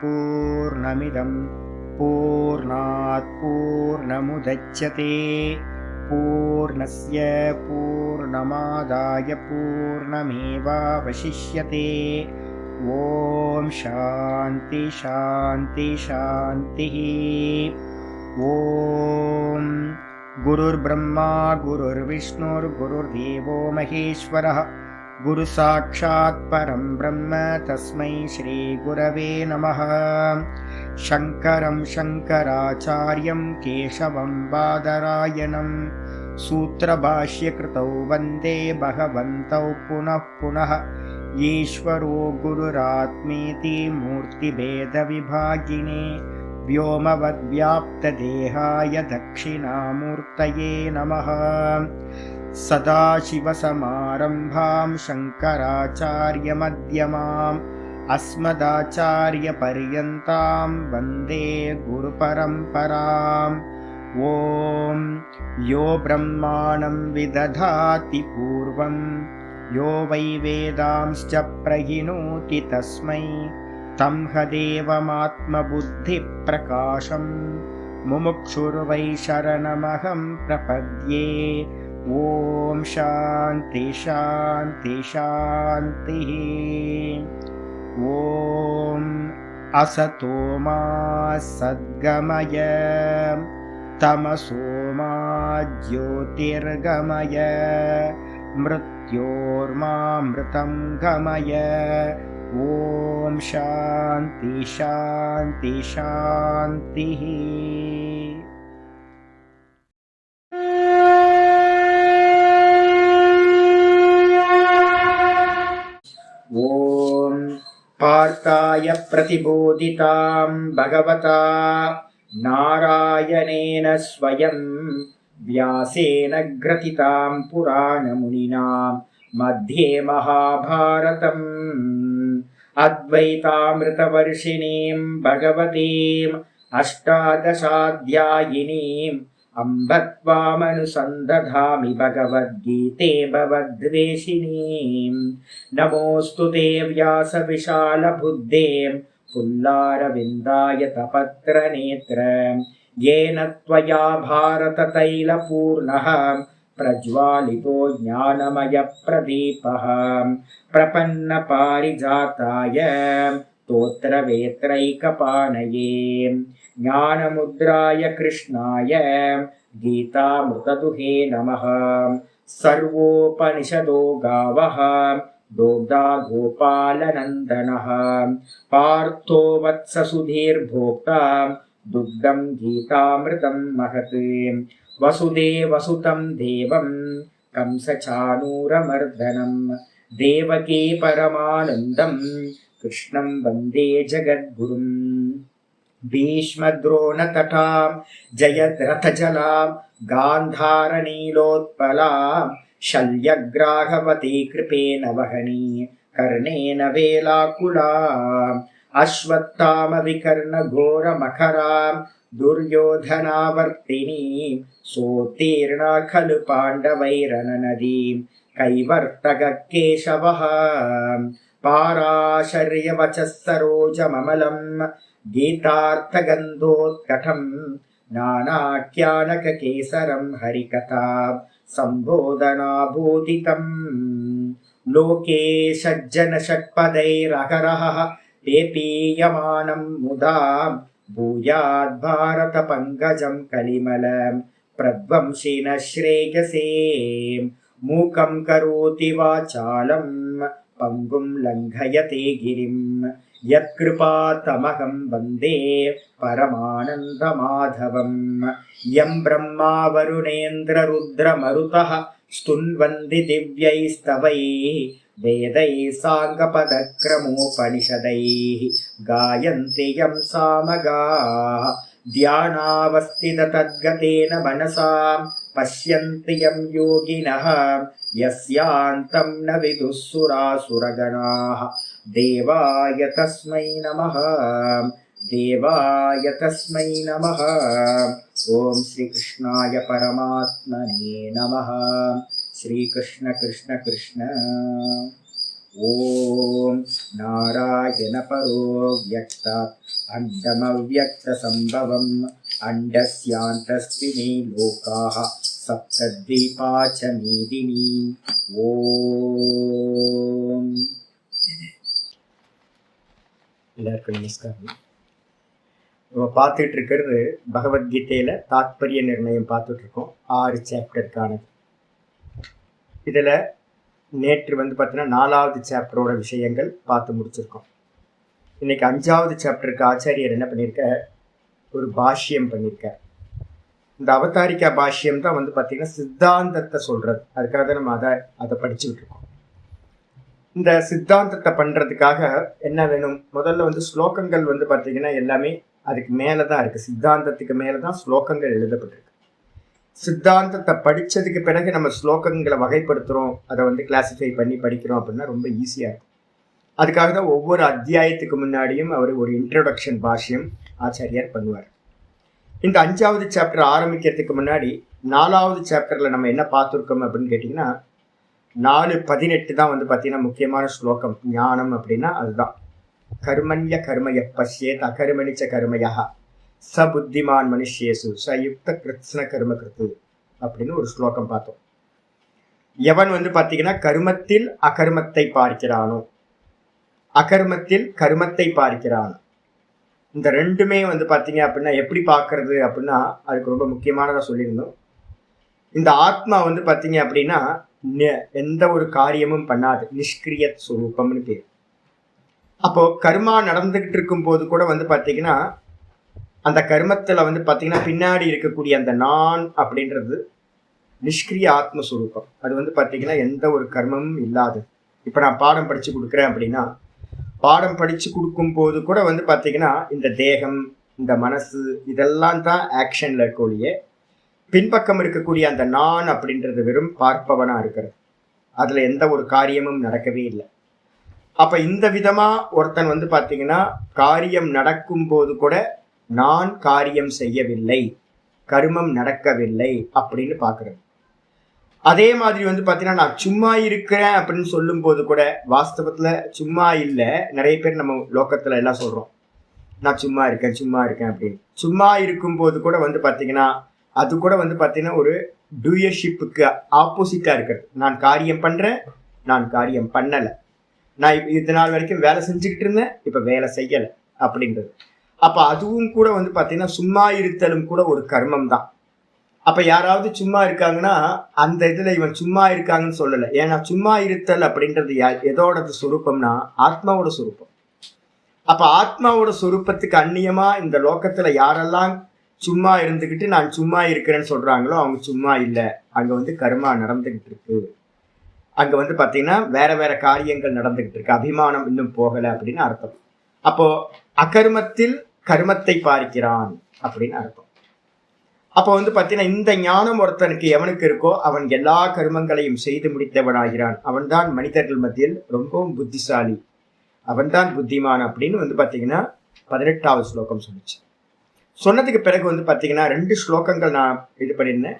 पूर्णमिदं पूर्णात् पूर्णमुदच्यते पूर्णस्य पूर्णमादाय पूर्णमेवावशिष्यते। ॐ शान्ति शान्ति शान्तिः। ॐ गुरुर्ब्रह्मा गुरुर्विष्णुर्गुरुर्देवो महेश्वरः गुरुसाक्षात् परं ब्रह्म तस्मै श्रीगुरवे नमः। शङ्करं शङ्कराचार्यं केशवं बादरायणं सूत्रभाष्यकृतौ वन्दे भगवन्तौ पुनः पुनः। ईश्वरो गुरुरात्मेति मूर्तिभेदविभागिने व्योमवद्व्याप्तदेहाय दक्षिणामूर्तये नमः। सदाशिवसमारम्भां शङ्कराचार्यमध्यमाम् अस्मदाचार्यपर्यन्तां वन्दे गुरुपरम्पराम्। ॐ यो ब्रह्माणं विदधाति पूर्वं यो वै वेदांश्च प्रहिणोति तस्मै तं हदेवमात्मबुद्धिप्रकाशं मुमुक्षुर्वै शरणमहं प्रपद्ये। ॐ शान्ति शान्ति शान्तिः। ॐ असतो मा सद्गमय तमसो मा ज्योतिर्गमय मृत्योर्मामृतं गमय। ॐ शान्ति शान्ति शान्तिः। ॐ पार्थाय प्रतिबोधितां भगवता नारायणेन स्वयं व्यासेन ग्रथितां पुराणमुनिना मध्ये महाभारतम् अद्वैतामृतवर्षिणीं भगवतीम् अष्टादशाध्यायिनीम् अम्ब त्वामनुसन्दधामि भगवद्गीते भवद्वेषिणीम्। नमोऽस्तु ते व्यासविशालबुद्धे पुल्लारविन्दायतपत्रनेत्र येन त्वया भारततैलपूर्णः प्रज्वालितो ज्ञानमयप्रदीपः प्रपन्नपारिजाताय स्तोत्रवेत्रैकपाणये ज्ञानमुद्राय कृष्णाय गीतामृतदुहे नमः। सर्वोपनिषदो गावः दोग्धा गोपालनन्दनः पार्थो वत्ससुधीर्भोक्ता दुग्धं गीतामृतं महत्। वसुदेवसुतं देवं कंसचाणूरमर्दनं देवकी परमानन्दं कृष्णं वन्दे जगद्गुरुम्। भीष्मद्रोणतटां जयद्रथजलां गान्धारनीलोत्पलां शल्यग्राहवती कृपेण वहनी कर्णेन वेलाकुलाम् अश्वत्थामविकर्णघोरमखरां दुर्योधनावर्तिनीं सोत्तीर्णा खलु पाण्डवैरननदीं कैवर्तककेशवः पाराशर्यवचः सरोजममलं गीतार्थगन्धोत्कटं नानाख्यानककेसरं हरिकथा सम्बोधनाभूतितम्। लोके सज्जनषट्पदैरहरः पेपीयमानं मुदा भूयाद्भारतपङ्कजं कलिमलं प्रध्वंसिनः श्रेयसे। मूकं करोति वाचालं पङ्गुं लङ्घयते गिरिं यत्कृपातमहं वन्दे परमानन्दमाधवम्। यं ब्रह्मा वरुणेन्द्ररुद्रमरुतः स्तुन्वन्ति दिव्यैस्तवैः वेदैः साङ्गपदक्रमोपनिषदैः गायन्ति यं सामगाः ध्यानावस्थिततद्गतेन मनसा पश्यन्ति यं योगिनः यस्यान्तं न विदुः सुरासुरगणाः। देवाय तस्मै नमः देवाय तस्मै नमः। ॐ श्रीकृष्णाय परमात्मने नमः। श्रीकृष्ण कृष्ण कृष्ण। ஓம் நாராயண பரோ வியக்தாத் அண்டமவ்யக்த சம்பவம் அண்டஸ்யாந்தஸ்தினி லோகாஹ சப்தத்வீபாச்ச மேதினி. ஓம். எல்லாருக்கும் நமஸ்காரம். நம்ம பார்த்துட்டு இருக்கிறது பகவத்கீதையில தாத்பரிய நிர்ணயம் பார்த்துட்டு இருக்கோம். 6 சாப்டருக்கானது. இதுல நேற்று பார்த்தீங்கன்னா 4வது சாப்டரோட விஷயங்கள் பார்த்து முடிச்சிருக்கோம். இன்னைக்கு 5வது சாப்டருக்கு ஆச்சாரியர் என்ன பண்ணியிருக்க, ஒரு பாஷ்யம் பண்ணியிருக்க. இந்த அவதாரிக்கா பாஷ்யம் தான் பார்த்தீங்கன்னா சித்தாந்தத்தை சொல்றது. அதுக்காக தான் நம்ம அதை படிச்சுக்கிட்டு இருக்கோம். இந்த சித்தாந்தத்தை பண்றதுக்காக என்ன வேணும், முதல்ல ஸ்லோகங்கள் பார்த்தீங்கன்னா எல்லாமே அதுக்கு மேலதான் இருக்கு. சித்தாந்தத்துக்கு மேலதான் ஸ்லோகங்கள் எழுதப்பட்டிருக்கு. சித்தாந்தத்தை படிச்சதுக்கு பிறகு நம்ம ஸ்லோகங்களை வகைப்படுத்துறோம், அதை கிளாசிஃபை பண்ணி படிக்கிறோம் அப்படின்னா ரொம்ப ஈஸியா இருக்கும். அதுக்காக தான் ஒவ்வொரு அத்தியாயத்துக்கு முன்னாடியும் அவர் ஒரு இன்ட்ரோடக்ஷன் பாஷ்யம் ஆச்சாரியார் பண்ணுவார். இந்த 5வது சாப்டர் ஆரம்பிக்கிறதுக்கு முன்னாடி 4வது சாப்டர்ல நம்ம என்ன பார்த்துருக்கோம் அப்படின்னு கேட்டிங்கன்னா 4:18 தான் பார்த்தீங்கன்னா முக்கியமான ஸ்லோகம். ஞானம் அப்படின்னா அதுதான். கர்மண்ய கர்மய பஷ்யேத் அகர்மணிச்ச கர்மயா ச புத்திமான் மனுஷ்யேசு சயுக்த கிருத்ஸ்ன கர்ம கிருத்து அப்படின்னு ஒரு ஸ்லோகம் பார்த்தோம். எவன் பார்த்தீங்கன்னா கர்மத்தில் அகர்மத்தை பார்க்கிறானோ, அகர்மத்தில் கர்மத்தை பார்க்கிறானோ, இந்த ரெண்டுமே பார்த்தீங்க அப்படின்னா எப்படி பார்க்கறது அப்படின்னா அதுக்கு ரொம்ப முக்கியமானதாக சொல்லியிருந்தோம். இந்த ஆத்மா பார்த்தீங்க அப்படின்னா எந்த ஒரு காரியமும் பண்ணாது, நிஷ்கிரிய ஸ்வரூபம்னு பேர். அப்போ கர்மா நடந்துகிட்டு இருக்கும் போது கூட பார்த்தீங்கன்னா அந்த கர்மத்துல பார்த்தீங்கன்னா பின்னாடி இருக்கக்கூடிய அந்த நான் அப்படின்றது நிஷ்கிரிய ஆத்மஸ்வரூபம். அது பார்த்தீங்கன்னா எந்த ஒரு கர்மமும் இல்லாது. இப்போ நான் பாடம் படிச்சு கொடுக்குறேன் அப்படின்னா பாடம் படிச்சு கொடுக்கும் போது கூட பார்த்தீங்கன்னா இந்த தேகம், இந்த மனசு இதெல்லாம் தான் ஆக்ஷன்ல இருக்கக்கூடிய, பின்பக்கம் இருக்கக்கூடிய அந்த நான் அப்படின்றது வெறும் பார்ப்பவனா இருக்கிறது. அதுல எந்த ஒரு காரியமும் நடக்கவே இல்லை. அப்ப இந்த விதமா ஒருத்தன் பார்த்தீங்கன்னா காரியம் நடக்கும் போது கூட நான் காரியம் செய்யவில்லை, கர்மம் நடக்கவில்லை அப்படின்னு பாக்குறது. அதே மாதிரி பார்த்தீங்கன்னா நான் சும்மா இருக்கிறேன் அப்படின்னு சொல்லும் போது கூட வாஸ்தவத்துல சும்மா இல்லை. நிறைய பேர் நம்ம லோக்கத்துல எல்லாம் சொல்றோம் நான் சும்மா இருக்கேன் சும்மா இருக்கேன் அப்படின்னு. சும்மா இருக்கும் போது கூட பார்த்தீங்கன்னா அது கூட பார்த்தீங்கன்னா ஒரு டூயர்ஷிப்புக்கு ஆப்போசிட்டா இருக்கிறது. நான் காரியம் பண்றேன், நான் காரியம் பண்ணலை, நான் இது நாள் வரைக்கும் வேலை செஞ்சுக்கிட்டு இருந்தேன், இப்ப வேலை செய்யலை அப்படின்றது. அப்ப அதுவும் கூட பார்த்தீங்கன்னா சும்மா இருத்தலும் கூட ஒரு கர்மம் தான். அப்ப யாராவது சும்மா இருக்காங்கன்னா அந்த இதுல இவன் சும்மா இருக்காங்கன்னு சொல்லலை. ஏன்னா சும்மா இருத்தல் அப்படின்றது எதோடது சுரூபம்னா ஆத்மாவோட சுரூபம். அப்ப ஆத்மாவோட சுரூபத்துக்கு அந்நியமா இந்த லோகத்துல யாரெல்லாம் சும்மா இருந்துகிட்டு நான் சும்மா இருக்கிறேன்னு சொல்றாங்களோ அவங்க சும்மா இல்லை. அங்க கர்மா நடந்துகிட்டு இருக்கு. அங்க பார்த்தீங்கன்னா வேற வேற காரியங்கள் நடந்துகிட்டு இருக்கு. அபிமானம் இன்னும் போகலை அப்படின்னு அர்த்தம். அப்போ அகர்மத்தில் கர்மத்தை பார்க்கிறான் அப்படின்னு அர்த்தம். அப்போ பார்த்தீங்கன்னா இந்த ஞானம் ஒருத்தனுக்கு எவனுக்கு இருக்கோ அவன் எல்லா கர்மங்களையும் செய்து முடித்தவனாகிறான். அவன்தான் மனிதர்கள் மத்தியில் ரொம்பவும் புத்திசாலி, அவன்தான் புத்திமான் அப்படின்னு பார்த்தீங்கன்னா 18வது ஸ்லோகம் சொல்லிச்சு. சொன்னதுக்கு பிறகு பார்த்தீங்கன்னா 2 ஸ்லோகங்கள் நான் இது பண்ணியிருந்தேன்.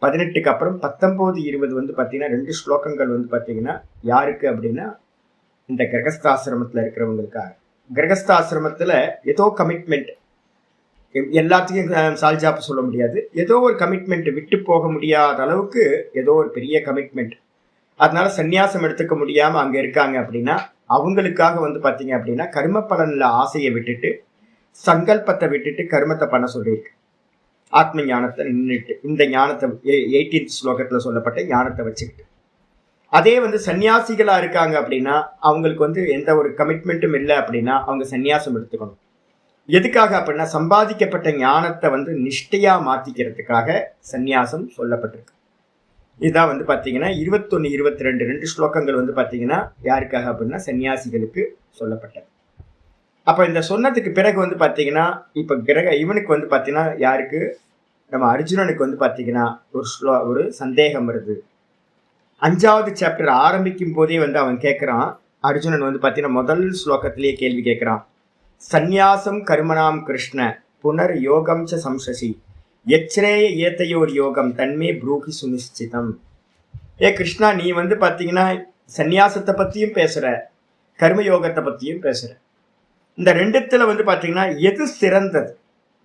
18க்கு அப்புறம் 19, 20 பார்த்தீங்கன்னா 2 ஸ்லோகங்கள் பார்த்தீங்கன்னா யாருக்கு அப்படின்னா இந்த கிரகஸ்தாசிரமத்தில் இருக்கிறவங்களுக்காக. கிரகஸ்தாசிரமத்தில் ஏதோ கமிட்மெண்ட், எல்லாத்துக்கும் சால்ஜாப்பு சொல்ல முடியாது, ஏதோ ஒரு கமிட்மெண்ட், விட்டு போக முடியாத அளவுக்கு ஏதோ ஒரு பெரிய கமிட்மெண்ட், அதனால சந்நியாசம் எடுத்துக்க முடியாமல் அங்கே இருக்காங்க அப்படின்னா அவங்களுக்காக பார்த்தீங்க அப்படின்னா கர்ம பலனில் ஆசையை விட்டுட்டு சங்கல்பத்தை விட்டுட்டு கர்மத்தை பண்ண சொல்லியிருக்கு. ஆத்ம ஞானத்தை நின்றுட்டு இந்த ஞானத்தை 18th ஸ்லோகத்துல சொல்லப்பட்ட ஞானத்தை வச்சுக்கிட்டு. அதே சன்னியாசிகளா இருக்காங்க அப்படின்னா அவங்களுக்கு எந்த ஒரு கமிட்மெண்ட்டும் இல்லை அப்படின்னா அவங்க சன்னியாசம் எடுத்துக்கணும். எதுக்காக அப்படின்னா சம்பாதிக்கப்பட்ட ஞானத்தை நிஷ்டையா மாத்திக்கிறதுக்காக சந்நியாசம் சொல்லப்பட்டிருக்கு. இதுதான் பார்த்தீங்கன்னா 21, 22 2 ஸ்லோகங்கள் பார்த்தீங்கன்னா யாருக்காக அப்படின்னா சன்னியாசிகளுக்கு சொல்லப்பட்டது. அப்ப இந்த சொன்னதுக்கு பிறகு பார்த்தீங்கன்னா இப்ப இவனுக்கு பார்த்தீங்கன்னா யாருக்கு, நம்ம அர்ஜுனனுக்கு பார்த்தீங்கன்னா ஒரு சந்தேகம் வருது. 5வது சாப்டர் ஆரம்பிக்கும் போதே அவன் கேட்கிறான். அர்ஜுனன் பார்த்தீங்கன்னா முதல் ஸ்லோகத்திலேயே கேள்வி கேட்கிறான். சந்நியாசம் கர்மனாம் கிருஷ்ண புனர் யோகம் ச சம்சசி எச்ரேய ஏத்தையோர் யோகம் தன்மே ப்ரூகி சுனிச்சிதம். கிருஷ்ணா நீ பார்த்தீங்கன்னா சந்நியாசத்தை பத்தியும் பேசுற, கர்மயோகத்தை பத்தியும் பேசுற. இந்த ரெண்டுத்துல வந்து பாத்தீங்கன்னா எது சிறந்தது,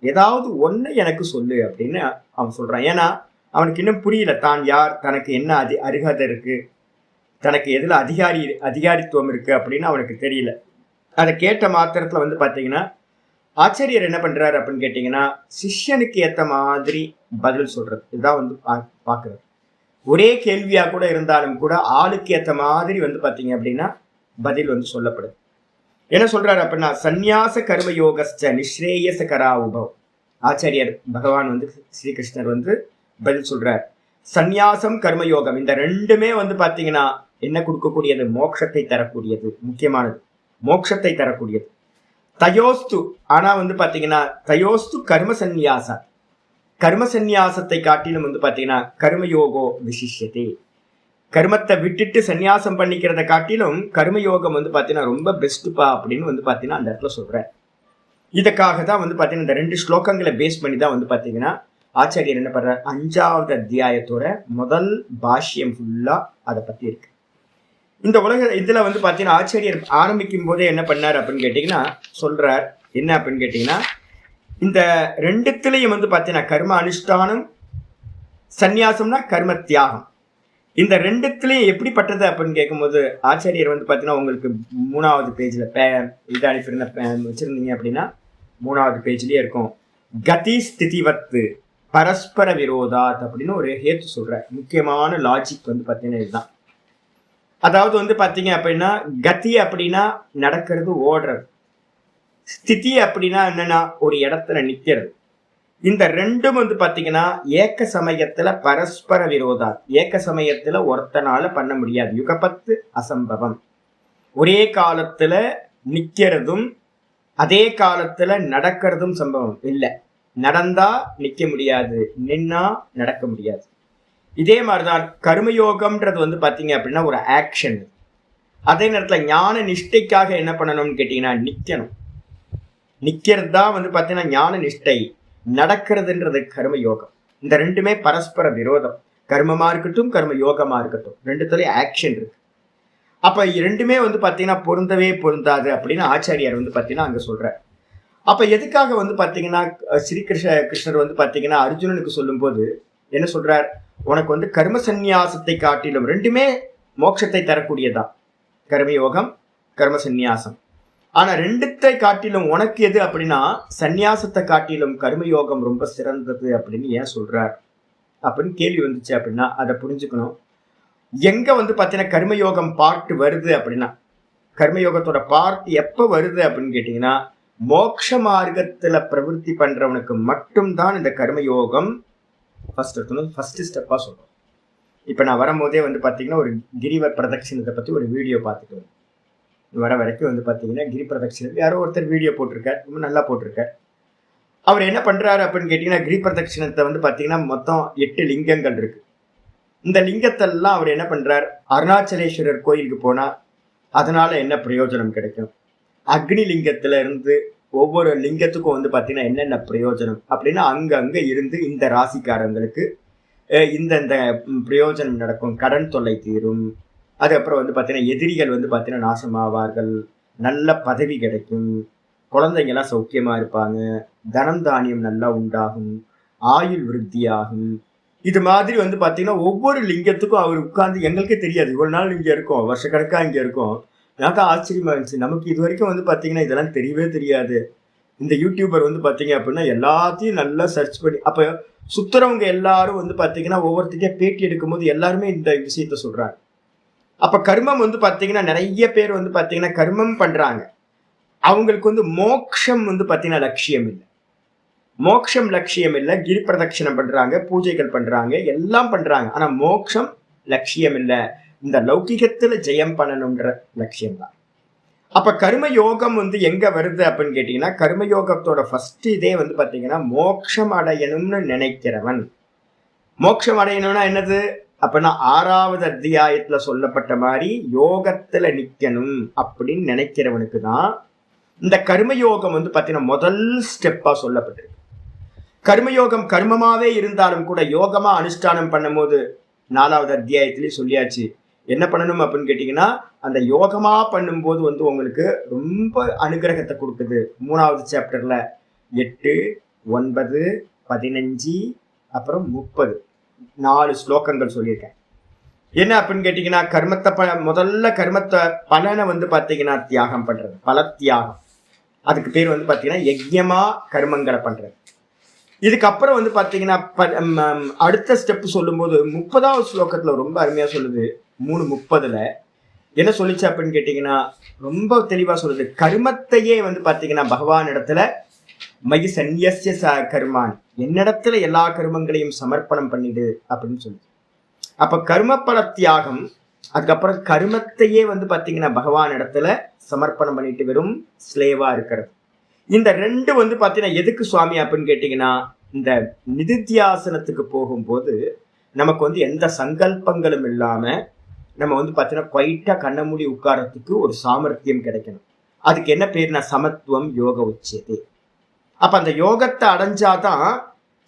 ஏதாவது ஒண்ணு எனக்கு சொல்லு அப்படின்னு அவன் சொல்றான். ஏன்னா அவனுக்கு இன்னும் புரியல தான் யார், தனக்கு என்ன அருகதை இருக்கு, தனக்கு எதுல அதிகாரித்துவம் இருக்கு அப்படின்னு அவனுக்கு தெரியல. அதை கேட்ட மாத்திரத்துல வந்து பாத்தீங்கன்னா ஆச்சாரியர் என்ன பண்றாரு அப்படின்னு கேட்டீங்கன்னா சிஷ்யனுக்கு ஏத்த மாதிரி பதில் சொல்றது. இதுதான் வந்து பாக்குறது. ஒரே கேள்வியா கூட இருந்தாலும் கூட ஆளுக்கு ஏத்த மாதிரி வந்து பாத்தீங்க அப்படின்னா பதில் வந்து சொல்லப்படுது. என்ன சொல்றாரு அப்படின்னா சந்நியாச கர்மயோகஸ்ச நிஸ்ரேயசகரா உபவ். ஆச்சாரியர் பகவான் வந்து ஸ்ரீகிருஷ்ணர் வந்து பதில் சொல்றார். சந்நியாசம் கர்மயோகம் இந்த ரெண்டுமே வந்து பாத்தீங்கன்னா என்ன கொடுக்கக்கூடியது, மோட்சத்தை தரக்கூடியது. முக்கியமானது மோட்சத்தை தரக்கூடியது. தயோஸ்து, ஆனா வந்து பாத்தீங்கன்னா தயோஸ்து கர்ம சந்நியாசா, கர்ம சந்நியாசத்தை காட்டிலும் வந்து பாத்தீங்கன்னா கர்மயோகோ விசிஷ்யதே. கர்மத்தை விட்டுட்டு சந்நியாசம் பண்ணிக்கிறத காட்டிலும் கர்மயோகம் வந்து பாத்தீங்கன்னா ரொம்ப பெஸ்ட்டுப்பா அப்படின்னு வந்து பாத்தீங்கன்னா அந்த இடத்துல சொல்ற. இதுக்காக தான் வந்து பாத்தீங்கன்னா இந்த 2 ஸ்லோகங்களை பேஸ் பண்ணி தான் வந்து பாத்தீங்கன்னா ஆச்சாரியர் என்ன பண்றார், 5வது அத்தியாயத்தோட முதல் பாஷ்யம் ஃபுல்லா அதை பத்தி இருக்கு. இந்த இதுல வந்து பாத்தீங்கன்னா ஆச்சாரியர் ஆரம்பிக்கும் போதே என்ன பண்ணார் அப்படின்னு கேட்டீங்கன்னா சொல்றார். என்ன அப்படின்னு கேட்டீங்கன்னா இந்த ரெண்டுத்திலையும் வந்து பாத்தீங்கன்னா கர்ம அனுஷ்டானம், சந்நியாசம்னா கர்ம தியாகம், இந்த ரெண்டுத்திலையும் எப்படிப்பட்டது அப்படின்னு கேட்கும்போது ஆச்சாரியர் வந்து பாத்தீங்கன்னா உங்களுக்கு 3வது பேஜ்ல இது அனுப்பியிருந்த வச்சிருந்தீங்க அப்படின்னா 3வது பேஜ்லயே இருக்கும். கதி ஸ்திதிவத்து பரஸ்பர விரோதாத் அப்படின்னு ஒரு ஹேத்து சொல்ற. முக்கியமான லாஜிக் வந்து பாத்தீங்கன்னா இதுதான். அதாவது வந்து பாத்தீங்க அப்படின்னா கதி அப்படின்னா நடக்கிறது, ஓடுறது. ஸ்திதி அப்படின்னா என்னன்னா ஒரு இடத்துல நிக்கிறது. இந்த ரெண்டும் வந்து பாத்தீங்கன்னா ஏக்க சமயத்துல பரஸ்பர விரோதா, ஏக்க சமயத்துல ஒருத்தனால பண்ண முடியாது. யுகபத்து அசம்பவம். ஒரே காலத்துல நிக்கிறதும் அதே காலத்துல நடக்கிறதும் சம்பவம் இல்லை. நடந்தா நிக்க முடியாது, நின்னா நடக்க முடியாது. இதே மாதிரிதான் கர்மயோகம்ன்றது வந்து பாத்தீங்க அப்படின்னா ஒரு ஆக்ஷன். அதே நேரத்துல ஞான நிஷ்டைக்காக என்ன பண்ணணும்னு கேட்டீங்கன்னா நிக்கணும். நிக்கிறது தான் வந்து பாத்தீங்கன்னா ஞான நிஷ்டை. நடக்கிறதுன்றது கர்மயோகம். இந்த ரெண்டுமே பரஸ்பர விரோதம். கர்மமா இருக்கட்டும் கர்ம யோகமா இருக்கட்டும், ரெண்டுத்துலயும் ஆக்ஷன் இருக்கு. அப்ப ரெண்டுமே வந்து பாத்தீங்கன்னா பொருந்தவே பொருந்தாது அப்படின்னு ஆச்சாரியார் வந்து பாத்தீங்கன்னா அங்க சொல்ற. அப்ப எதுக்காக வந்து பாத்தீங்கன்னா கிருஷ்ணர் வந்து பாத்தீங்கன்னா அர்ஜுனனுக்கு சொல்லும் போது என்ன சொல்றார், உனக்கு வந்து கர்ம சந்நியாசத்தை காட்டிலும் ரெண்டுமே மோட்சத்தை தரக்கூடியதான், கர்மயோகம் கர்ம சந்நியாசம். ஆனா ரெண்டுத்தை காட்டிலும் உனக்கு எது அப்படின்னா சந்நியாசத்தை காட்டிலும் கர்மயோகம் ரொம்ப சிறந்தது அப்படின்னு ஏன் சொல்றார் அப்படின்னு கேள்வி வந்துச்சு அப்படின்னா அதை புரிஞ்சுக்கணும். எங்க வந்து பாத்தீங்கன்னா கர்மயோகம் பார்ட் வருது அப்படின்னா, கர்மயோகத்தோட பார்ட் எப்ப வருது அப்படின்னு கேட்டீங்கன்னா மோட்ச மார்க்கத்துல பிரவருத்தி பண்றவனுக்கு மட்டும்தான் இந்த கர்மயோகம் ஃபர்ஸ்ட் ஸ்டெப்பா சொல்றோம். இப்ப நான் வரும்போதே வந்து பாத்தீங்கன்னா ஒரு கிரிவ பிரதட்சிணத்தை பத்தி ஒரு வீடியோ பார்த்துட்டு வர வரைக்கும் வந்து பாத்தீங்கன்னா கிரி பிரதட்சிணத்துக்கு யாரோ ஒருத்தர் வீடியோ போட்டிருக்கார், ரொம்ப நல்லா போட்டிருக்கார். அவர் என்ன பண்றாரு அப்படின்னு கேட்டீங்கன்னா கிரி பிரதட்சிணத்தை வந்து பாத்தீங்கன்னா மொத்தம் 8 லிங்கங்கள் இருக்கு. இந்த லிங்கத்தெல்லாம் அவர் என்ன பண்றார், அருணாச்சலேஸ்வரர் கோயிலுக்கு போனா அதனால என்ன பிரயோஜனம் கிடைக்கும், அக்னி லிங்கத்துல இருந்து ஒவ்வொரு லிங்கத்துக்கும் வந்து பாத்தீங்கன்னா என்னென்ன பிரயோஜனம் அப்படின்னு அங்க இருந்து இந்த ராசிக்காரங்களுக்கு இந்த பிரயோஜனம் நடக்கும், கடன் தொல்லை தீரும், அதுக்கப்புறம் வந்து பாத்தீங்கன்னா எதிரிகள் வந்து பாத்தீங்கன்னா நாசமாவார்கள், நல்ல பதவி கிடைக்கும், குழந்தைங்கெல்லாம் சௌக்கியமா இருப்பாங்க, தனம் தானியம் நல்லா உண்டாகும், ஆயுள் விருத்தியாகும். இது மாதிரி வந்து பாத்தீங்கன்னா ஒவ்வொரு லிங்கத்துக்கும் அவர் உட்கார்ந்து, எங்களுக்கே தெரியாது இவ்வளவு நாள் இங்க இருக்கோம், வருஷக்கணக்கா இங்க இருக்கோம், எனக்கு ஆச்சரியமா இருந்துச்சு. நமக்கு இது வரைக்கும் வந்து பாத்தீங்கன்னா இதெல்லாம் தெரியவே தெரியாது. இந்த யூடியூபர் வந்து பாத்தீங்க அப்படின்னா எல்லாத்தையும் நல்லா சர்ச் பண்ணி, அப்ப சுத்துறவங்க எல்லாரும் வந்து பாத்தீங்கன்னா ஒவ்வொருத்தருக்கே பேட்டி எடுக்கும் போது எல்லாருமே இந்த விஷயத்த சொல்றாங்க. அப்ப கர்மம் வந்து பாத்தீங்கன்னா நிறைய பேர் வந்து பாத்தீங்கன்னா கர்மம் பண்றாங்க, அவங்களுக்கு வந்து மோட்சம் வந்து பாத்தீங்கன்னா லட்சியம் இல்லை. மோட்சம் லட்சியம் இல்லை. கிரி பிரதட்சிணம் பண்றாங்க, பூஜைகள் பண்றாங்க, எல்லாம் பண்றாங்க, ஆனா மோட்சம் லட்சியம் இல்லை. இந்த லௌகிகத்துல ஜெயம் பண்ணணும்ன்ற லட்சியம் தான். அப்ப கர்மயோகம் வந்து எங்க வருது அப்படின்னு கேட்டீங்கன்னா கர்மயோகத்தோட ஃபர்ஸ்ட் இதே வந்து பாத்தீங்கன்னா மோட்சம் அடையணும்னு நினைக்கிறவன். மோட்சம் அடையணும்னா என்னது அப்படின்னா 6வது அத்தியாயத்துல சொல்லப்பட்ட மாதிரி யோகத்துல நிக்கணும் அப்படின்னு நினைக்கிறவனுக்கு தான் இந்த கர்மயோகம் வந்து பாத்தீங்கன்னா முதல் ஸ்டெப்பா சொல்லப்பட்டிருக்கு. கர்மயோகம் கர்மமாவே இருந்தாலும் கூட யோகமா அனுஷ்டானம் பண்ணும் போது 4வது அத்தியாயத்திலேயே சொல்லியாச்சு, என்ன பண்ணணும் அப்படின்னு கேட்டீங்கன்னா, அந்த யோகமா பண்ணும்போது வந்து உங்களுக்கு ரொம்ப அனுகிரகத்தை கொடுக்குது. 3வது சாப்டர்ல 8, 9, 15 அப்புறம் 30 4 ஸ்லோகங்கள் சொல்லியிருக்கேன். என்ன அப்படின்னு கேட்டீங்கன்னா, முதல்ல கர்மத்தை பலனை வந்து பார்த்தீங்கன்னா தியாகம் பண்றது, பல தியாகம். அதுக்கு பேர் வந்து பார்த்தீங்கன்னா யஜ்யமா கர்மங்களை பண்றது. இதுக்கப்புறம் வந்து பார்த்தீங்கன்னா அடுத்த ஸ்டெப் சொல்லும்போது 30வது ஸ்லோகத்துல ரொம்ப அருமையா சொல்லுது. 3:30 என்ன சொல்லிச்சு அப்படின்னு கேட்டீங்கன்னா, ரொம்ப தெளிவா சொல்லுது. கர்மத்தையே வந்து பார்த்தீங்கன்னா பகவான் இடத்துல மயி சந்நியஸ்ய கர்மான், என்னிடத்துல எல்லா கர்மங்களையும் சமர்ப்பணம் பண்ணிடு அப்படின்னு சொல்லுது. அப்ப கர்ம பல தியாகம், அதுக்கப்புறம் கர்மத்தையே வந்து பார்த்தீங்கன்னா பகவான் இடத்துல சமர்ப்பணம் பண்ணிட்டு வெறும் ஸ்லேவா இருக்கிறது. இந்த 2 வந்து பார்த்தீங்கன்னா எதுக்கு சுவாமி அப்படின்னு கேட்டீங்கன்னா, இந்த நிதித்தியாசனத்துக்கு போகும்போது நமக்கு வந்து எந்த சங்கல்பங்களும் இல்லாம நம்ம வந்து பார்த்தீங்கன்னா குவைட்டா கண்ண மூடி உட்காரத்துக்கு ஒரு சாமர்த்தியம் கிடைக்கணும். அதுக்கு என்ன பேர்னா சமத்துவம் யோக உச்சியது. அப்ப அந்த யோகத்தை அடைஞ்சாதான்,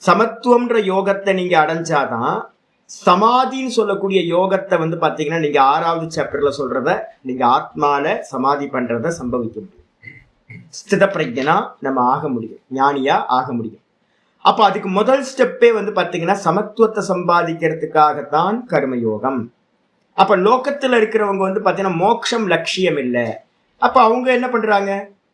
சமத்துவம்ன்ற யோகத்தை நீங்க அடைஞ்சாதான் சமாதின்னு சொல்லக்கூடிய யோகத்தை வந்து பார்த்தீங்கன்னா நீங்க 6வது சாப்டர்ல சொல்றத நீங்க ஆத்மால சமாதி பண்றத சம்பவிக்க முடியும். ஸ்தித பிரஜனா நம்ம ஆக முடியும், ஞானியா ஆக முடியும். அப்ப அதுக்கு முதல் ஸ்டெப்பே வந்து பார்த்தீங்கன்னா சமத்துவத்தை சம்பாதிக்கிறதுக்காகத்தான் கர்மயோகம். அப்ப லோகத்துல இருக்கிறவங்க வந்து பார்த்தீங்கன்னா மோட்சம் லட்சியம் இல்லை. அப்ப அவங்க என்ன பண்றாங்க,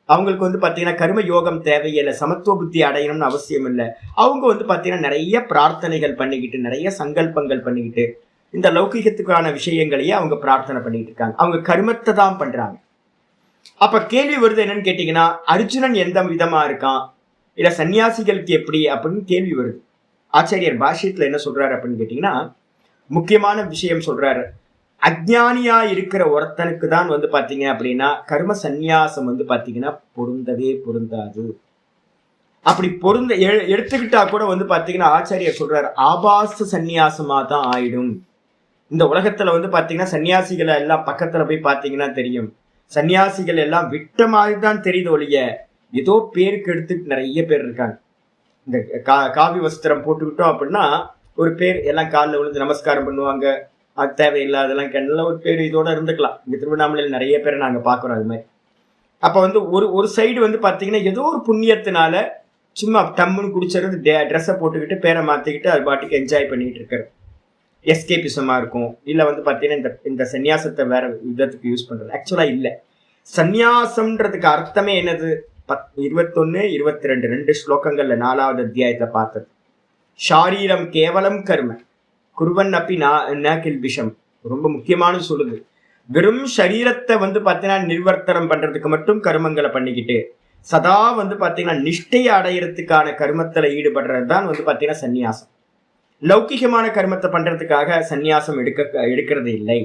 அவங்களுக்கு வந்து பார்த்தீங்கன்னா கர்ம யோகம் தேவையில்லை, சமத்துவ புத்தி அடையணும்னு அவசியம் இல்லை. அவங்க வந்து பார்த்தீங்கன்னா நிறைய பிரார்த்தனைகள் பண்ணிக்கிட்டு, நிறைய சங்கல்பங்கள் பண்ணிக்கிட்டு, இந்த லௌகிகத்துக்கான விஷயங்களையே அவங்க பிரார்த்தனை பண்ணிட்டு இருக்காங்க. அவங்க கர்மத்தை தான் பண்றாங்க. அப்ப கேள்வி வருது என்னன்னு கேட்டீங்கன்னா, அர்ஜுனன் எந்த விதமா இருக்கான், இல்ல சன்னியாசிகளுக்கு எப்படி அப்படின்னு கேள்வி வருது. ஆச்சாரியர் பாஷ்யத்துல என்ன சொல்றாரு அப்படின்னு கேட்டீங்கன்னா, முக்கியமான விஷயம் சொல்றாரு. அஜ்ஞானியா இருக்கிற ஒருத்தனுக்கு தான் வந்து பாத்தீங்க அப்படின்னா கர்ம சந்நியாசம் வந்து பாத்தீங்கன்னா பொருந்தவே பொருந்தாது. அப்படி எடுத்துக்கிட்டா கூட வந்து பாத்தீங்கன்னா ஆச்சாரியர் சொல்றாரு, ஆபாச சந்நியாசமா தான் ஆயிடும். இந்த உலகத்துல வந்து பாத்தீங்கன்னா சன்னியாசிகளை எல்லாம் பக்கத்துல போய் பாத்தீங்கன்னா தெரியும், சன்னியாசிகள் எல்லாம் விட்ட மாதிரி தான் தெரியுது ஒழிய ஏதோ பேருக்கு எடுத்துட்டு நிறைய பேர் இருக்காங்க. இந்த காவி வஸ்திரம் போட்டுக்கிட்டோம் அப்படின்னா ஒரு பேர், எல்லாம் காலில் விழுந்து நமஸ்காரம் பண்ணுவாங்க, அது தேவையில்லாதெல்லாம் கண்ணில் ஒரு பேர் இதோட இருந்துக்கலாம். இங்கே திருவண்ணாமலையில் நிறைய பேரை நாங்கள் பார்க்குறோம் அது மாதிரி. அப்போ வந்து ஒரு சைடு வந்து பார்த்தீங்கன்னா ஏதோ ஒரு புண்ணியத்தினால சும்மா டம்முன்னு குடிச்சிருந்து ட்ரெஸ்ஸை போட்டுக்கிட்டு பேரை மாற்றிக்கிட்டு அது பாட்டுக்கு என்ஜாய் பண்ணிகிட்டு இருக்கிறது எஸ்கேபிசமாக இருக்கும். இல்லை வந்து பார்த்தீங்கன்னா இந்த சன்னியாசத்தை வேற விதத்துக்கு யூஸ் பண்ணுறது ஆக்சுவலாக இல்லை. சந்நியாசம்ன்றதுக்கு அர்த்தமே என்னது, 21, 22 2 ஸ்லோகங்கள்ல 4வது அத்தியாயத்தை பார்த்தது. ஷாரீரம் கேவலம் கர்ம குருவன் அப்பி ந கில்பிஷம், ரொம்ப முக்கியமானது சொல்லுது. வெறும் சரீரத்தை வந்து பார்த்தீங்கன்னா நிர்வர்த்தனம் பண்றதுக்கு மட்டும் கர்மங்களை பண்ணிக்கிட்டு சதா வந்து பார்த்தீங்கன்னா நிஷ்டையை அடையிறதுக்கான கர்மத்தில் ஈடுபடுறது தான் வந்து பார்த்தீங்கன்னா சந்நியாசம். லௌகிகமான கர்மத்தை பண்றதுக்காக சந்நியாசம் எடுக்கிறது இல்லை.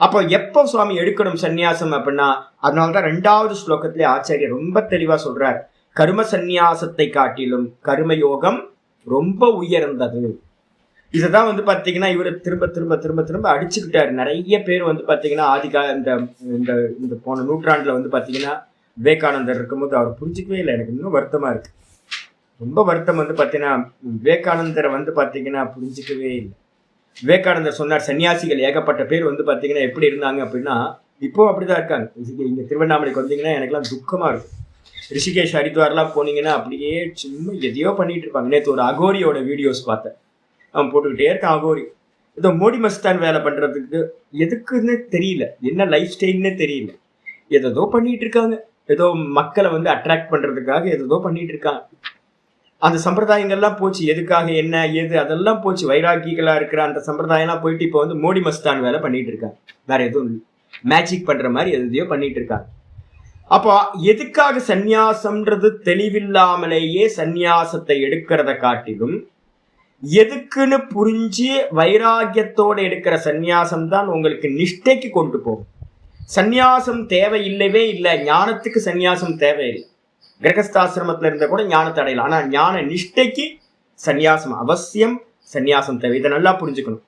அப்போ எப்போ சுவாமி எடுக்கணும் சந்நியாசம் அப்படின்னா, அதனால்தான் 2வது ஸ்லோகத்திலே ஆச்சாரியர் ரொம்ப தெளிவா சொல்றார், கர்ம சந்நியாசத்தை காட்டிலும் கர்மயோகம் ரொம்ப உயர்ந்தது. இதுதான் வந்து பாத்தீங்கன்னா இவர் திரும்ப திரும்ப திரும்ப திரும்ப அடிச்சுக்கிட்டாரு. நிறைய பேர் வந்து பாத்தீங்கன்னா இந்த போன நூற்றாண்டுல வந்து பாத்தீங்கன்னா விவேகானந்தர் இருக்கும்போது அவர் புரிஞ்சுக்கவே இல்லை. எனக்கு இன்னும் வருத்தமா இருக்கு, ரொம்ப வருத்தம். வந்து பாத்தீங்கன்னா விவேகானந்தரை வந்து பாத்தீங்கன்னா புரிஞ்சுக்கவே இல்லை. விவேகானந்தர் சொன்னார், சன்னியாசிகள் ஏகப்பட்ட பேர் வந்து பாத்தீங்கன்னா எப்படி இருந்தாங்க அப்படின்னா இப்போ அப்படிதான் இருக்காங்க. இங்க திருவண்ணாமலைக்கு வந்தீங்கன்னா எனக்குலாம் துக்கமா இருக்கும். ரிஷிகேஷ் ஹரித்வார்லாம் போனீங்கன்னா அப்படியே சும்மா எதையோ பண்ணிட்டு இருப்பாங்க. நேற்று ஒரு அகோரியோட வீடியோஸ் பார்த்தேன், அவன் போட்டுக்கிட்டே இருக்கான் அகோரி. ஏதோ மோடி மஸ்தான் வேலை பண்றதுக்கு எதுக்குன்னு தெரியல, என்ன லைஃப் ஸ்டைல்னே தெரியல, ஏதோ பண்ணிட்டு இருக்காங்க. ஏதோ மக்களை வந்து அட்ராக்ட் பண்றதுக்காக ஏதோ பண்ணிட்டு இருக்காங்க. அந்த சம்பிரதாயங்கள்லாம் போச்சு, எதுக்காக என்ன ஏது அதெல்லாம் போச்சு. வைராக்கிகளா இருக்கிற அந்த சம்பிரதாயம்லாம் போயிட்டு இப்போ வந்து மோடி மஸ்தான் வேலை பண்ணிட்டு இருக்காங்க. வேற எதுவும் மேஜிக் பண்ற மாதிரி எதையோ பண்ணிட்டு இருக்காங்க. அப்போ எதுக்காக சந்நியாசம்ன்றது தெளிவில்லாமலேயே சந்நியாசத்தை எடுக்கிறத காட்டிலும் எதுக்குன்னு புரிஞ்சு வைராக்கியத்தோட எடுக்கிற சந்நியாசம் தான் உங்களுக்கு நிஷ்டைக்கு கொண்டு போகும். சந்நியாசம் தேவை இல்லவே இல்லை, ஞானத்துக்கு சந்நியாசம் தேவையில்லை. கிரகஸ்தாசிரமத்துல இருந்த கூட ஞானத்தை அடையலாம், ஆனா ஞான நிஷ்டைக்கு சந்நியாசம் அவசியம். சந்நியாசம் தேவை, இதை நல்லா புரிஞ்சுக்கணும்.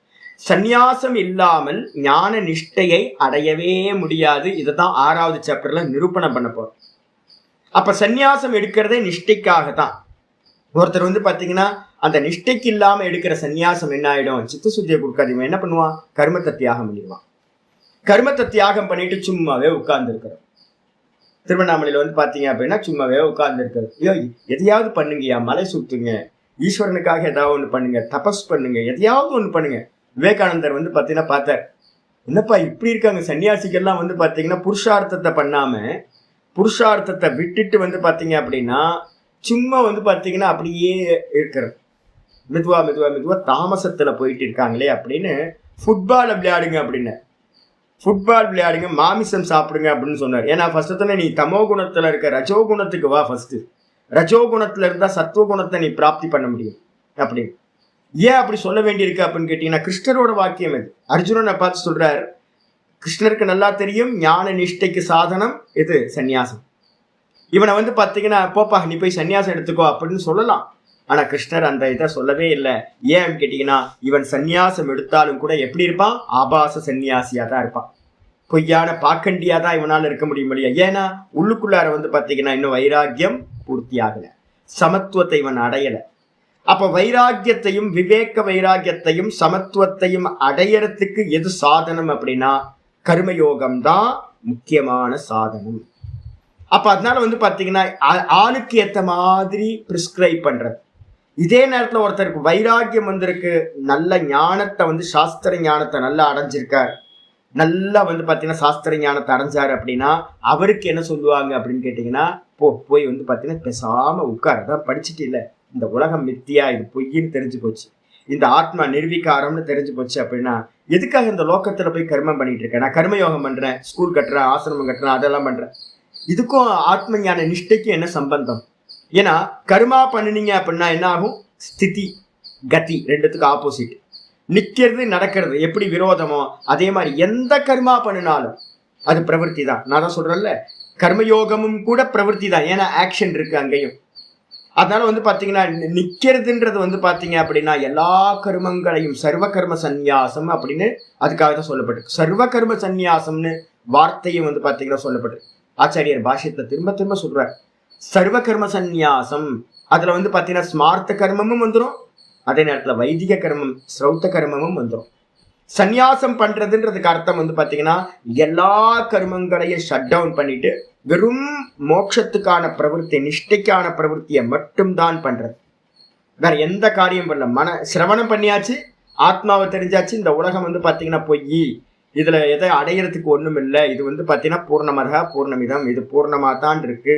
சந்நியாசம் இல்லாமல் ஞான நிஷ்டையை அடையவே முடியாது. இதைதான் 6வது சாப்டர்ல நிரூபணம் பண்ண போறோம். அப்ப சந்நியாசம் எடுக்கிறதே நிஷ்டைக்காக தான். ஒருத்தர் வந்து பாத்தீங்கன்னா அந்த நிஷ்டைக்கு இல்லாம எடுக்கிற சந்நியாசம் என்ன ஆயிடும், சித்த சுத்தியை கொடுக்காதீங்க, என்ன பண்ணுவான், கர்மத்தை தியாகம் பண்ணிடுவான். கர்மத்தை தியாகம் பண்ணிட்டு சும்மாவே உட்கார்ந்து இருக்கிறோம். திருவண்ணாமலையில வந்து பாத்தீங்க அப்படின்னா சும்மாவே உட்கார்ந்து இருக்கிறது. ஐயோ, எதையாவது பண்ணுங்கய்யா, மலை சுத்துங்க, ஈஸ்வரனுக்காக ஏதாவது ஒண்ணு பண்ணுங்க, தபஸ் பண்ணுங்க, எதையாவது ஒண்ணு பண்ணுங்க. விவேகானந்தர் வந்து பாத்தீங்கன்னா பார்த்தார், என்னப்பா இப்படி இருக்காங்க சன்னியாசிகள்லாம் வந்து பாத்தீங்கன்னா புருஷார்த்தத்தை பண்ணாம, புருஷார்த்தத்தை விட்டுட்டு வந்து பாத்தீங்க அப்படின்னா சும்மா வந்து பாத்தீங்கன்னா அப்படியே இருக்கிறது, மெதுவா மெதுவா மெதுவா தாமசத்துல போயிட்டு இருக்காங்களே அப்படின்னு. ஃபுட்பால் விளையாடுங்க அப்படின்னு, ஃபுட்பால் விளையாடுங்க, மாமிசம் சாப்பிடுங்க அப்படின்னு சொன்னார். ஏன்னா ஃபர்ஸ்ட் நீ தமோ குணத்துல இருக்க ரஜோ குணத்துக்கு வா, ஃபர்ஸ்ட் ரஜோ குணத்துல இருந்தா சத்துவ குணத்தை நீ பிராப்தி பண்ண முடியும் அப்படின்னு. ஏன் அப்படி சொல்ல வேண்டியிருக்கு அப்படின்னு கேட்டீங்கன்னா, கிருஷ்ணரோட வாக்கியம் இது. அர்ஜுனனை பார்த்து சொல்றார், கிருஷ்ணருக்கு நல்லா தெரியும் ஞான நிஷ்டைக்கு சாதனம் இது சன்னியாசம். இவனை வந்து பாத்தீங்கன்னா போப்பா நீ போய் சன்னியாசம் எடுத்துக்கோ அப்படின்னு சொல்லலாம். ஆனா கிருஷ்ணர் அந்த இதை சொல்லவே இல்லை. ஏன்னு கேட்டீங்கன்னா, இவன் சன்னியாசம் எடுத்தாலும் கூட எப்படி இருப்பான், ஆபாச சன்னியாசியா தான் இருப்பான், பொய்யான பாக்கண்டியா தான் இவனால இருக்க முடியும் இல்லையா. ஏன்னா உள்ளுக்குள்ளார வந்து பாத்தீங்கன்னா இன்னும் வைராக்கியம் பூர்த்தி ஆகல, சமத்துவத்தை இவன் அடையல. அப்ப வைராக்கியத்தையும் விவேக வைராக்கியத்தையும் சமத்துவத்தையும் அடையறதுக்கு எது சாதனம் அப்படின்னா கர்மயோகம் தான் முக்கியமான சாதனம். அப்ப அதனால வந்து பாத்தீங்கன்னா ஆளுக்கு ஏத்த மாதிரி பிரிஸ்கிரைப் பண்றது. இதே நேரத்துல ஒருத்தருக்கு வைராக்கியம் வந்திருக்கு, நல்ல ஞானத்தை வந்து சாஸ்திர ஞானத்தை நல்லா அடைஞ்சிருக்கார், நல்லா வந்து பாத்தீங்கன்னா சாஸ்திர ஞானத்தை அடைஞ்சாரு அப்படின்னா அவருக்கு என்ன சொல்லுவாங்க அப்படின்னு கேட்டீங்கன்னா, போய் வந்து பாத்தீங்கன்னா பேசாம உட்கார், அதான் படிச்சுட்டு இல்லை, இந்த உலகம் மித்தியா, இது பொய்ன்னு தெரிஞ்சு போச்சு, இந்த ஆத்மா நிர்வீகாரம்னு தெரிஞ்சு போச்சு அப்படின்னா எதுக்காக இந்த லோக்கத்துல போய் கர்மம் பண்ணிட்டு இருக்கேன், நான் கர்மயோகம் பண்றேன், ஸ்கூல் கட்டுறேன், ஆசிரமம் கட்டுறேன், அதெல்லாம் பண்றேன், இதுக்கும் ஆத்ம ஞான நிஷ்டைக்கும் என்ன சம்பந்தம்? ஏன்னா கர்மா பண்ணினீங்க அப்படின்னா என்ன ஆகும், ஸ்திதி கதி ரெண்டுத்துக்கு ஆப்போசிட். நிக்கிறது நடக்கிறது எப்படி விரோதமோ அதே மாதிரி எந்த கர்மா பண்ணினாலும் அது பிரவருத்தி தான். நான் தான் சொல்றேன்ல, கர்மயோகமும் கூட பிரவருத்தி தான், ஏன்னா ஆக்ஷன் இருக்கு அங்கேயும். அதனால வந்து பாத்தீங்கன்னா நிக்கிறதுன்றது வந்து பாத்தீங்க அப்படின்னா எல்லா கர்மங்களையும் சர்வ கர்ம சந்நியாசம் அப்படின்னு அதுக்காக தான் சொல்லப்பட்டிருக்கு. சர்வ கர்ம சந்நியாசம்னு வார்த்தையும் வந்து பாத்தீங்கன்னா சொல்லப்பட்டிருக்கு. ஆச்சாரியர் பாஷ்யத்தை திரும்ப திரும்ப சொல்றார், சர்வ கர்ம சந்நியாசம். அதுல வந்து பாத்தீங்கன்னா ஸ்மார்த்த கர்மமும் வந்துடும், அதே நேரத்துல வைதிக கர்மம் ஸ்ரௌத்த கர்மமும் வந்துடும். சந்நியாசம் பண்றதுன்றதுக்கு அர்த்தம் வந்து பாத்தீங்கன்னா எல்லா கர்மங்களையும் ஷட் டவுன் பண்ணிட்டு வெறும் மோட்சத்துக்கான பிரவருத்தி, நிஷ்டைக்கான பிரவருத்தியை மட்டும்தான் பண்றது, வேற எந்த காரியம் பண்ணல. சிரவணம் பண்ணியாச்சு, ஆத்மாவை தெரிஞ்சாச்சு, இந்த உலகம் வந்து பாத்தீங்கன்னா பொய், இதுல எதை அடையிறதுக்கு ஒண்ணும் இல்லை, இது வந்து பாத்தீங்கன்னா பூர்ணமதா பூர்ணமிதம், இது பூர்ணமா தான் இருக்கு,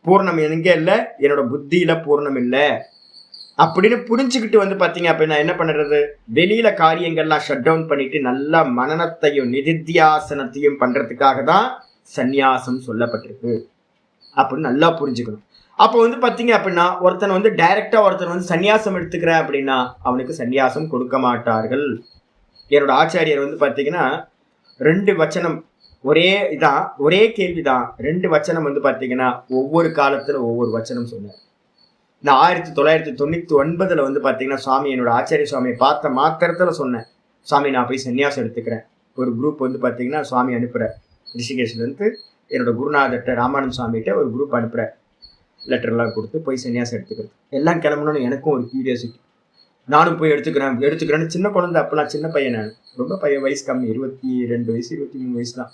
பூர்ணம் எங்க இல்லை, என்னோட புத்தியில பூர்ணம் இல்லை அப்படின்னு புரிஞ்சுக்கிட்டு வந்து பாத்தீங்க அப்படின்னா என்ன பண்றது, வெளியில காரியங்கள்லாம் ஷட் டவுன் பண்ணிட்டு நல்லா மனனத்தையும் நிதித்தியாசனத்தையும் பண்றதுக்காக தான் சந்நியாசம் சொல்லப்பட்டிருக்கு அப்படின்னு நல்லா புரிஞ்சுக்கணும். அப்போ வந்து பாத்தீங்க அப்படின்னா ஒருத்தன் வந்து டைரக்டா ஒருத்தன் வந்து சன்னியாசம் எடுத்துக்கிறேன் அப்படின்னா அவனுக்கு சன்னியாசம் கொடுக்க மாட்டார்கள். என்னோட ஆச்சாரியர் வந்து பாத்தீங்கன்னா 2 வச்சனம் ஒரே கேள்விதான், 2 வச்சனம் வந்து பாத்தீங்கன்னா ஒவ்வொரு காலத்துல ஒவ்வொரு வச்சனம் சொன்னார். நான் 1999 வந்து பாத்தீங்கன்னா சுவாமி என்னோட ஆச்சாரிய சுவாமியை பார்த்த மாத்திரத்துல சொன்னேன், சுவாமி நான் போய் சன்னியாசம் எடுத்துக்கிறேன். ஒரு குரூப் வந்து பாத்தீங்கன்னா சுவாமி அனுப்புற ரிஷிகேஷ்ல இருந்து என்னோட குருநாதர்கிட்ட ராமானந்த சுவாமிகிட்ட ஒரு குரூப் அனுப்புற, லெட்டர்லாம் கொடுத்து போய் சன்னியாசம் எடுத்துக்கிறது. எல்லாம் கிளம்பணும்னு எனக்கும் ஒரு கியூரியாசிட்டி, நானும் போய் எடுத்துக்கிறேன்னு. சின்ன குழந்தை, அப்பெல்லாம் சின்ன பையன், நான் ரொம்ப வயசு கம்மி, 22 வயசு 23 வயசு தான்.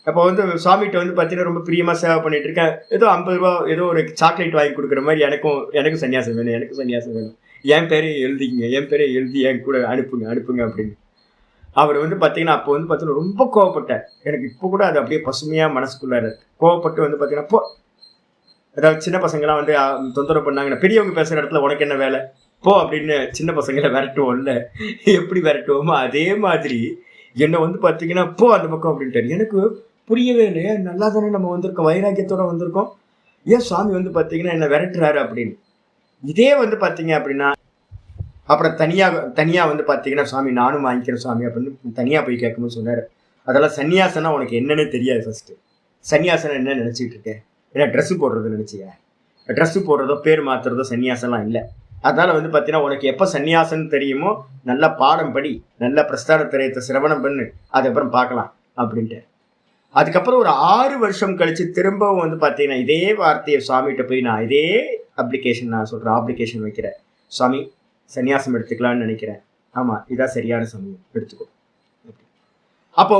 அப்போ வந்து சுவாமிகிட்ட வந்து பார்த்தீங்கன்னா ரொம்ப பிரியமாக சேவை பண்ணிட்டு இருக்கேன். ஏதோ 50 ரூபா ஏதோ ஒரு சாக்லேட் வாங்கி கொடுக்குற மாதிரி எனக்கும் சன்னியாசம் வேணும், என் பேரையும் எழுதிங்க, என் பேரையும் எழுதி என் கூட அனுப்புங்க அப்படின்னு. அவர் வந்து பார்த்தீங்கன்னா அப்போ வந்து பார்த்தீங்கன்னா ரொம்ப கோவப்பட்டார். எனக்கு இப்போ கூட அது அப்படியே பசுமையாக மனசுக்குள்ளார கோவப்பட்டு வந்து பார்த்தீங்கன்னா அதாவது சின்ன பசங்களாம் வந்து தொந்தரவு பண்ணாங்கன்னா, பெரியவங்க பேசுகிற இடத்துல உனக்கு என்ன வேலை போ அப்படின்னு சின்ன பசங்களை விரட்டுவோம்ல, எப்படி விரட்டுவோமோ அதே மாதிரி என்னை வந்து பார்த்தீங்கன்னா போ அந்த பக்கம் அப்படின்ட்டு. எனக்கு புரியவே இல்லையா, நல்லா தானே நம்ம வந்திருக்கோம், வைராக்கியத்தோட வந்திருக்கோம், ஏன் சுவாமி வந்து பார்த்தீங்கன்னா என்னை விரட்டுறாரு அப்படின்னு. இதே வந்து பார்த்தீங்க அப்படின்னா அப்புறம் தனியாக வந்து பார்த்தீங்கன்னா சுவாமி நானும் வாங்கிக்கிறேன் சுவாமி அப்படின்னு தனியாக போய் கேட்கும்போது சொன்னார், அதெல்லாம் சன்னியாசனா உனக்கு என்னன்னு தெரியாது, ஃபர்ஸ்ட் சன்னியாசனம் என்ன நினச்சிக்கிட்டு இருக்கேன், ஏன்னா ட்ரெஸ்ஸு போடுறது நினச்சிக்க, ட்ரெஸ்ஸு போடுறதோ பேர் மாற்றுறதோ சன்னியாசம்லாம் இல்லை. அதனால வந்து பார்த்தீங்கன்னா உனக்கு எப்போ சன்னியாசம்னு தெரியுமோ நல்லா பாடம் படி, நல்ல பிரஸ்தான திரயத்தை சிரவணம் பண்ணு, அதுக்கப்புறம் பார்க்கலாம் அப்படின்ட்டு. அதுக்கப்புறம் ஒரு 6 வருஷம் கழிச்சு திரும்பவும் வந்து பார்த்தீங்கன்னா இதே வார்த்தையை சுவாமிகிட்ட போய் நான் இதே அப்ளிகேஷன் வைக்கிறேன், சுவாமி சன்னியாசம் எடுத்துக்கலான்னு நினைக்கிறேன், ஆமாம் இதான் சரியான சமயம் எடுத்துக்கோ. அப்போ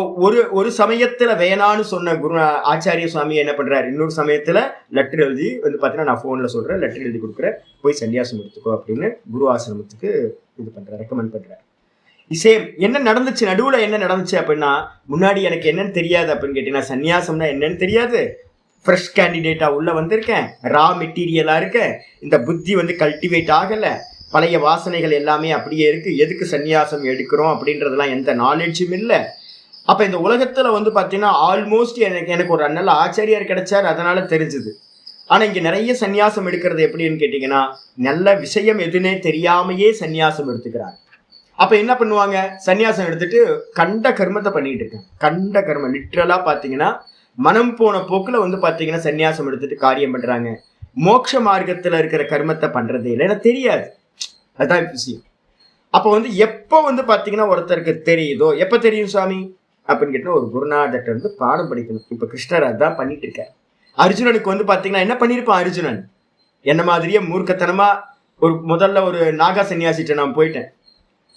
ஒரு சமயத்துல வேணான்னு சொன்ன குரு ஆச்சாரிய சுவாமி என்ன பண்றாரு, இன்னொரு சமயத்துல லெட்டர் எழுதி வந்து பாத்தீங்கன்னா, நான் போன்ல சொல்றேன், லெட்டர் எழுதி கொடுக்குறேன், போய் சன்னியாசம் எடுத்துக்கோ அப்படின்னு குரு ஆசிரமத்துக்கு இது பண்றாரு, ரெக்கமெண்ட் பண்றாரு. சேம் என்ன நடந்துச்சு, நடுவுல என்ன நடந்துச்சு அப்படின்னா, முன்னாடி எனக்கு என்னன்னு தெரியாது அப்படின்னு கேட்டீங்கன்னா, சன்னியாசம்னா என்னன்னு தெரியாது, ஃப்ரெஷ் கேண்டிடேட்டா உள்ள வந்திருக்கேன், ரா மெட்டீரியலா இருக்கேன், இந்த புத்தி வந்து கல்டிவேட் ஆகல, பழைய வாசனைகள் எல்லாமே அப்படியே இருக்கு, எதுக்கு சன்னியாசம் எடுக்கிறோம் அப்படின்றதெல்லாம் எந்த நாலேஜும் இல்லை. அப்ப இந்த உலகத்துல வந்து பாத்தீங்கன்னா ஆல்மோஸ்ட் எனக்கு ஒரு நல்ல ஆச்சாரியார் கிடைச்சார், அதனால தெரிஞ்சுது. ஆனா இங்க நிறைய சன்னியாசம் எடுக்கிறது எப்படின்னு கேட்டீங்கன்னா, நல்ல விஷயம் எதுனே தெரியாமையே சன்னியாசம் எடுத்துக்கிறாங்க. அப்ப என்ன பண்ணுவாங்க, சன்னியாசம் எடுத்துட்டு கண்ட கர்மத்தை பண்ணிட்டு இருக்காங்க. கண்ட கர்மம் லிட்ரலா பாத்தீங்கன்னா மனம் போன போக்குல வந்து பாத்தீங்கன்னா சன்னியாசம் எடுத்துட்டு காரியம் பண்றாங்க. மோட்ச மார்க்கத்துல இருக்கிற கர்மத்தை பண்றதே இல்லை, எனக்கு தெரியாது. அதுதான் விஷயம். அப்ப வந்து எப்ப வந்து பாத்தீங்கன்னா ஒருத்தருக்கு தெரியுதோ, எப்ப தெரியும் சுவாமி அப்படின்னு கேட்டா, ஒரு குருநாதர்கிட்ட இருந்து பாடம் படிக்கணும். இப்ப கிருஷ்ணர் அதான் பண்ணிட்டு இருக்காரு. அர்ஜுனனுக்கு வந்து பாத்தீங்கன்னா என்ன பண்ணிருப்பான், அர்ஜுனன் என்ன மாதிரியே மூர்க்கத்தனமா முதல்ல ஒரு நாகா சன்னியாசிட்ட நான் போயிட்டேன்,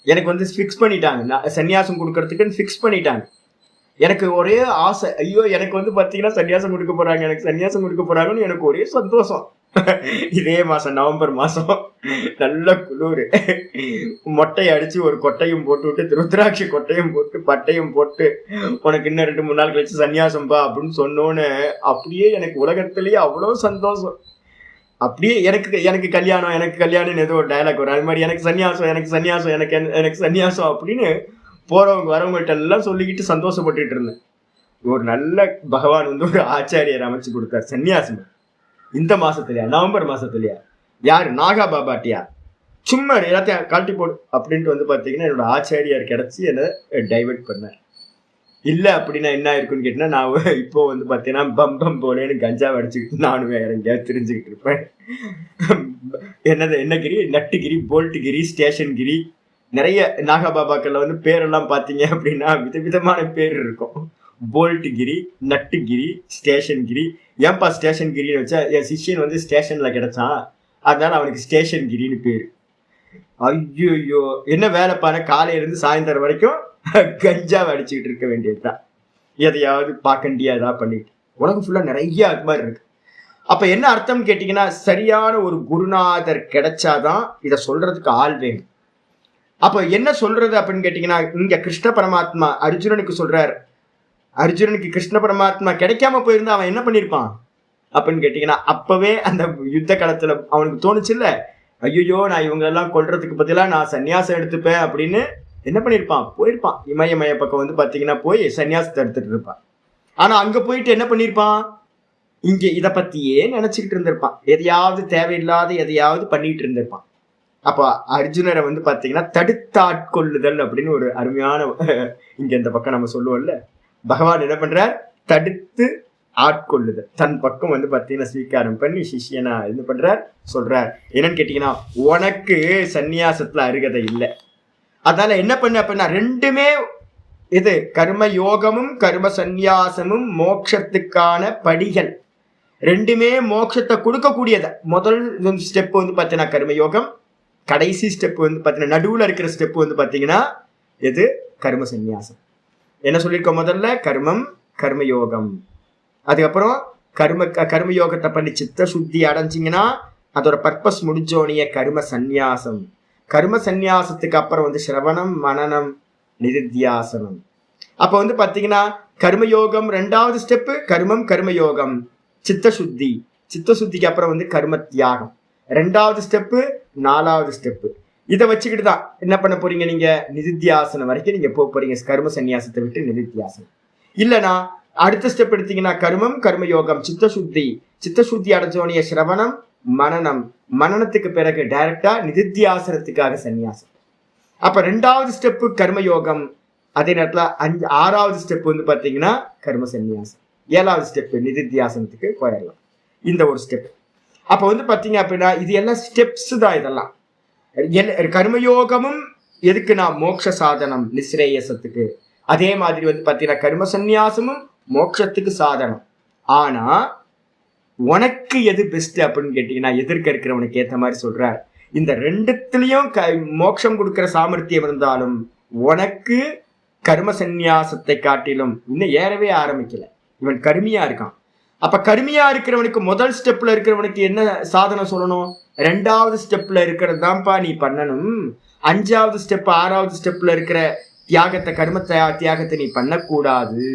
எனக்கு வந்து ஃபிக்ஸ் பண்ணிட்டாங்க, சன்னியாசம் கொடுக்கறதுக்குன்னு ஃபிக்ஸ் பண்ணிட்டாங்க. எனக்கு ஒரே ஆசை, ஐயோ எனக்கு வந்து பாத்தீங்கன்னா சன்னியாசம் கொடுக்க போறாங்க, எனக்கு சன்னியாசம் கொடுக்க போறாங்கன்னு எனக்கு ஒரே சந்தோஷம். இதே மாசம் நவம்பர் மாசம் நல்ல குளிர், மொட்டையை அடிச்சு ஒரு கொட்டையும் போட்டு விட்டு, திருத்ராட்சி கொட்டையும் போட்டு பட்டையும் போட்டு, உனக்கு இன்னும் 2-3 நாள் கழிச்சு சன்னியாசம்பா அப்படின்னு சொன்னோன்னு அப்படியே எனக்கு உலகத்திலேயே அவ்வளவு சந்தோஷம். அப்படியே எனக்கு கல்யாணம் ஏதோ ஒரு டயலாக் வரும், அது மாதிரி எனக்கு சன்னியாசம் எனக்கு சன்னியாசம் அப்படின்னு போறவங்க வரவங்கள்ட்ட எல்லாம் சொல்லிக்கிட்டு சந்தோஷப்பட்டுட்டு இருந்தேன். ஒரு நல்ல பகவான் வந்து ஒரு ஆச்சாரியர் அமைச்சு கொடுத்தார் சன்னியாசம். இந்த மாசத்துலயா, நவம்பர் மாசத்துலயா, யாரு, நாகா பாபாட்டியா, சும்மா எல்லாத்தையும் கழட்டி போடு அப்படின்ட்டு வந்து பாத்தீங்கன்னா என்னோட ஆச்சாரியார் கிடைச்சி என்ன டைவெர்ட் பண்ணார். இல்ல அப்படின்னா என்ன இருக்குன்னு கேட்டீங்கன்னா, நான் இப்போ வந்து பாத்தீங்கன்னா பம்பம் போலேன்னு கஞ்சா அடிச்சுக்கிட்டு நானும் வேற எங்கேயாவது தெரிஞ்சுக்கிட்டு இருப்பேன். என்ன கிரி, நட்டுகிரி, போல்ட்டுகிரி, ஸ்டேஷன் கிரி, நிறைய நாகா பாபாக்கள்ல வந்து பேரெல்லாம் பாத்தீங்க அப்படின்னா விதவிதமான பேர் இருக்கும். போல்ட்டுகிரி, நட்டுகிரி, ஸ்டேஷன் கிரி. ஏன்பா ஸ்டேஷன் கிரின்னு வச்சா, என் சிஷியன் வந்து ஸ்டேஷன்ல கிடைச்சான், அதனால அவனுக்கு ஸ்டேஷன் கிரின்னு பேரு. ஐயோ என்ன வேலைப்பான, காலையில இருந்து சாயந்தரம் வரைக்கும் கஞ்சாவை அடிச்சுக்கிட்டு இருக்க வேண்டியதுதான், எதையாவது பாக்கண்டியா ஏதாவது பண்ணிட்டு. உலகம் ஃபுல்லா நிறைய அது மாதிரி இருக்கு. அப்ப என்ன அர்த்தம் கேட்டீங்கன்னா, சரியான ஒரு குருநாதர் கிடைச்சாதான் இதை சொல்றதுக்கு ஆள் வேணும். அப்ப என்ன சொல்றது அப்படின்னு கேட்டீங்கன்னா, இங்க கிருஷ்ண பரமாத்மா அர்ஜுனனுக்கு சொல்றார். அர்ஜுனனுக்கு கிருஷ்ண பரமாத்மா கிடைக்காம போயிருந்தா அவன் என்ன பண்ணிருப்பான் அப்படின்னு கேட்டீங்கன்னா, அப்பவே அந்த யுத்த காலத்துல அவனுக்கு தோணுச்சு இல்ல, ஐயோ நான் இவங்க எல்லாம் கொல்றதுக்கு பதிலா நான் சன்னியாசம் எடுத்துப்பேன் அப்படின்னு என்ன பண்ணிருப்பான், போயிருப்பான் இமயமய பக்கம் வந்து பாத்தீங்கன்னா போய் சன்னியாசத்தை எடுத்துட்டு இருப்பான். ஆனா அங்க போயிட்டு என்ன பண்ணிருப்பான், இங்க இதை பத்தியே நினைச்சுக்கிட்டு இருந்திருப்பான், எதையாவது தேவையில்லாத எதையாவது பண்ணிட்டு இருந்திருப்பான். அப்ப அர்ஜுனரை வந்து பாத்தீங்கன்னா தடுத்தாட்கொள்ளுதல் அப்படின்னு ஒரு அருமையான இங்க இந்த பக்கம் நம்ம சொல்லுவோம்ல, பகவான் என்ன பண்றார், தடுத்து ஆட்கொள்ளுதல், தன் பக்கம் வந்து பாத்தீங்கன்னா ஸ்வீகாரம் பண்ணி சிஷியனா இது பண்றார், சொல்றார். என்னன்னு கேட்டீங்கன்னா, உனக்கு சன்னியாசத்துல அருகதை இல்லை, அதனால என்ன பண்ண அப்படின்னா ரெண்டுமே இது கர்ம யோகமும் கர்ம சந்நியாசமும் மோட்சத்துக்கான படிகள், ரெண்டுமே மோட்சத்தை கொடுக்கக்கூடியது. முதல் ஸ்டெப் வந்து பாத்தீங்கன்னா கர்மயோகம், கடைசி ஸ்டெப் வந்து பாத்தீங்கன்னா நடுவுல இருக்கிற ஸ்டெப் வந்து பாத்தீங்கன்னா எது, கர்ம சந்நியாசம். என்ன சொல்லியிருக்கோம், முதல்ல கர்மம் கர்மயோகம், அதுக்கப்புறம் கர்மயோகத்தை பண்ணி சித்த சுத்தி அடைஞ்சிங்கன்னா அதோட பர்பஸ் முடிஞ்சோனிய கர்ம சந்நியாசம். கர்ம சந்நியாசத்துக்கு அப்புறம் வந்து சிரவணம், மனனம், நிதித்தியாசனம். அப்ப வந்து பாத்தீங்கன்னா கர்மயோகம் 2வது ஸ்டெப், கர்மம் கர்மயோகம், சித்த சுத்தி, சித்த சுத்திக்கு அப்புறம் வந்து கர்ம தியாகம் 2வது ஸ்டெப்பு, 4வது ஸ்டெப்பு. இதை வச்சுக்கிட்டு தான் என்ன பண்ண போறீங்க, நீங்க நிதித்தியாசனம் வரைக்கும் நீங்க போறீங்க, கர்ம சந்நியாசத்தை விட்டு நிதித்தியாசனம். இல்லைனா அடுத்த ஸ்டெப் எடுத்தீங்கன்னா கர்மம் கர்மயோகம், சித்த சுத்தி அடைஞ்சோனிய சிரவணம், மனனம், மனனத்துக்கு பிறகு டைரக்டா நிதித்தியாசனத்துக்காக சந்நியாசம். அப்ப 2வது ஸ்டெப்பு கர்மயோகம், அதே நேரத்துல 6வது ஸ்டெப் வந்து பாத்தீங்கன்னா கர்ம சந்நியாசம், 7வது ஸ்டெப் நிதித்தியாசனத்துக்கு போயிடலாம். இந்த ஒரு ஸ்டெப். அப்ப வந்து பாத்தீங்க அப்படின்னா இது எல்லாம் ஸ்டெப்ஸ் தான். இதெல்லாம் கர்மயோகமும் எதுக்குன்னா மோட்ச சாதனம், நிஸ்ரேயசத்துக்கு. அதே மாதிரி வந்து பாத்தீங்கன்னா கர்ம சந்நியாசமும் மோட்சத்துக்கு சாதனம். ஆனா உனக்கு எது பெஸ்ட் அப்படின்னு கேட்டீங்கன்னா, எதிர்க்க இருக்கிறவனுக்கு ஏற்ற மாதிரி சொல்றார். இந்த 2த்துலயும் மோட்சம் கொடுக்கிற சாமர்த்தியம் இருந்தாலும் உனக்கு கர்ம சந்நியாசத்தை காட்டிலும் இன்னும் ஏறவே ஆரம்பிக்கல, இவன் கருமியா இருக்கான். அப்ப கருமியா இருக்கிறவனுக்கு முதல் ஸ்டெப்ல இருக்கிறவனுக்கு என்ன சாதனை சொல்லணும்? 2வது ஸ்டெப்ல இருக்கிறது தான்ப்பா நீ பண்ணணும். 5வது ஸ்டெப் 6வது ஸ்டெப்ல இருக்கிற தியாகத்தை, கர்ம தியாகத்தை நீ பண்ணக்கூடாது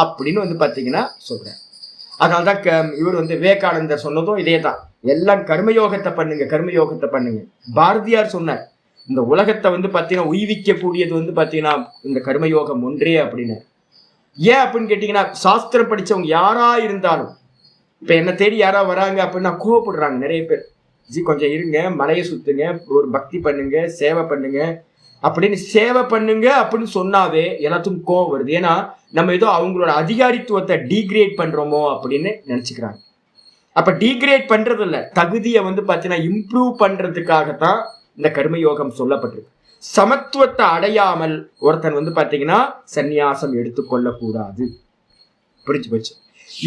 அப்படின்னு பாத்தீங்கன்னா சொல்றேன். அதனால்தான் இவர் விவேகானந்தர் சொன்னதும் இதே தான், எல்லாம் கர்மயோகத்தை பண்ணுங்க, கர்மயோகத்தை பண்ணுங்க. பாரதியார் சொன்னார், இந்த உலகத்தை பாத்தீங்கன்னா உய்விக்க கூடியது பாத்தீங்கன்னா இந்த கர்மயோகம் ஒன்றே அப்படின்னு. ஏன் அப்படின்னு கேட்டீங்கன்னா, சாஸ்திரம் படிச்சவங்க யாரா இருந்தாலும், இப்ப என்ன தேடி யாரா வராங்க அப்படின்னா கோவப்படுறாங்க நிறைய பேர். கொஞ்சம் இருங்க, மலையை சுத்துங்க, ஒரு பக்தி பண்ணுங்க, சேவை பண்ணுங்க அப்படின்னு, சேவை பண்ணுங்க அப்படின்னு சொன்னாவே எல்லாத்துக்கும் கோவம் வருது. ஏன்னா நம்ம ஏதோ அவங்களோட அதிகாரித்துவத்தை டீக்ரேட் பண்றோமோ அப்படின்னு நினைச்சுக்கிறாங்க. அப்ப டீக்ரேட் பண்றது இல்ல, தகுதியை பாத்தீங்கன்னா இம்ப்ரூவ் பண்றதுக்காகத்தான் இந்த கர்மயோகம் சொல்லப்பட்டிருக்கு. சமத்துவத்தை அடையாமல் ஒருத்தன் பாத்தீங்கன்னா சந்நியாசம் எடுத்துக்கொள்ள கூடாது. புரிஞ்சு போச்சு.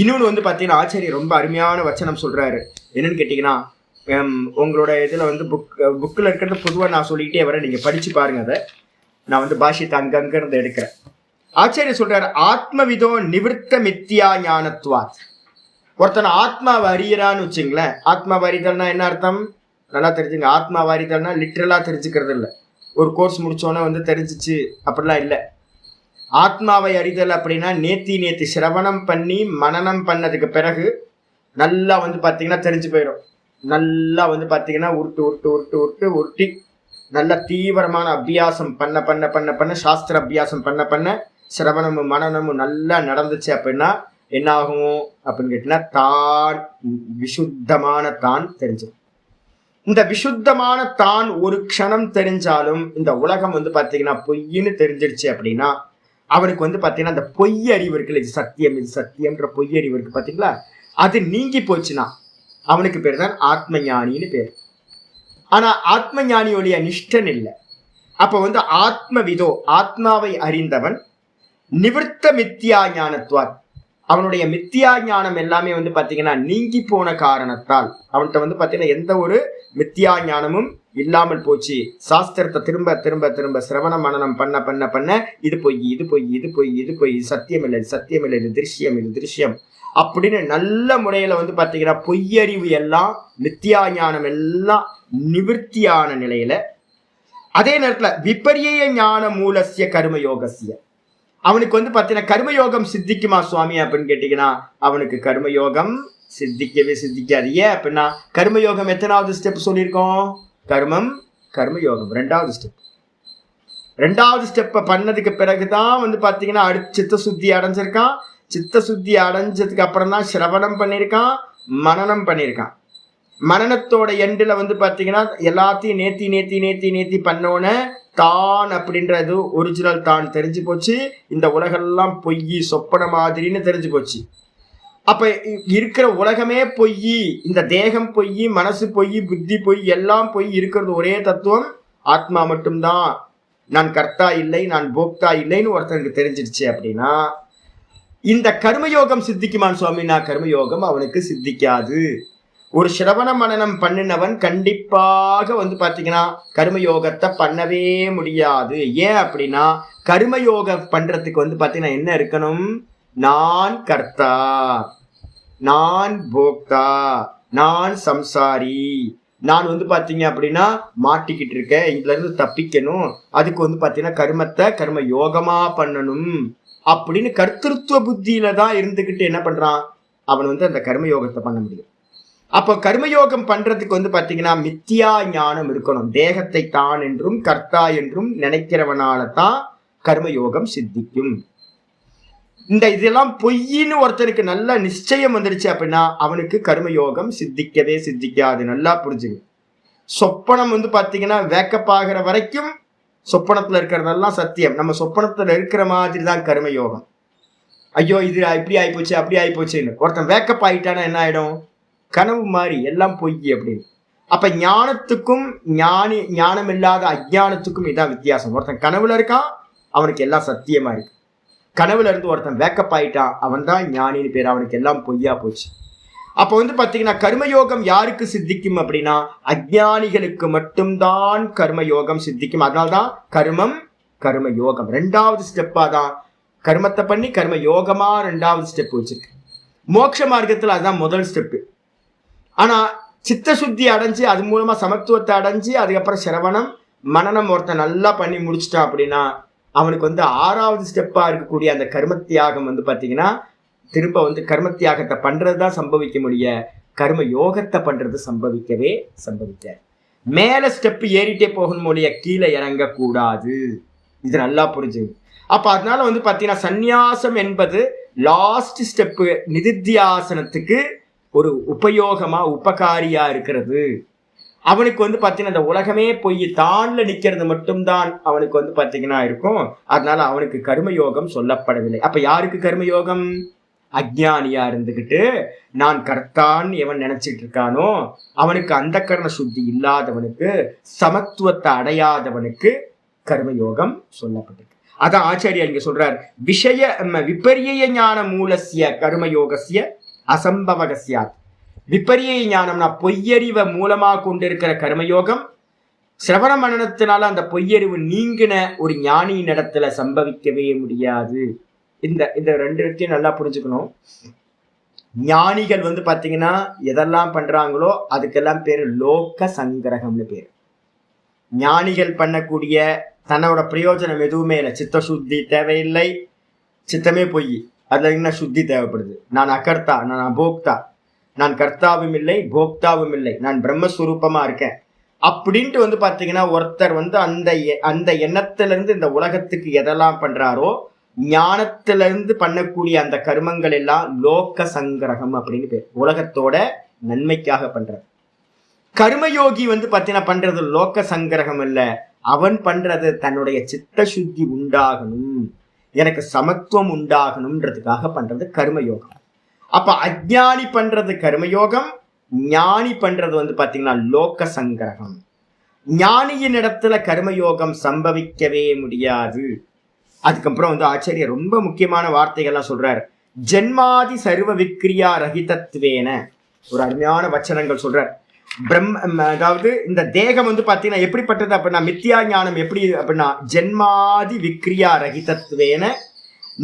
இன்னொன்னு பாத்தீங்கன்னா ஆச்சாரியர் ரொம்ப அருமையான வச்சனம் சொல்றாரு. என்னன்னு கேட்டீங்கன்னா, உங்களோட இதுல புக்கில் இருக்கிறது பொதுவாக நான் சொல்லிக்கிட்டே வரேன், நீங்க படிச்சு பாருங்க. அதை நான் பாஷ்யத்தை அங்கங்க இருந்து எடுக்கிறேன். ஆச்சாரியர் சொல்றாரு, ஆத்மவிதோ நிவிருத்த மித்தியா ஞானத்துவாத். ஒருத்தன் ஆத்மாவை அறியறான்னு வச்சுங்களேன். ஆத்மாவை அறிதல்னா என்ன அர்த்தம்? நல்லா தெரிஞ்சுங்க. ஆத்மாவை அறிதல்னா லிட்ரலா தெரிஞ்சுக்கிறது இல்லை, ஒரு கோர்ஸ் முடிச்சோன்னே தெரிஞ்சிச்சு அப்படிலாம் இல்லை. ஆத்மாவை அறிதல் அப்படின்னா நேத்தி சிரவணம் பண்ணி மனனம் பண்ணதுக்கு பிறகு நல்லா பாத்தீங்கன்னா தெரிஞ்சு போயிடும். நல்லா பாத்தீங்கன்னா உருட்டி நல்ல தீவிரமான அபியாசம் பண்ண பண்ண பண்ண பண்ண சாஸ்திர அபியாசம் பண்ண பண்ண சிரவணமும் மனனமும் நல்லா நடந்துச்சு அப்படின்னா என்ன ஆகும் அப்படின்னு கேட்டீங்கன்னா, தான் விசுத்தமான தான் தெரிஞ்சிடும். இந்த விசுத்தமான தான் ஒரு க்ஷணம் தெரிஞ்சாலும் இந்த உலகம் பாத்தீங்கன்னா பொய்ன்னு தெரிஞ்சிருச்சு அப்படின்னா அவனுக்கு பாத்தீங்கன்னா அந்த பொய் அறிவு இருக்குல்ல, இது சத்தியம் இது சத்தியம்ன்ற பொய் அறிவு இருக்கு பாத்தீங்களா, அது நீங்கி போச்சுன்னா அவனுக்கு பேர் தான் ஆத்ம ஞானின்னு பேர். ஆனா ஆத்ம ஞானியோடைய நிஷ்டன் இல்லை. அப்ப ஆத்மவிதோ, ஆத்மாவை அறிந்தவன், நிவிருத்த மித்தியா ஞானத்துவார், அவனுடைய மித்தியா ஞானம் எல்லாமே பாத்தீங்கன்னா நீங்கி போன காரணத்தால் அவன்கிட்ட பாத்தீங்கன்னா எந்த ஒரு மித்தியா ஞானமும் இல்லாமல் போச்சு. சாஸ்திரத்தை திரும்ப திரும்ப திரும்ப சிரவண மனனம் பண்ண பண்ண பண்ண இது பொய் இது பொய் இது பொய் இது பொய், சத்தியம் இல்லை சத்தியம் இல்லை, இது திருஷ்யம் இது திருஷ்யம் அப்படின்னு நல்ல முறையில பாத்தீங்கன்னா பொய்யறிவு எல்லாம் மித்தியா ஞானம் எல்லாம் நிவர்த்தியான நிலையில, அதே நேரத்துல விபரிய ஞான மூலசிய கர்மயோகசிய அவனுக்கு பாத்தீங்கன்னா கர்மயோகம் சித்திக்குமா சுவாமி அப்படின்னு கேட்டீங்கன்னா, அவனுக்கு கர்மயோகம் சித்திக்கவே சித்திக்காது. ஏன் அப்படின்னா கர்மயோகம் எத்தனாவது ஸ்டெப் சொல்லியிருக்கோம்? கர்மயோகம் 2வது ஸ்டெப். 2வது ஸ்டெப்பை பண்ணதுக்கு பிறகுதான் பாத்தீங்கன்னா அடுத்து சித்த சுத்தி அடைஞ்சிருக்கான். சித்த சுத்தி அடைஞ்சதுக்கு அப்புறம் தான் சிரவணம் பண்ணியிருக்கான், மனனம் பண்ணியிருக்கான். மனனத்தோட எண்டில் பாத்தீங்கன்னா எல்லாத்தையும் நேத்தி நேத்தி நேத்தி நேத்தி பண்ணோன தான் அப்படின்றது ஒரிஜினல் தான் தெரிஞ்சு போச்சு. இந்த உலகெல்லாம் பொய் சொப்பன மாதிரின்னு தெரிஞ்சு போச்சு. அப்ப இருக்கிற உலகமே பொய், இந்த தேகம் பொய், மனசு பொய், புத்தி பொய், எல்லாம் பொய், இருக்கிறது ஒரே தத்துவம் ஆத்மா மட்டும்தான், நான் கர்த்தா இல்லை நான் போக்தா இல்லைன்னு ஒருத்தனுக்கு தெரிஞ்சிடுச்சு அப்படின்னா இந்த கர்மயோகம் சித்திக்குமான் சுவாமினா? கர்மயோகம் அவனுக்கு சித்திக்காது. ஒரு சிரவண மனனம் பண்ணினவன் கண்டிப்பாக பாத்தீங்கன்னா கர்மயோகத்தை பண்ணவே முடியாது. ஏன் அப்படின்னா கர்மயோகம் பண்றதுக்கு பாத்தீங்கன்னா என்ன இருக்கணும்? நான் கர்த்தா, நான் போக்தா, நான் சம்சாரி, நான் பாத்தீங்க அப்படின்னா மாட்டிக்கிட்டு இருக்கேன், இதுல இருந்து தப்பிக்கணும், அதுக்கு பாத்தீங்கன்னா கர்மத்தை கர்ம யோகமா பண்ணணும் அப்படின்னு கர்த்திருவ புத்தியில தான் இருந்துகிட்டு என்ன பண்றான் அவன் அந்த கர்மயோகத்தை பண்ண முடியும். அப்போ கர்மயோகம் பண்றதுக்கு பாத்தீங்கன்னா மித்தியா ஞானம் இருக்கணும். தேகத்தை தான் என்றும் கர்த்தா என்றும் நினைக்கிறவனால தான் கர்மயோகம் சித்திக்கும். இந்த இதெல்லாம் பொய்ன்னு ஒருத்தருக்கு நல்ல நிச்சயம் வந்துருச்சு அப்படின்னா அவனுக்கு கர்மயோகம் சித்திக்கவே சித்திக்காது. நல்லா புரிஞ்சுங்க. சொப்பனம் பாத்தீங்கன்னா வேக்கப் ஆகிற வரைக்கும் சொப்பனத்துல இருக்கிறதெல்லாம் சத்தியம். நம்ம சொப்பனத்துல இருக்கிற மாதிரி தான் கர்மயோகம். ஐயோ இது இப்படி ஆயிப்போச்சு அப்படி ஆயிப்போச்சுன்னு ஒருத்தன் வேக்கப் ஆயிட்டானா என்ன ஆயிடும்? கனவு மாதிரி எல்லாம் பொய் அப்படின்னு. அப்ப ஞானத்துக்கும் ஞானம் இல்லாத அஜ்ஞானத்துக்கும் இதான் வித்தியாசம். ஒருத்தன் கனவுல இருக்கான், அவனுக்கு எல்லாம் சத்தியமா இருக்கு. கனவுல இருந்து ஒருத்தன் வேக்கப் ஆயிட்டான், அவன் தான் ஞானின்னு பேர், அவனுக்கு எல்லாம் பொய்யா போச்சு. அப்ப பாத்தீங்கன்னா கர்மயோகம் யாருக்கு சித்திக்கும் அப்படின்னா அஜ்ஞானிகளுக்கு மட்டும்தான் கர்மயோகம் சித்திக்கும். அதனால்தான் கர்மம் கர்ம யோகம். 2வது ஸ்டெப்பா தான் கர்மத்தை பண்ணி கர்ம யோகமா 2வது ஸ்டெப் வச்சிருக்கு. மோட்ச மார்க்கத்துல அதுதான் முதல் ஸ்டெப்பு. ஆனா சித்த சுத்தி அடைஞ்சு அது மூலமா சமத்துவத்தை அடைஞ்சு அதுக்கப்புறம் சிரவணம் மனனம் ஒருத்தன் நல்லா பண்ணி முடிச்சிட்டான் அப்படின்னா அவனுக்கு 6வது ஸ்டெப்பா இருக்கக்கூடிய அந்த கர்ம தியாகம் பாத்தீங்கன்னா திரும்ப கர்ம தியாகத்தை பண்றதுதான் சம்பவிக்க முடிய கர்ம யோகத்தை பண்றது சம்பவிக்காது. மேல ஸ்டெப் ஏறிட்டே போகணும் மொழிய கீழே இறங்க கூடாது. இது நல்லா புரிஞ்சு. அப்ப அதனால பாத்தீங்கன்னா சந்நியாசம் என்பது லாஸ்ட் ஸ்டெப்பு நிதித்தியாசனத்துக்கு ஒரு உபகாரியா இருக்கிறது. அவனுக்கு பாத்தீங்கன்னா இந்த உலகமே போய் தான்ல நிக்கிறது மட்டும்தான் அவனுக்கு பாத்தீங்கன்னா இருக்கும். அதனால அவனுக்கு கர்மயோகம் சொல்லப்படவில்லை. அப்ப யாருக்கு கர்மயோகம்? அஜ்ஞானியா இருந்துகிட்டு நான் கர்த்தான் எவன் நினைச்சிட்டு இருக்கானோ அவனுக்கு அந்த கர்ண சுத்தி இல்லாதவனுக்கு சமத்துவத்தை அடையாதவனுக்கு கர்மயோகம் சொல்லப்பட்டிருக்கு. அதான் ஆச்சாரியா இங்க சொல்றார், விஷய விபரிய ஞான மூலசிய கர்மயோகசிய அசம்பவகசியாத். விபரிய ஞானம்னா பொய்யறிவை மூலமா கொண்டிருக்கிற கர்மயோகம் சிரவண மனனத்தினால அந்த பொய்யறிவு நீங்கின ஒரு ஞானியின் இடத்துல சம்பவிக்கவே முடியாது. இந்த 2 விஷயம் நல்லா புரிஞ்சுக்கணும். ஞானிகள் பாத்தீங்கன்னா எதெல்லாம் பண்றாங்களோ அதுக்கெல்லாம் பேரு லோக சங்கிரகம்னு பேரு. ஞானிகள் பண்ணக்கூடிய தன்னோட பிரயோஜனம் எதுவுமே இல்லை. சித்த சுத்தி தேவையில்லை, சித்தமே பொய், அதுல என்ன சுத்தி தேவைப்படுது? நான் அகர்த்தா, நான் அபோக்தா, நான் கர்த்தாவும் இல்லை போக்தாவும் இல்லை, நான் பிரம்மஸ்வரூபமா இருக்கேன் அப்படின்ட்டு பாத்தீங்கன்னா ஒருத்தர் அந்த எண்ணத்துல இருந்து இந்த உலகத்துக்கு எதெல்லாம் பண்றாரோ ஞானத்திலிருந்து பண்ணக்கூடிய அந்த கர்மங்கள் எல்லாம் லோக சங்கிரகம் அப்படின்னு பேர். உலகத்தோட நன்மைக்காக பண்றது. கர்மயோகி பாத்தீங்கன்னா பண்றது லோக சங்கிரகம் இல்ல, அவன் பண்றது தன்னுடைய சித்த சுத்தி உண்டாகணும், எனக்கு சமத்துவம் உண்டாகணும்ன்றதுக்காக பண்றது கர்மயோகம். அப்ப அஜ்ஞானி பண்றது கர்மயோகம், ஞானி பண்றது பாத்தீங்கன்னா லோக சங்கிரகம். ஞானியின் இடத்துல கர்மயோகம் சம்பவிக்கவே முடியாது. அதுக்கப்புறம் ஆச்சாரியர் ரொம்ப முக்கியமான வார்த்தைகள்லாம் சொல்றார். ஜென்மாதி சர்வ விக்ரியா ரஹிதத்வேன ஒரு அருமையான வச்சனங்கள் சொல்றார். அதாவது இந்த தேகம் பாத்தீங்கன்னா எப்படிப்பட்டது அப்படின்னா மித்யா ஞானம் எப்படி அப்படின்னா ஜென்மாதி விக்ரியா ரஹிதத்வேன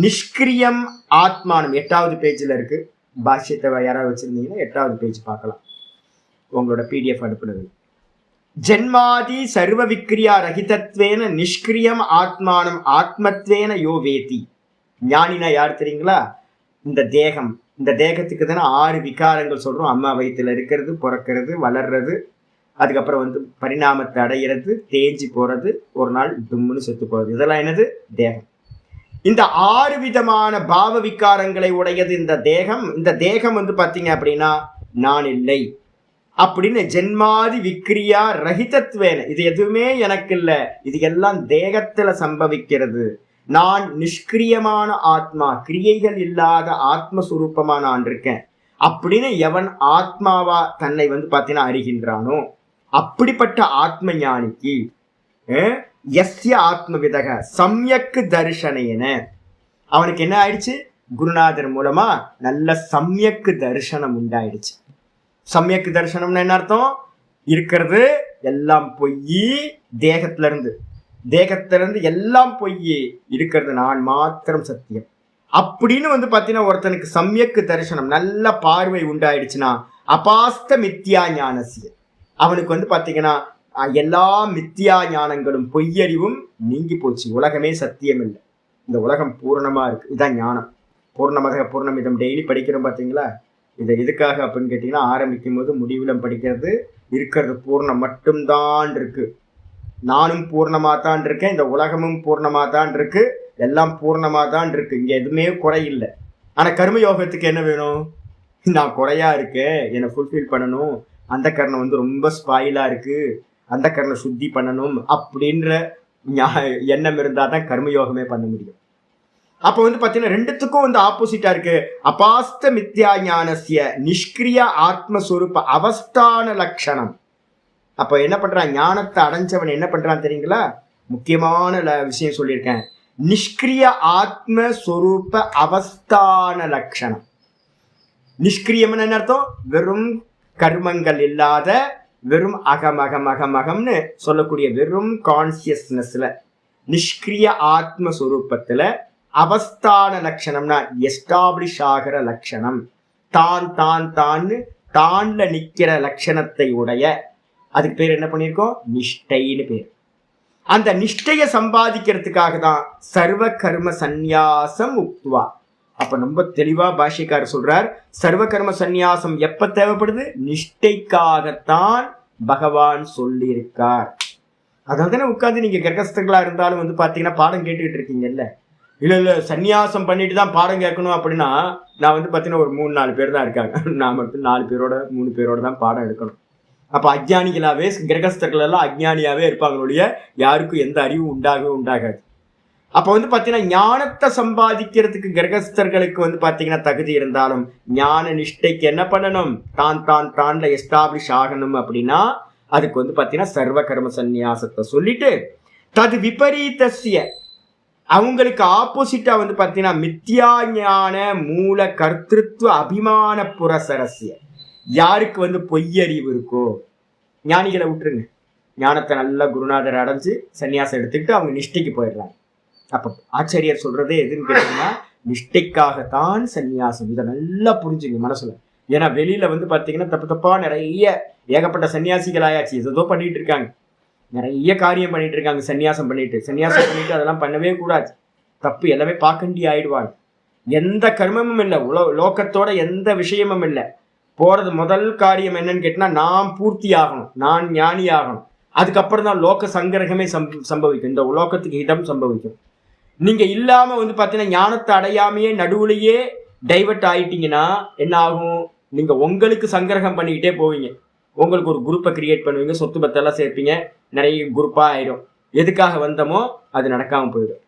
நிஷ்கிரியம் ஆத்மானம். 8வது பேஜ்ல இருக்கு. பாஷ்யத்தை யாராவது வச்சிருந்தீங்கன்னா 8வது பேஜ் பார்க்கலாம், உங்களோட PDF அனுப்புனது. ஜென்மாதி சர்வ விக்ரியா ரஹிதத்வேன நிஷ்கிரியம் ஆத்மானம் ஆத்மத்வேன யோ வேதி. ஞானினா யார் தெரியுங்களா? இந்த தேகம். இந்த தேகத்துக்கு தானே 6 விகாரங்கள் சொல்றோம். அம்மா வயிற்றுல இருக்கிறது, பிறக்கிறது, வளர்றது, அதுக்கப்புறம் பரிணாமத்தை அடையிறது, தேஞ்சி போறது, ஒரு நாள் தும்முன்னு செத்து போறது. இதெல்லாம் என்னது? தேகம். இந்த 6 விதமான பாவ விகாரங்களை உடையது இந்த தேகம். இந்த தேகம் பாத்தீங்க அப்படின்னா நான் இல்லை அப்படின்னு ஜென்மாதி விக்ரியா ரஹிதத்வேன, இது எதுவுமே எனக்கு இல்லை, இது எல்லாம் தேகத்துல சம்பவிக்கிறது. நான் நிஷ்கிரியமான ஆத்மா, கிரியைகள் இல்லாத ஆத்மஸ்வரூபமா நான் இருக்கேன் அப்படின்னு எவன் ஆத்மாவா தன்னை பாத்தீங்கன்னா அறிகின்றானோ அப்படிப்பட்ட ஆத்ம ஞானிக்கு யஸ்ய ஆத்ம விதக சம்யக்கு தரிசனேன அவனுக்கு என்ன ஆயிடுச்சு? குருநாதர் மூலமா நல்ல சம்யக்கு தரிசனம் உண்டாயிடுச்சு. சமயக்கு தரிசனம்னு என்ன அர்த்தம்? இருக்கிறது எல்லாம் பொய், தேகத்துல இருந்து எல்லாம் பொய், இருக்கிறது நான் மாத்திரம் சத்தியம் அப்படின்னு பாத்தீங்கன்னா ஒருத்தனுக்கு சமயக்கு தரிசனம் நல்ல பார்வை உண்டாயிடுச்சுன்னா அபாஸ்த மித்யா ஞானசிய அவனுக்கு பாத்தீங்கன்னா எல்லா மித்யா ஞானங்களும் பொய்யறிவும் நீங்கி போச்சு. உலகமே சத்தியம் இல்லை, இந்த உலகம் பூர்ணமா இருக்கு. இதான் ஞானம். பூர்ணமத பூர்ணமிதம் டெய்லி படிக்கிறோம் பாத்தீங்களா? இதை எதுக்காக அப்படின்னு கேட்டீங்கன்னா ஆரம்பிக்கும் போது முடிவுலம் படிக்கிறது இருக்கிறது பூர்ணம் மட்டும்தான் இருக்கு. நானும் பூர்ணமா தான் இருக்கேன், இந்த உலகமும் பூர்ணமா தான் இருக்கு, எல்லாம் பூர்ணமா தான் இருக்கு, இங்க எதுவுமே குறை இல்லை. ஆனா கர்மயோகத்துக்கு என்ன வேணும்? நான் குறையா இருக்கேன், என்னை ஃபுல்ஃபில் பண்ணணும், அந்த கர்ணம் ரொம்ப ஸ்பாயிலா இருக்கு, அந்த கர்ணம் சுத்தி பண்ணணும் அப்படின்ற எண்ணம் இருந்தா தான் கர்மயோகமே பண்ண முடியும். அப்ப பாத்தீங்கன்னா ரெண்டுத்துக்கும் ஆப்போசிட்டா இருக்கு. அபாஸ்த மித்யா ஞானசிய நிஷ்கிரிய ஆத்மஸ்வரூப அவஸ்தான லட்சணம். அப்ப என்ன பண்றான்? ஞானத்தை அடைஞ்சவன் என்ன பண்றான் தெரியுங்களா? முக்கியமான விஷயம் சொல்லியிருக்கேன். நிஷ்கிரிய ஆத்மஸ்வரூப அவஸ்தான லட்சணம். நிஷ்கிரியம்னு என்ன அர்த்தம்? வெறும் கர்மங்கள் இல்லாத, வெறும் அகமகம்னு சொல்லக்கூடிய வெறும் கான்சியஸ்னஸ்ல நிஷ்கிரிய ஆத்மஸ்வரூபத்துல அவஸ்தான லட்சணம்னா எஸ்டாப்ளிஷ் ஆகிற லட்சணம், தான் தான் தான்னு தான்ல நிக்கிற லட்சணத்தை உடைய, அதுக்கு பேர் என்ன பண்ணியிருக்கோம், நிஷ்டைன்னு பேர். அந்த நிஷ்டைய சம்பாதிக்கிறதுக்காக தான் சர்வ கர்ம சந்நியாசம் உக்துவா. அப்ப ரொம்ப தெளிவா பாஷ்யக்காரர் சொல்றார், சர்வ கர்ம சந்நியாசம் எப்ப தேவைப்படுது, நிஷ்டைக்காகத்தான் பகவான் சொல்லி இருக்கார். அதாவது தானே உட்காந்து நீங்க கிரகஸ்தர்களா இருந்தாலும் வந்து பாத்தீங்கன்னா பாடம் கேட்டுக்கிட்டு இருக்கீங்கல்ல. இல்ல சன்னியாசம் பண்ணிட்டு தான் பாடம் கேட்கணும் அப்படின்னா, நான் வந்து பாத்தீங்கன்னா ஒரு 3-4 பேர் தான் இருக்காங்க. நான் மட்டும் 4 பேரோட 3 பேரோட தான் பாடம் எடுக்கணும். அப்ப அஜ்ஞானிகளாவே கிரகஸ்தர்கள் எல்லாம் அஜ்ஞானியாவே இருப்பாங்களுடைய, யாருக்கும் எந்த அறிவும் உண்டாகாது. அப்ப வந்து பாத்தீங்கன்னா ஞானத்தை சம்பாதிக்கிறதுக்கு கிரகஸ்தர்களுக்கு வந்து பாத்தீங்கன்னா தகுதி இருந்தாலும் ஞான நிஷ்டைக்கு என்ன பண்ணணும், தான்ல எஸ்டாப்ளிஷ் ஆகணும். அப்படின்னா அதுக்கு வந்து பாத்தீங்கன்னா சர்வ கர்ம சந்நியாசத்தை சொல்லிட்டு, தது விபரீதஸ்ய அவங்களுக்கு ஆப்போசிட்டா வந்து பாத்தீங்கன்னா மித்யா ஞான மூல கர்த்திருவ அபிமான புரசரஸ்ய, யாருக்கு வந்து பொய்யறிவு இருக்கோ, ஞானிகளை விட்டுருங்க, ஞானத்தை நல்லா குருநாதர் அடைஞ்சு சன்னியாசம் எடுத்துக்கிட்டு அவங்க நிஷ்டைக்கு போயிடுறாங்க. அப்ப ஆச்சாரியர் சொல்றதே எதுன்னு கேட்டீங்கன்னா, நிஷ்டைக்காகத்தான் சன்னியாசம். இதை நல்லா புரிஞ்சுங்க மனசுல. ஏன்னா வெளியில வந்து பாத்தீங்கன்னா தப்பா நிறைய ஏகப்பட்ட சன்னியாசிகள் ஆயாச்சு, ஏதோ பண்ணிட்டு இருக்காங்க, நிறைய காரியம் பண்ணிட்டு இருக்காங்க. சன்னியாசம் பண்ணிட்டு அதெல்லாம் பண்ணவே கூடாது, தப்பு, எல்லாமே பாக்கண்டி ஆயிடுவாங்க. எந்த கர்மமும் இல்லை, லோகத்தோட எந்த விஷயமும் இல்லை. போறது முதல் காரியம் என்னன்னு கேட்டீங்கன்னா, நான் பூர்த்தி ஆகணும், நான் ஞானி ஆகணும். அதுக்கப்புறம் தான் லோக சங்கிரகமே சம்பவிக்கும், இந்த லோகத்துக்கு இதம் சம்பவிக்கும். நீங்க இல்லாம வந்து பாத்தீங்கன்னா ஞானத்தை அடையாமையே நடுவுலையே டைவர்ட் ஆயிட்டீங்கன்னா என்ன ஆகும், நீங்க உங்களுக்கு சங்கிரகம் பண்ணிக்கிட்டே போவீங்க. உங்களுக்கு ஒரு குரூப்பை கிரியேட் பண்ணுவீங்க, சொத்து பத்தெல்லாம் சேர்ப்பீங்க, நிறைய குரூப்பா ஆயிடும். எதுக்காக வந்தோமோ அது நடக்காம போயிடும்.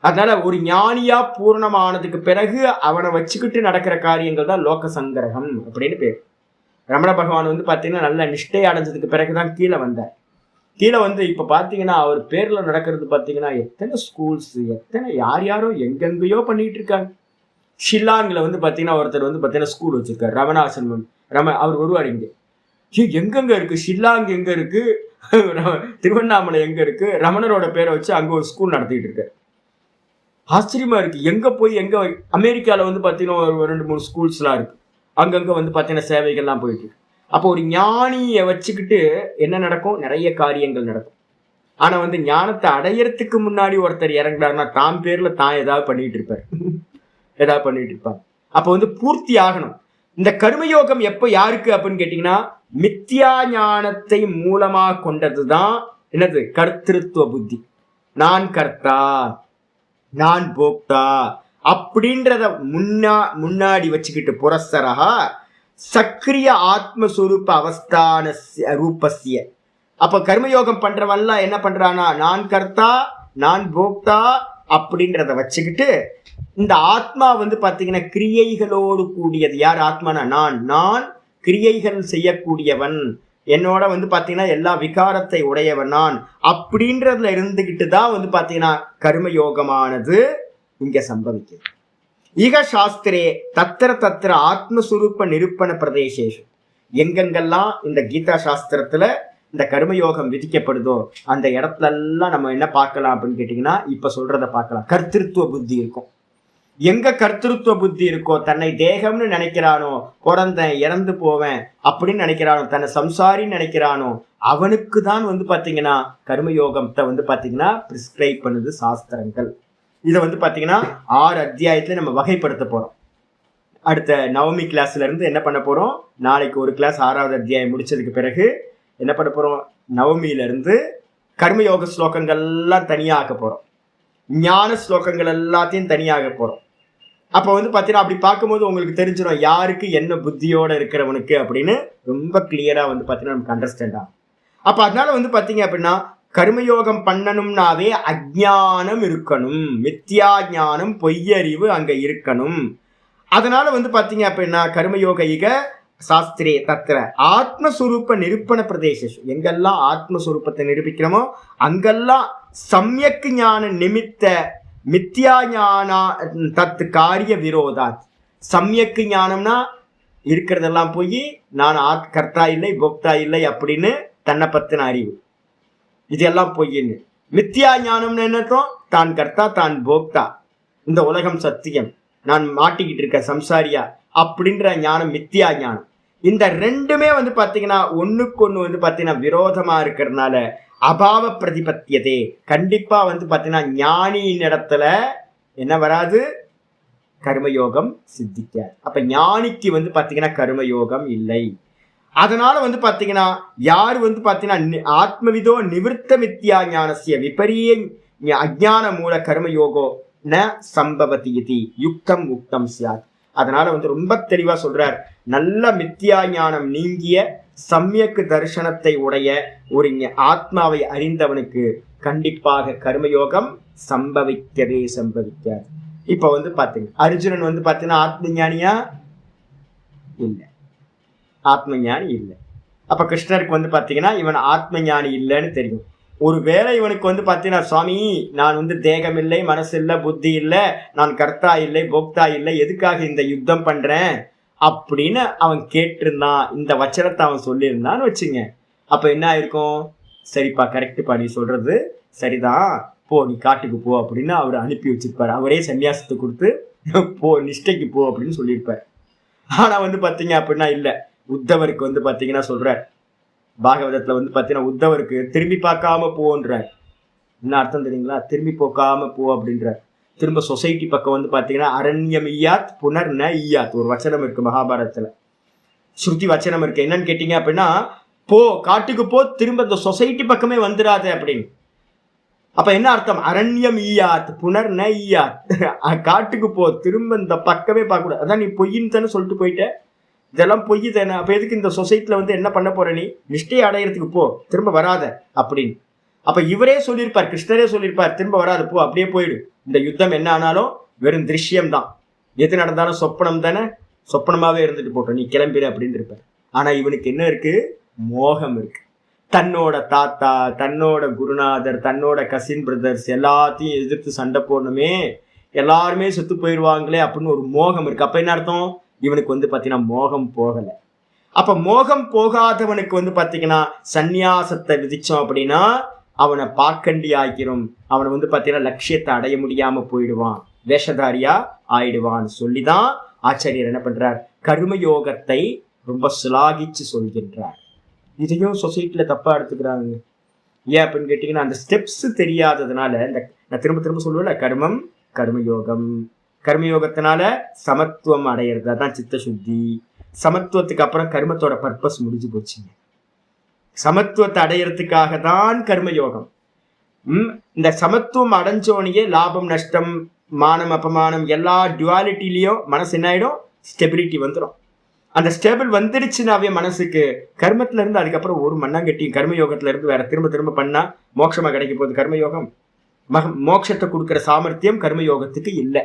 அதனால ஒரு ஞானியா பூர்ணமானதுக்கு பிறகு அவனை வச்சுக்கிட்டு நடக்கிற காரியங்கள் தான் லோக சங்கிரகம் அப்படின்னு பேர். ரமண பகவான் வந்து பாத்தீங்கன்னா நல்ல நிஷ்டை அடைஞ்சதுக்கு பிறகுதான் கீழே வந்தார். கீழே வந்து இப்ப பாத்தீங்கன்னா அவர் பேர்ல நடக்கிறது பாத்தீங்கன்னா எத்தனை ஸ்கூல்ஸ், எத்தனை யாரோ எங்கெங்கயோ பண்ணிட்டு இருக்காங்க. ஷில்லாங்ல வந்து பாத்தீங்கன்னா ஒருத்தர் வந்து பாத்தீங்கன்னா ஸ்கூல் வச்சிருக்காரு, ரமணாசிரமம். அவர் வருவார் இங்க, எங்கெங்க இருக்கு, ஷில்லாங் எங்க இருக்கு, திருவண்ணாமலை எங்க இருக்கு, ரமணரோட பேரை வச்சு அங்க ஒரு ஸ்கூல் நடத்திட்டு இருக்காரு. ஆச்சரியமா இருக்கு. எங்க அமெரிக்கால வந்து பாத்தீங்கன்னா ஒரு 2-3 ஸ்கூல்ஸ்லாம் இருக்கு, அங்கங்க வந்து பாத்தீங்கன்னா சேவைகள்லாம் போயிட்டு இருக்கு. அப்போ ஒரு ஞானியை வச்சுக்கிட்டு என்ன நடக்கும், நிறைய காரியங்கள் நடக்கும். ஆனா வந்து ஞானத்தை அடையறதுக்கு முன்னாடி ஒருத்தர் இறங்குறாருன்னா தான் பேர்ல தான் ஏதாவது பண்ணிட்டு இருப்பாங்க. அப்ப வந்து பூர்த்தி ஆகணும். இந்த கர்மயோகம் எப்ப யாருக்கு அப்படின்னு கேட்டீங்கன்னா, மித்யா ஞானத்தை மூலமா கொண்டதுதான் என்னது, கர்த்திருவ புத்தி. நான் கர்த்தா, நான் போக்தா அப்படின்றத முன்னாடி வச்சுக்கிட்டு புரஸ்தரகா சக்ரிய ஆத்மஸ்வரூப அவஸ்தான ரூபஸ்ய. அப்ப கர்மயோகம் பண்றவன்லாம் என்ன பண்றானா, நான் கர்த்தா நான் போக்தா அப்படின்றத வச்சுக்கிட்டு இந்த ஆத்மா வந்து பாத்தீங்கன்னா கிரியைகளோடு கூடியது. யார் ஆத்மானா, நான் கிரியைகள் செய்யக்கூடியவன், என்னோட வந்து பாத்தீங்கன்னா எல்லா விகாரத்தை உடையவன் நான் அப்படின்றதுல இருந்துகிட்டு தான் வந்து பாத்தீங்கன்னா கர்மயோகமானது இங்க சம்பவிக்குது. ஈக சாஸ்திரே தத்திர ஆத்மஸ்வரூப நிரூபண பிரதேசேஷு, எங்கெங்கெல்லாம் இந்த கீதா சாஸ்திரத்துல இந்த கர்மயோகம் விதிக்கப்படுதோ அந்த இடத்துல எல்லாம் நம்ம என்ன பார்க்கலாம் அப்படின்னு கேட்டீங்கன்னா, இப்ப சொல்றத பார்க்கலாம். கர்த்திருவ புத்தி இருக்கும். எங்க கர்த்திருவ புத்தி இருக்கோ, தன்னை தேகம்னு நினைக்கிறானோ, பிறந்தேன் இறந்து போவேன் அப்படின்னு நினைக்கிறானோ, தன்னை சம்சாரின்னு நினைக்கிறானோ, அவனுக்கு தான் வந்து பாத்தீங்கன்னா கர்மயோகத்தை வந்து பாத்தீங்கன்னா பிரிஸ்கிரைப் பண்ணுது சாஸ்திரங்கள். இதை வந்து பாத்தீங்கன்னா 6 அத்தியாயத்துல நம்ம வகைப்படுத்த போறோம். அடுத்த நவமி கிளாஸ்ல இருந்து என்ன பண்ண போறோம், நாளைக்கு ஒரு கிளாஸ் 6வது அத்தியாயம் முடிச்சதுக்கு பிறகு என்ன பண்ண போறோம், நவமியில இருந்து கர்மயோக ஸ்லோகங்கள் எல்லாம் தனியா ஆக்க போறோம், ஞான ஸ்லோகங்கள் எல்லாத்தையும் தனியாக போறோம். அப்ப வந்து பாத்தீங்கன்னா அப்படி பார்க்கும்போது உங்களுக்கு தெரிஞ்சிடும் யாருக்கு என்ன புத்தியோட இருக்கிறவனுக்கு அப்படின்னு ரொம்ப கிளியரா வந்து பாத்தீங்கன்னா நமக்கு அண்டர்ஸ்டாண்ட் ஆகும். அப்ப அதனால வந்து பாத்தீங்க அப்படின்னா கர்மயோகம் பண்ணணும்னாவே அஜ்ஞானம் இருக்கணும், மித்யா ஞானம் பொய்யறிவு அங்க இருக்கணும். அதனால வந்து பாத்தீங்க அப்படின்னா கர்மயோக இக சாஸ்திரே தத்திர ஆத்மஸ்வரூப நிரூபண பிரதேசம், எங்கெல்லாம் ஆத்மஸ்வரூபத்தை நிரூபிக்கிறோமோ அங்கெல்லாம் சம்யக் ஞான நிமித்த மித்யா ஞானா தத்து காரிய விரோதாத். சம்யக் ஞானம்னா இருக்கிறதெல்லாம் போய் நான் கர்த்தா இல்லை போக்தா இல்லை அப்படின்னு தன்னை பத்தின அறிவு, இதெல்லாம் பொய்ன்னு. மித்தியா ஞானம்னு என்னத்தோம்? தான் கர்த்தா தான் போக்தா, இந்த உலகம் சத்தியம், நான் மாட்டிக்கிட்டு இருக்க சம்சாரியா அப்படின்ற ஞானம் மித்தியா ஞானம். இந்த ரெண்டுமே வந்து பாத்தீங்கன்னா ஒண்ணுக்கு ஒண்ணு வந்து பாத்தீங்கன்னா விரோதமா இருக்கிறதுனால அபாவ பிரதிபத்தியதே, கண்டிப்பா வந்து பாத்தீங்கன்னா ஞானியின் இடத்துல என்ன வராது? கர்மயோகம் சித்திக்காது. அப்ப ஞானிக்கு வந்து பாத்தீங்கன்னா கர்மயோகம் இல்லை. அதனால வந்து பாத்தீங்கன்னா யாரு வந்து பாத்தீங்கன்னா ஆத்மவிதோ நிவிருத்த மித்யா ஞானசிய விபரிய அஜ்ஞான மூல கர்மயோகோ ந சம்பவதி இதி யுக்தம் உக்தம் சியாத். அதனால வந்து ரொம்ப தெளிவா சொல்றார், நல்ல மித்யா ஞானம் நீங்கிய சமயக்கு தரிசனத்தை உடைய ஒரு ஆத்மாவை அறிந்தவனுக்கு கண்டிப்பாக கர்மயோகம் சம்பவிக்கவே சம்பவிக்காது. இப்ப வந்து பாத்தீங்க அர்ஜுனன் வந்து பாத்தீங்கன்னா ஆத்ம ஞானியா இல்லை, ஆத்ம ஞானி இல்லை. அப்ப கிருஷ்ணருக்கு வந்து பாத்தீங்கன்னா இவன் ஆத்ம ஞானி இல்லைன்னு தெரியும். ஒருவேளை இவனுக்கு வந்து பாத்தீங்கன்னா சுவாமி நான் வந்து தேகம் இல்லை, மனசு இல்லை, புத்தி இல்லை, நான் கர்த்தா இல்லை, போக்தா இல்லை, எதுக்காக இந்த யுத்தம் பண்றேன் அப்படின்னு அவன் கேட்டிருந்தான், இந்த வச்சனத்தை அவன் சொல்லியிருந்தான்னு வச்சுங்க, அப்ப என்ன ஆயிருக்கும்? சரிப்பா, கரெக்டுப்பா, நீ சொல்றது சரிதான், போ நீ காட்டுக்கு போ அப்படின்னு அவர் அனுப்பி வச்சிருப்பாரு. அவரே சன்னியாசத்தை கொடுத்து போ நிஷ்டைக்கு போ அப்படின்னு சொல்லியிருப்பார். ஆனா வந்து பாத்தீங்க அப்படின்னா இல்ல, உத்தவருக்கு வந்து பாத்தீங்கன்னா சொல்றார் பாகவதத்துல வந்து பாத்தீங்கன்னா உத்தவருக்கு திரும்பி பார்க்காம போன்றார். என்ன அர்த்தம் தெரியுங்களா? திரும்பி போக்காம போ அப்படின்றார். திரும்ப சொசைட்டி பக்கம் வந்து பாத்தீங்கன்னா அரண்யம் ஈயாத் புனர் ந ஈயாத் ஒரு வச்சனம் இருக்கு மகாபாரதத்துல, ஸ்ருதி வச்சனம் இருக்கு. என்னன்னு கேட்டீங்க அப்படின்னா போ காட்டுக்கு போ, திரும்ப இந்த சொசைட்டி பக்கமே வந்துடாத அப்படின்னு. அப்ப என்ன அர்த்தம்? அரண்யம் ஈயாத் புனர் ந ஈயாத், காட்டுக்கு போ, திரும்ப இந்த பக்கமே பார்க்க கூடாது. அதான் நீ பொய்ன்னு தானே சொல்லிட்டு போயிட்ட, இதெல்லாம் பொய் தானே, அப்ப எதுக்கு இந்த சொசைட்டில வந்து என்ன பண்ண போற, நீ நிஷ்டையை அடையிறதுக்கு போ, திரும்ப வராத அப்படின்னு. அப்ப இவரே சொல்லியிருப்பார், கிருஷ்ணரே சொல்லியிருப்பார், திரும்ப வராது போ, அப்படியே போயிடு, இந்த யுத்தம் என்ன ஆனாலும் வெறும் திருஷ்யம் தான், எது நடந்தாலும் சொப்பனம் தானே, சொப்பனமாவே இருந்துட்டு போட்டோம், நீ கிளம்பிடு அப்படின்னு இருப்பார். ஆனா இவனுக்கு என்ன இருக்கு? மோகம் இருக்கு. தன்னோட தாத்தா, தன்னோட குருநாதர், தன்னோட கசின் பிரதர்ஸ் எல்லாத்தையும் எதிர்த்து சண்டை போடணுமே, எல்லாருமே செத்து போயிடுவாங்களே அப்படின்னு ஒரு மோகம் இருக்கு. அப்ப என்ன அர்த்தம்? இவனுக்கு வந்து பாத்தீங்கன்னா மோகம் போகல. அப்ப மோகம் போகாதவனுக்கு வந்து பாத்தீங்கன்னா சந்நியாசத்தை விதிச்சோம் அப்படின்னா அவனை பாக்கண்டி ஆக்கிரும், அவனை வந்து பாத்தீங்கன்னா லட்சியத்தை அடைய முடியாம போயிடுவான், வேஷதாரியா ஆயிடுவான்னு சொல்லிதான் ஆச்சாரியர் என்ன பண்றார்? கர்மயோகத்தை ரொம்ப சுலாகிச்சு சொல்கின்றார். இதையும் சொசைட்டில தப்பா எடுத்துக்கிறாங்க. ஏன் அப்படின்னு கேட்டீங்கன்னா அந்த ஸ்டெப்ஸ் தெரியாததுனால, நான் திரும்ப திரும்ப சொல்லுவேன்ல, கர்மம் கர்மயோகம், கர்மயோகத்தினால சமத்துவம் அடையிறது, அதான் சித்த சுத்தி. சமத்துவத்துக்கு அப்புறம் கர்மத்தோட பர்பஸ் முடிஞ்சு போச்சுங்க. சமத்துவத்தை அடையிறதுக்காக தான் கர்மயோகம். இந்த சமத்துவம் அடைஞ்சோனையே லாபம் நஷ்டம் மானம் அபமானம் எல்லா டுவாலிட்டிலையும் மனசு என்ன ஆயிடும்? ஸ்டெபிலிட்டி வந்துடும். அந்த ஸ்டேபிள் வந்துடுச்சுனாவே மனசுக்கு கர்மத்துல இருந்து அதுக்கப்புறம் ஒரு மண்ணாங்கட்டியும் கர்மயோகத்துல இருந்து வேற திரும்ப திரும்ப பண்ணா மோட்சமா கிடைக்க போகுது. கர்மயோகம் மோட்சத்தை கொடுக்குற சாமர்த்தியம் கர்மயோகத்துக்கு இல்லை.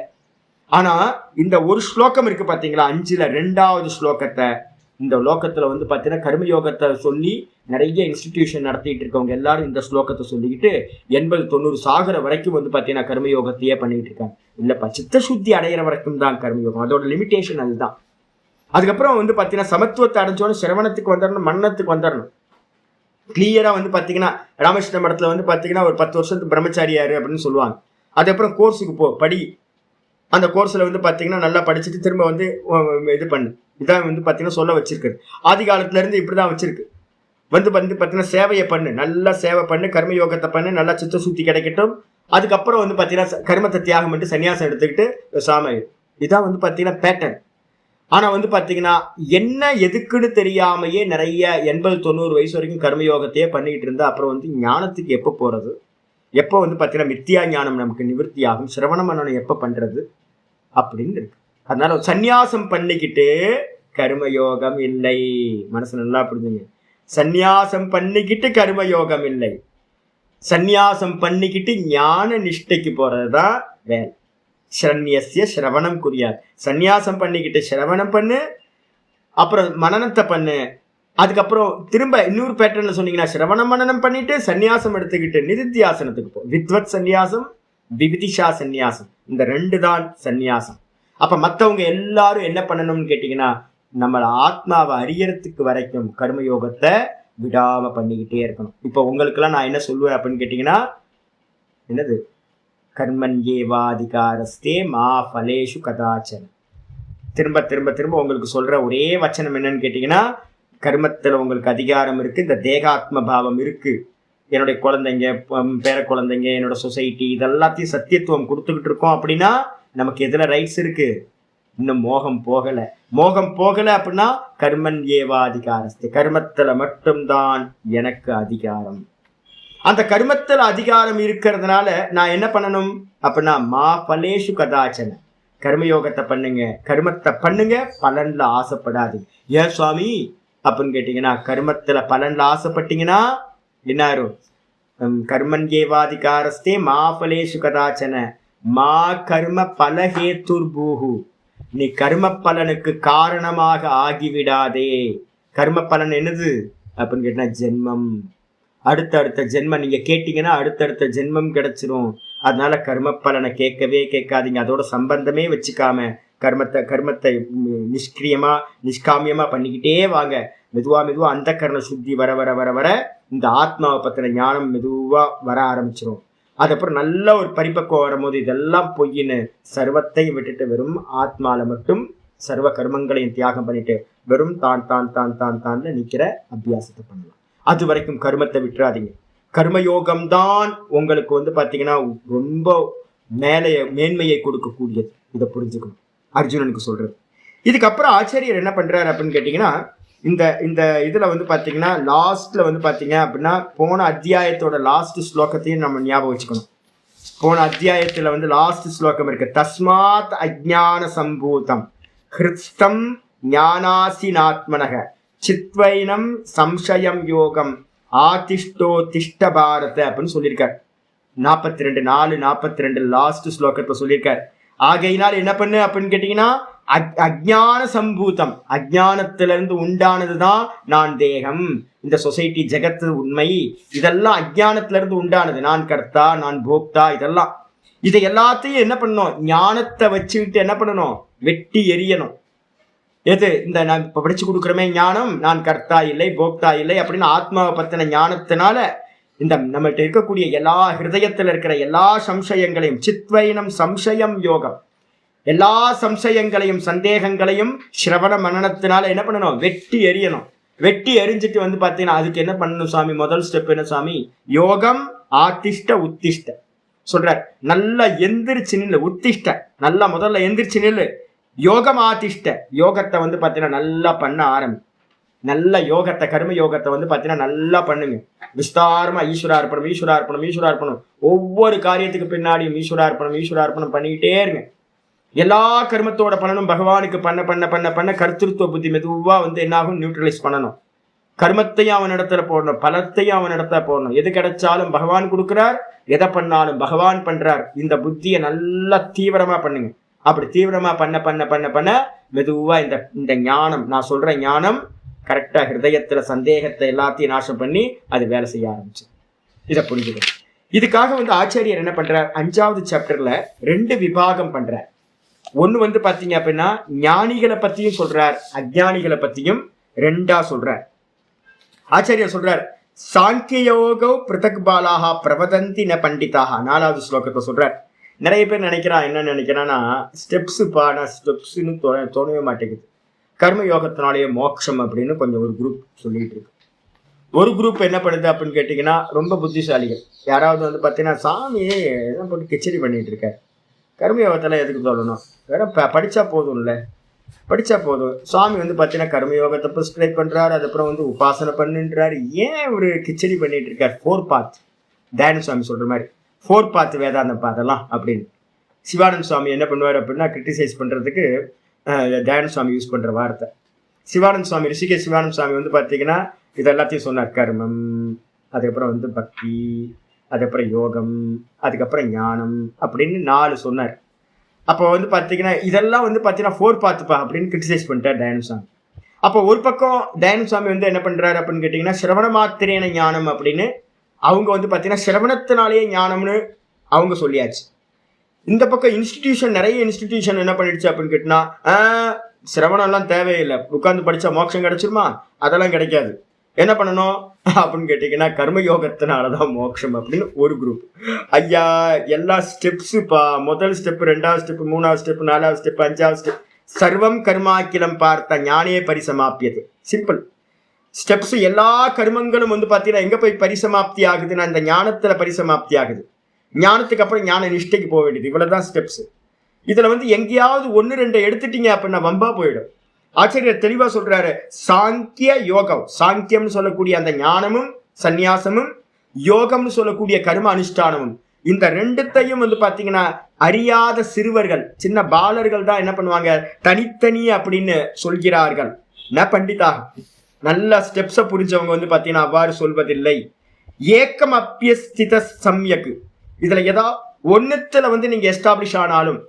ஆனா இந்த ஒரு ஸ்லோகம் இருக்கு பாத்தீங்களா, 5ல் 2வது ஸ்லோகத்தை, இந்த லோகத்துல வந்து பாத்தீங்கன்னா கர்மயோகத்தை சொல்லி நிறைய இன்ஸ்டிடியூஷன் நடத்திட்டு இருக்கவங்க எல்லாரும் இந்த ஸ்லோகத்தை சொல்லிக்கிட்டு 80-90 சாகர வரைக்கும் வந்து பாத்தீங்கன்னா கர்மயோகத்தையே பண்ணிட்டு இருக்காங்க. இல்லப்பா, சித்த சுத்தி அடையிற வரைக்கும் தான் கர்மயோகம், அதோட லிமிடேஷன் அதுதான். அதுக்கப்புறம் வந்து பாத்தீங்கன்னா சமத்துவத்தை அடைஞ்சோன்னு சிரவணத்துக்கு வந்துடணும், மன்னத்துக்கு வந்துடணும். கிளியரா வந்து பாத்தீங்கன்னா ராமகிருஷ்ண மடத்துல வந்து பாத்தீங்கன்னா ஒரு 10 வருஷத்துக்கு பிரம்மச்சாரியாரு அப்படின்னு சொல்லுவாங்க. அதுக்கப்புறம் கோர்ஸுக்கு போ, படி, அந்த கோர்ஸ்ல வந்து பாத்தீங்கன்னா நல்லா படிச்சுட்டு திரும்ப வந்து இது பண்ணு, இதான் வந்து பாத்தீங்கன்னா சொல்ல வச்சிருக்குது. ஆதி காலத்துல இருந்து இப்படிதான் வச்சிருக்கு. வந்து பாத்தீங்கன்னா சேவையை பண்ணு, நல்லா சேவை பண்ணு, கர்மயோகத்தை பண்ணு, நல்லா சித்த சுத்தி கிடைக்கட்டும், அதுக்கப்புறம் வந்து பாத்தீங்கன்னா கர்மத்தை தியாகம் பண்ணிட்டு சன்னியாசம் எடுத்துக்கிட்டு சாமி, இதான் வந்து பாத்தீங்கன்னா பேட்டர்ன். ஆனா வந்து பாத்தீங்கன்னா என்ன எதுக்குன்னு தெரியாமையே நிறைய 80-90 வயசு வரைக்கும் கர்மயோகத்தையே பண்ணிட்டு இருந்தா அப்புறம் வந்து ஞானத்துக்கு எப்ப போறது, எப்போ வந்து பாத்தீங்கன்னா மித்தியா ஞானம் நமக்கு நிவர்த்தி ஆகும், சிரவண மனனம் எப்ப பண்றது அப்படின்னு இருக்கு. அதனால சந்நியாசம் பண்ணிக்கிட்டு கர்மயோகம் இல்லை, மனசு நல்லா புரிஞ்சுங்க. சந்நியாசம் பண்ணிக்கிட்டு கர்மயோகம் இல்லை, சந்நியாசம் பண்ணிக்கிட்டு ஞான நிஷ்டைக்கு போறதுதான் வேலை. சரண்யஸ்ய சிரவணம் குறியாது. சந்நியாசம் பண்ணிக்கிட்டு சிரவணம் பண்ணு, அப்புறம் மனனத்தை பண்ணு, அதுக்கப்புறம் திரும்ப இன்னொரு பேட்டர்ன்ல சொன்னீங்கன்னா சிரவணம் மனனம் பண்ணிட்டு சந்நியாசம் எடுத்துக்கிட்டு நிதித்தியாசனத்துக்கு போ. வித்வத் சந்நியாசம், விவிதிஷா சந்நியாசம், இந்த 2 தான் சந்நியாசம். அப்ப மற்றவங்க எல்லாரும் என்ன பண்ணணும்னு கேட்டீங்கன்னா நம்மளை ஆத்மாவை அறியறதுக்கு வரைக்கும் கர்மயோகத்தை விடாம பண்ணிக்கிட்டே இருக்கணும். இப்போ உங்களுக்கெல்லாம் நான் என்ன சொல்லுவேன் அப்படின்னு கேட்டீங்கன்னா, என்னது? கர்மண்யேவாதிகாரஸ்தே மா ஃபலேஷு கதாச்சன. திரும்ப திரும்ப திரும்ப உங்களுக்கு சொல்ற ஒரே வச்சனம் என்னன்னு கேட்டீங்கன்னா, கர்மத்துல உங்களுக்கு அதிகாரம் இருக்கு, இந்த தேகாத்ம பாவம் இருக்கு. என்னுடைய குழந்தைங்க, பேர குழந்தைங்க, என்னோட சொசைட்டி, இதெல்லாத்தையும் சத்தியத்துவம் கொடுத்துக்கிட்டு இருக்கோம் அப்படின்னா நமக்கு எதுல ரைட்ஸ் இருக்கு? இன்னும் மோகம் போகல. மோகம் போகல அப்படின்னா கர்மன் ஏவாதிகாரஸ்தே, கர்மத்துல மட்டும்தான் எனக்கு அதிகாரம். அந்த கர்மத்துல அதிகாரம் இருக்கிறதுனால நான் என்ன பண்ணணும் அப்படின்னா, மா பலேஷு கதாச்சன, கர்மயோகத்தை பண்ணுங்க, கர்மத்தை பண்ணுங்க, பலன்ல ஆசைப்படாதீங்க. ஏன் சுவாமி அப்படின்னு கேட்டீங்கன்னா, கர்மத்துல பலன்ல ஆசைப்பட்டீங்கன்னா என்ன ஆயிரும்? கர்மன் ஏவாதிகாரஸ்தே மா பலேஷு கதாச்சன மா கர்ம பலஹேத்துர்பூஹு, நீ கர்ம பலனுக்கு காரணமாக ஆகிவிடாதே. கர்ம பலன் என்னது அப்படின்னு கேட்டா ஜென்மம். அடுத்தடுத்த ஜென்மம் நீங்க கேட்டீங்கன்னா அடுத்தடுத்த ஜென்மம் கிடைச்சிரும். அதனால கர்ம பலனை கேட்கவே கேட்காதீங்க. அதோட சம்பந்தமே வச்சுக்காம கர்மத்தை நிஷ்காமியமா பண்ணிக்கிட்டே வாங்க. மெதுவா மெதுவா அந்த கர்ண சுத்தி வர வர வர வர இந்த ஆத்மாவை பத்தின ஞானம் மெதுவா வர ஆரம்பிச்சிடும். அதுக்கப்புறம் நல்ல ஒரு பரிபக்குவம் வரும்போது இதெல்லாம் பொய்ன்னு சர்வத்தையும் விட்டுட்டு வெறும் ஆத்மால மட்டும் சர்வ கர்மங்களையும் தியாகம் பண்ணிட்டு வெறும் தான் தான் தான் தான் தான் நிக்கிற அபியாசத்தை பண்ணலாம். அது வரைக்கும் கர்மத்தை விட்டுறாதீங்க. கர்மயோகம்தான் உங்களுக்கு பாத்தீங்கன்னா ரொம்ப மேன்மையை கொடுக்கக்கூடியது. இதை புரிஞ்சுக்கணும், அர்ஜுனனுக்கு சொல்றது. இதுக்கப்புறம் ஆச்சாரியர் என்ன பண்றாரு அப்படின்னு கேட்டீங்கன்னா, இந்த இந்த இதுல பாத்தீங்கன்னா லாஸ்ட்ல பாத்தீங்க அப்படின்னா, போன அத்தியாயத்தோட லாஸ்ட் ஸ்லோகத்தையும் நம்ம ஞாபகம் வச்சுக்கணும். போன அத்தியாயத்துல லாஸ்ட் ஸ்லோகம் இருக்கு. தஸ்மாத் அஜ்ஞான சம்பூதம் ஹிருத்ஸ்தம் ஞானாசினாத்மனக சித்வைனம் சம்சயம் யோகம் ஆதிஷ்டோ திஷ்ட பாரத அப்படின்னு சொல்லியிருக்கார். 42 லாஸ்ட் ஸ்லோகத்தை சொல்லியிருக்கார். ஆகையினால் என்ன பண்ணு அப்படின்னு கேட்டீங்கன்னா, அஜ்ஞான சம்பூதம், அஜ்ஞானத்திலிருந்து உண்டானதுதான் நான் தேகம், இந்த சொசைட்டி, ஜெகத்து, உண்மை, இதெல்லாம் அஜ்ஞானத்திலிருந்து உண்டானது. நான் கர்த்தா, நான் போக்தா, இதெல்லாம். இதை எல்லாத்தையும் என்ன பண்ணணும்? ஞானத்தை வச்சுக்கிட்டு என்ன பண்ணணும்? வெட்டி எரியணும். எது? இந்த நான் இப்ப படிச்சு கொடுக்குறமே ஞானம், நான் கர்த்தா இல்லை, போக்தா இல்லை அப்படின்னு ஆத்மாவை பத்தின ஞானத்தினால இந்த நம்மள்கிட்ட இருக்கக்கூடிய எல்லா ஹிருதயத்தில் இருக்கிற எல்லா சம்சயங்களையும், சித்வைனம் சம்சயம் யோகம், எல்லா சம்சயங்களையும் சந்தேகங்களையும் ஸ்ரவண மனனத்தினால என்ன பண்ணணும்? வெட்டி எரியணும். வெட்டி எரிஞ்சிட்டு பாத்தீங்கன்னா அதுக்கு என்ன பண்ணணும் சாமி? முதல் ஸ்டெப் என்ன சாமி? யோகம் ஆதிஷ்ட உத்திஷ்ட சொல்றார். நல்லா எந்திரிச்சு நில்லு. உத்திஷ்ட, நல்லா முதல்ல எந்திரிச்சு நில்லு. யோகம் ஆதிஷ்ட, யோகத்தை பாத்தீங்கன்னா நல்லா பண்ண ஆரம்பி. நல்ல யோகத்தை, கர்ம யோகத்தை பாத்தீங்கன்னா நல்லா பண்ணுங்க. விஸ்தாரமா ஈஸ்வரார்ப்பணம் ஈஸ்வரார்ப்பணம் ஈஸ்வரார்ப்பணம், ஒவ்வொரு காரியத்துக்கு பின்னாடியும் ஈஸ்வரார்ப்பணம் பண்ணிக்கிட்டே இருங்க. எல்லா கர்மத்தோட பலனும் பகவானுக்கு பண்ண பண்ண பண்ண பண்ண கர்த்திருவ புத்தி மெதுவா என்னாகும்? நியூட்ரலைஸ் பண்ணணும். கர்மத்தையும் அவன் இடத்துல போடணும், பலத்தையும் அவன் இடத்துல போடணும். எது கிடைச்சாலும் பகவான் கொடுக்கிறார், எதை பண்ணாலும் பகவான் பண்றார். இந்த புத்தியை நல்லா தீவிரமா பண்ணுங்க. அப்படி தீவிரமா பண்ண பண்ண பண்ண பண்ண மெதுவா இந்த ஞானம், நான் சொல்ற ஞானம் கரெக்டா ஹிருதயத்துல சந்தேகத்தை எல்லாத்தையும் நாசம் பண்ணி அது வேலை செய்ய ஆரம்பிச்சு. இதை புரிஞ்சுக்கணும். இதுக்காக ஆச்சாரியர் என்ன பண்றார்? 5வது சாப்டர்ல 2 விபாகம் பண்றார். ஒண்ணு பாத்தீங்க அப்படின்னா ஞானிகளை பத்தியும் சொல்றார், அஜ்ஞானிகளை பத்தியும் 2ஆ சொல்றார். ஆச்சாரியர் சொல்றார், சாங்கியோகோ பிருத்தக் பாலாக பிரவதந்தி ந பண்டிதாக. 4வது ஸ்லோகத்தை சொல்றார். நிறைய பேர் என்ன நினைக்கிறான்னா, ஸ்டெப்ஸ்ன்னு தோணவே மாட்டேங்குது. கர்ம யோகத்தினாலேயே மோட்சம் அப்படின்னு கொஞ்சம் ஒரு குரூப் சொல்லிட்டு இருக்கு. ஒரு குரூப் என்ன பண்ணுது அப்படின்னு கேட்டீங்கன்னா, ரொம்ப புத்திசாலிகள். யாராவது பாத்தீங்கன்னா, சாமியே எல்லாம் போட்டு கிச்சடி பண்ணிட்டு இருக்காரு, கர்மயோகத்துல எதுக்கு சொல்லணும், வேற படிச்சா போதும்ல, படிச்சா போதும். சுவாமி பாத்தீங்கன்னா கர்மயோகத்தை ப்ரிஸ்கிரைப் பண்றாரு, அதுக்கப்புறம் உபாசனை பண்ணுன்றாரு. ஏன் ஒரு கிச்சடி பண்ணிட்டு இருக்காரு? 4 பாத், தயானந்த சுவாமி சொல்ற மாதிரி 4 பாத் வேதாந்தம் பாதெல்லாம் அப்படின்னு. சிவானந்த சுவாமி என்ன பண்ணுவார் அப்படின்னா, கிரிட்டிசைஸ் பண்றதுக்கு தயானந்த சுவாமி யூஸ் பண்ற வார்த்தை. சிவானந்த சுவாமி, ரிஷிகேஷ் சிவானந்த சுவாமி பாத்தீங்கன்னா இது எல்லாத்தையும் சொன்னார். கர்மம், அதுக்கப்புறம் பக்தி, அதுக்கப்புறம் யோகம், அதுக்கப்புறம் ஞானம் அப்படின்னு 4 சொன்னார். அப்போ பாத்தீங்கன்னா இதெல்லாம் பாத்தீங்கன்னா 4 பாத்துப்பா அப்படின்னு கிரிட்டிசைஸ் பண்ணிட்டார் தயானந்த சுவாமி. அப்போ ஒரு பக்கம் தயானந்த சுவாமி என்ன பண்றாரு அப்படின்னு கேட்டீங்கன்னா, சிரவண மாத்திரேன ஞானம் அப்படின்னு அவங்க பாத்தீங்கன்னா சிரவணத்தினாலேயே ஞானம்னு அவங்க சொல்லியாச்சு. இந்த பக்கம் நிறைய இன்ஸ்டிடியூஷன் என்ன பண்ணிடுச்சு அப்படின்னு கேட்டீங்கன்னா, சிரவணம் எல்லாம் தேவையில்லை, உட்கார்ந்து படிச்சா மோட்சம் கிடைச்சிருமா? அதெல்லாம் கிடைக்காது. என்ன பண்ணணும் அப்படின்னு கேட்டீங்கன்னா கர்மயோகத்தினாலதான் மோட்சம் அப்படின்னு ஒரு குரூப். ஐயா எல்லா ஸ்டெப்ஸுப்பா, முதல் ஸ்டெப், 2வது ஸ்டெப், 3வது ஸ்டெப், 4வது ஸ்டெப், 5வது ஸ்டெப், சர்வம் கர்மாக்கிலம் பார்த்த ஞானே பரிசமாப்பியது. Simple steps. எல்லா கர்மங்களும் பாத்தீங்கன்னா எங்க போய் பரிசமாப்தி ஆகுதுன்னா இந்த ஞானத்துல பரிசமாப்தி ஆகுது. ஞானத்துக்கு அப்புறம் ஞான நிஷ்டைக்கு போக வேண்டியது. இவ்வளவுதான் ஸ்டெப்ஸ். இதுல எங்கேயாவது 1-2 எடுத்துட்டீங்க அப்படின்னா வம்பா போயிடும். ஆச்சாரியர் தெளிவா சொல்றாரு, சாங்கிய யோகம், சாங்கியம்னு சொல்லக்கூடிய அந்த ஞானமும் சந்நியாசமும், யோகம்னு சொல்லக்கூடிய கர்ம அனுஷ்டானமும், இந்த ரெண்டுத்தையும் பாத்தீங்கன்னா அறியாத சிறுவர்கள், சின்ன பாலர்கள் தான் என்ன பண்ணுவாங்க, தனித்தனி அப்படின்னு சொல்கிறார்கள். ந பண்டிதாக. நல்ல ஸ்டெப்ஸை புரிஞ்சவங்க பாத்தீங்கன்னா அவ்வாறு சொல்வதில்லை. ஏக்கம் அப்பியஸ்தித சம்யக்கு. இதுல ஏதா ஒன்னுத்துல நீங்க எஸ்டாப்ளிஷ் ஆனாலும்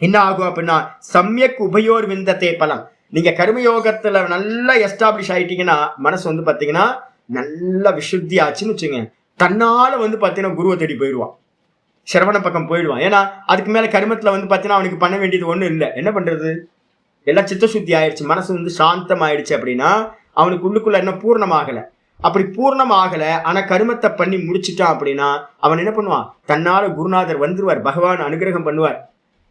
என்ன ஆகும் அப்படின்னா சமயக் உபயோர் விந்தத்தே பலம். நீங்க கர்மயோகத்துல நல்லா எஸ்டாப்ளிஷ் ஆயிட்டீங்கன்னா மனசு பாத்தீங்கன்னா நல்ல விசுத்தி ஆச்சுன்னு வச்சுங்க, தன்னால பாத்தீங்கன்னா குருவை தேடி போயிடுவான், சிரவண பக்கம் போயிடுவான். ஏன்னா அதுக்கு மேல கர்மத்துல பாத்தீங்கன்னா அவனுக்கு பண்ண வேண்டியது ஒண்ணும் இல்லை. என்ன பண்றது, எல்லாம் சித்தசுத்தி ஆயிடுச்சு, மனசு சாந்தம் ஆயிடுச்சு அப்படின்னா அவனுக்கு உள்ளுக்குள்ள என்ன பூர்ணமாகல. அப்படி பூர்ணம் ஆகல, ஆனா கர்மத்தை பண்ணி முடிச்சுட்டான் அப்படின்னா அவன் என்ன பண்ணுவான், தன்னால குருநாதர் வந்துருவார், பகவான் அனுகிரகம் பண்ணுவார்.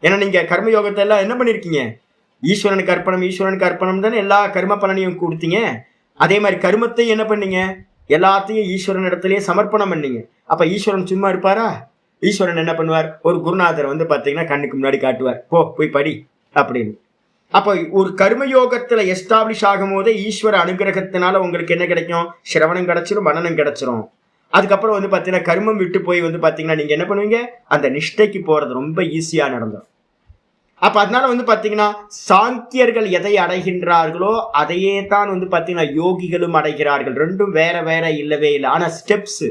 ஏன்னா நீங்க கர்மயோகத்தை எல்லாம் என்ன பண்ணிருக்கீங்க, ஈஸ்வரனுக்கு அர்ப்பணம், ஈஸ்வரனுக்கு அர்ப்பணம் தானே எல்லா கர்ம பலனையும் கொடுத்தீங்க. அதே மாதிரி கர்மத்தையும் என்ன பண்ணீங்க, எல்லாத்தையும் ஈஸ்வரன் இடத்துலயே சமர்ப்பணம் பண்ணீங்க. அப்ப ஈஸ்வரன் சும்மா இருப்பாரா? ஈஸ்வரன் என்ன பண்ணுவார், ஒரு குருநாதர் பாத்தீங்கன்னா கண்ணுக்கு முன்னாடி காட்டுவார், போய் படி அப்படின்னு. அப்ப ஒரு கர்மயோகத்துல எஸ்டாப்ளிஷ் ஆகும் போதே ஈஸ்வர அனுகிரகத்தினால உங்களுக்கு என்ன கிடைக்கும், சிரவணம் கிடைச்சிரும், மனனம் கிடைச்சிரும். அதுக்கப்புறம் பாத்தீங்கன்னா கர்மம் விட்டு போய் பாத்தீங்கன்னா நீங்க என்ன பண்ணுவீங்க, அந்த நிஷ்டைக்கு போறது ரொம்ப ஈஸியா நடந்துடும். அப்ப அதனால பாத்தீங்கன்னா சாங்கியர்கள் எதை அடைகின்றார்களோ அதையே தான் பாத்தீங்கன்னா யோகிகளும் அடைகிறார்கள். ரெண்டும் வேற வேற இல்லவே இல்லை. ஆனா ஸ்டெப்ஸ்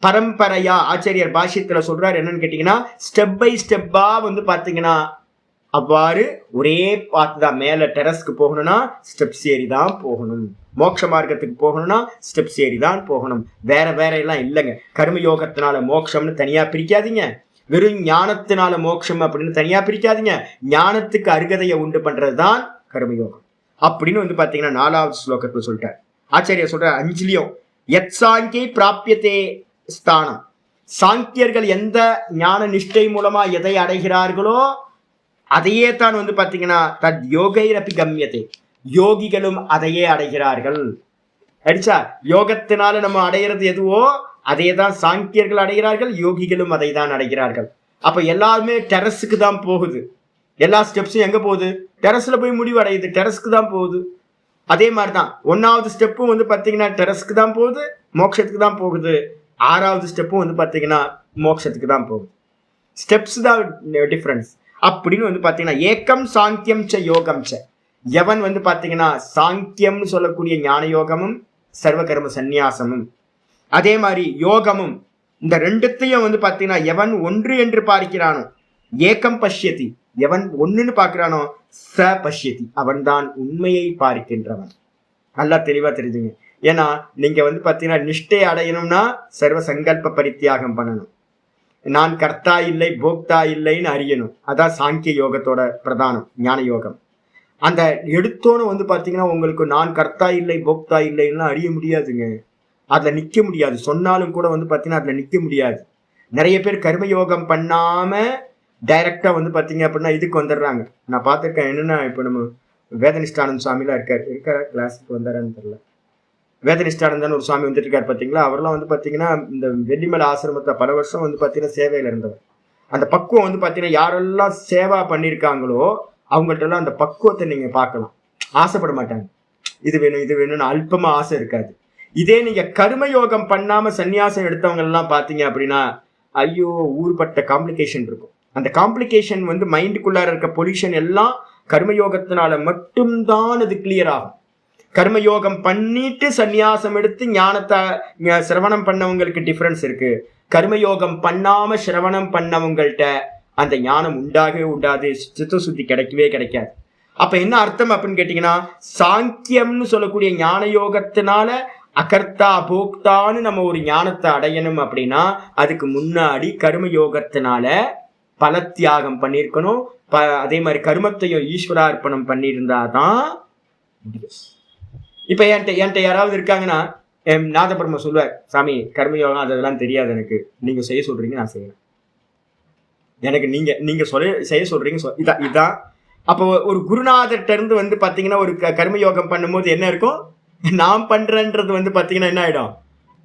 பரம்பரையா ஆச்சாரியர் பாஷ்யத்துல சொல்றாரு என்னன்னு கேட்டீங்கன்னா, ஸ்டெப் பை ஸ்டெப்பா பாத்தீங்கன்னா அவ்வாறு ஒரே பார்த்துதான். மேல டெரஸ்க்கு போகணும்னா ஸ்டெப்ஸ் ஏறி தான் போகணும், மோட்ச மார்க்கத்துக்கு போகணும்னா ஸ்டெப்ஸ் ஏறி தான் போகணும், வேற வேற எல்லாம் இல்லைங்க. கர்மயோகத்தினால மோட்சம்னு தனியா பிரிக்காதீங்க, வெறும் ஞானத்தினால மோட்சம் அப்படின்னு தனியா பிரிக்காதீங்க. ஞானத்துக்கு அருகதையை உண்டு பண்றதுதான் கர்மயோகம் அப்படின்னு பாத்தீங்கன்னா 4வது ஸ்லோகத்துல சொல்லிட்டார் ஆச்சாரியர். சொல்ற 5லயும் எத் சாங்கியை பிராபியத்தே ஸ்தானம். சாங்கியர்கள் எந்த ஞான நிஷ்டை மூலமா எதை அடைகிறார்களோ அதையே தான் பாத்தீங்கன்னா தத் யோகைரபி கம்யத்தை, யோகிகளும் அதையே அடைகிறார்கள். அடிச்சா யோகத்தினால நம்ம அடைகிறது எதுவோ அதையே தான் சாங்கியர்கள் அடைகிறார்கள், யோகிகளும் அதை தான் அடைகிறார்கள். அப்ப எல்லாருமே டெரஸுக்கு தான் போகுது. எல்லா ஸ்டெப்ஸும் எங்க போகுது, டெரஸ்ல போய் முடிவு அடையுது, டெரஸ்க்கு தான் போகுது. அதே மாதிரிதான் 1வது ஸ்டெப்பும் பாத்தீங்கன்னா டெரஸ்க்கு தான் போகுது, மோட்சத்துக்கு தான் போகுது. 6வது ஸ்டெப்பும் பாத்தீங்கன்னா மோட்சத்துக்கு தான் போகுது. ஸ்டெப்ஸ் தான் டிஃபரன்ஸ் அப்படின்னு பாத்தீங்கன்னா ஏக்கம் சாங்கியம் ச யோகம் ச. எவன் பாத்தீங்கன்னா சாங்கியம்னு சொல்லக்கூடிய ஞான யோகமும் சர்வகர்ம சந்நியாசமும், அதே மாதிரி யோகமும், இந்த ரெண்டுத்தையும் பாத்தீங்கன்னா எவன் ஒன்று என்று பார்க்கிறானோ, ஏக்கம் பஷ்யதி, எவன் ஒண்ணுன்னு பார்க்கிறானோ ச பஷ்யதி, அவன் தான் உண்மையை பார்க்கின்றவன். நல்லா தெளிவா தெரிஞ்சுங்க. ஏன்னா நீங்க பாத்தீங்கன்னா நிஷ்டை அடையணும்னா சர்வ சங்கல்ப பரித்தியாகம் பண்ணணும், நான் கர்த்தா இல்லை போக்தா இல்லைன்னு அறியணும். அதான் சாங்கிய யோகத்தோட பிரதானம் ஞான யோகம். அந்த எடுத்தோன்னு பாத்தீங்கன்னா உங்களுக்கு நான் கர்த்தா இல்லை போக்தா இல்லைன்னா அறிய முடியாதுங்க, அதுல நிக்க முடியாது. சொன்னாலும் கூட பாத்தீங்கன்னா அதுல நிக்க முடியாது. நிறைய பேர் கர்மயோகம் பண்ணாம டைரக்டா பாத்தீங்க அப்படின்னா இதுக்கு வந்துடுறாங்க. நான் பார்த்துருக்கேன். என்னன்னா இப்ப நம்ம வேதனிஷ்டானந்த சுவாமிலாம் இருக்காரு கிளாஸுக்கு வந்தாரான்னு தெரியல. வேதனிஷ்டானந்தன் ஒரு சுவாமி இருக்காரு பாத்தீங்களா. அவரெல்லாம் பாத்தீங்கன்னா இந்த வெள்ளிமலை ஆசிரமத்தை பல வருஷம் பாத்தீங்கன்னா சேவையில இருந்தவர். அந்த பக்குவம் பாத்தீங்கன்னா யாரெல்லாம் சேவா பண்ணியிருக்காங்களோ அவங்கள்ட்ட எல்லாம் அந்த பக்குவத்தை நீங்க பார்க்கலாம். ஆசைப்பட மாட்டாங்க, இது வேணும் இது வேணும்னு அல்பமா ஆசை இருக்காது. இதே நீங்க கர்மயோகம் பண்ணாம சன்னியாசம் எடுத்தவங்க எல்லாம் பாத்தீங்க அப்படின்னா ஐயோ ஊர்பட்ட காம்ப்ளிகேஷன் இருக்கும். அந்த காம்ப்ளிகேஷன் மைண்டுக்குள்ளார இருக்க பொல்யூஷன் எல்லாம் கர்மயோகத்தினால மட்டும்தான் அது கிளியர் ஆகும். கர்மயோகம் பண்ணிட்டு சந்நியாசம் எடுத்து ஞானத்தை சிரவணம் பண்ணவங்களுக்கு டிஃபரன்ஸ் இருக்கு. கர்மயோகம் பண்ணாம சிரவணம் பண்ணவங்கள்ட்ட அந்த ஞானம் உண்டாகவே உண்டாது, சித்தசுத்தி கிடைக்கவே கிடைக்காது. அப்ப என்ன அர்த்தம் அப்படின்னு கேட்டீங்கன்னா, சாங்கியம்னு சொல்லக்கூடிய ஞான யோகத்தினால அகர்த்தா போக்தான்னு நம்ம ஒரு ஞானத்தை அடையணும் அப்படின்னா அதுக்கு முன்னாடி கர்மயோகத்தினால பல தியாகம் பண்ணியிருக்கணும். அதே மாதிரி கர்மத்தையும் ஈஸ்வரார்ப்பணம் பண்ணியிருந்தாதான் முடியும். இப்ப என்கிட்ட யாராவது இருக்காங்கன்னா நாதபிரம்ம சொல்லுவார், சாமி கர்மயோகம் அதெல்லாம் தெரியாது எனக்கு, நீங்க செய்ய சொல்றீங்க நான் செய்யறேன், எனக்கு நீங்க செய்ய சொல்றீங்க இதான். அப்போ ஒரு குருநாதர்கிட்ட இருந்து பாத்தீங்கன்னா ஒரு கர்மயோகம் பண்ணும்போது என்ன இருக்கும், நான் பண்றேன்றது பாத்தீங்கன்னா என்ன ஆயிடும்,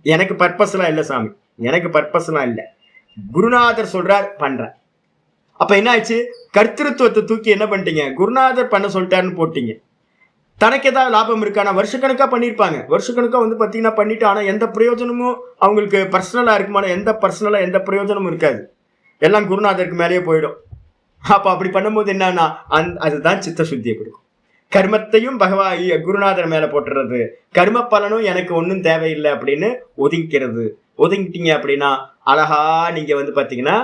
எனக்கு பர்பஸ் எல்லாம் இல்லை சாமி, எனக்கு பர்பஸ் எல்லாம் இல்லை, குருநாதர் சொல்றார் பண்றேன். அப்ப என்ன ஆச்சு, கர்த்திருவத்தை தூக்கி என்ன பண்ணிட்டீங்க, குருநாதர் பண்ண சொல்லிட்டாருன்னு போட்டீங்க. தனக்கு ஏதாவது லாபம் இருக்கானா, வருஷக்கணக்கா பண்ணியிருப்பாங்க, வருஷக்கணக்கா பாத்தீங்கன்னா பண்ணிட்டு, ஆனா எந்த பிரயோஜனமும் அவங்களுக்கு பர்சனலா இருக்குமான, எந்த பிரயோஜனமும் இருக்காது, எல்லாம் குருநாதருக்கு மேலேயே போயிடும். அப்ப அப்படி பண்ணும்போது என்னன்னா அதுதான் சித்த சுத்தியை கொடுக்கும். கர்மத்தையும் குருநாதர் மேல போட்டுறது, கர்ம பலனும் எனக்கு ஒன்றும் தேவையில்லை அப்படின்னு ஒதுங்கிட்டீங்க அப்படின்னா அழகா நீங்க பாத்தீங்கன்னா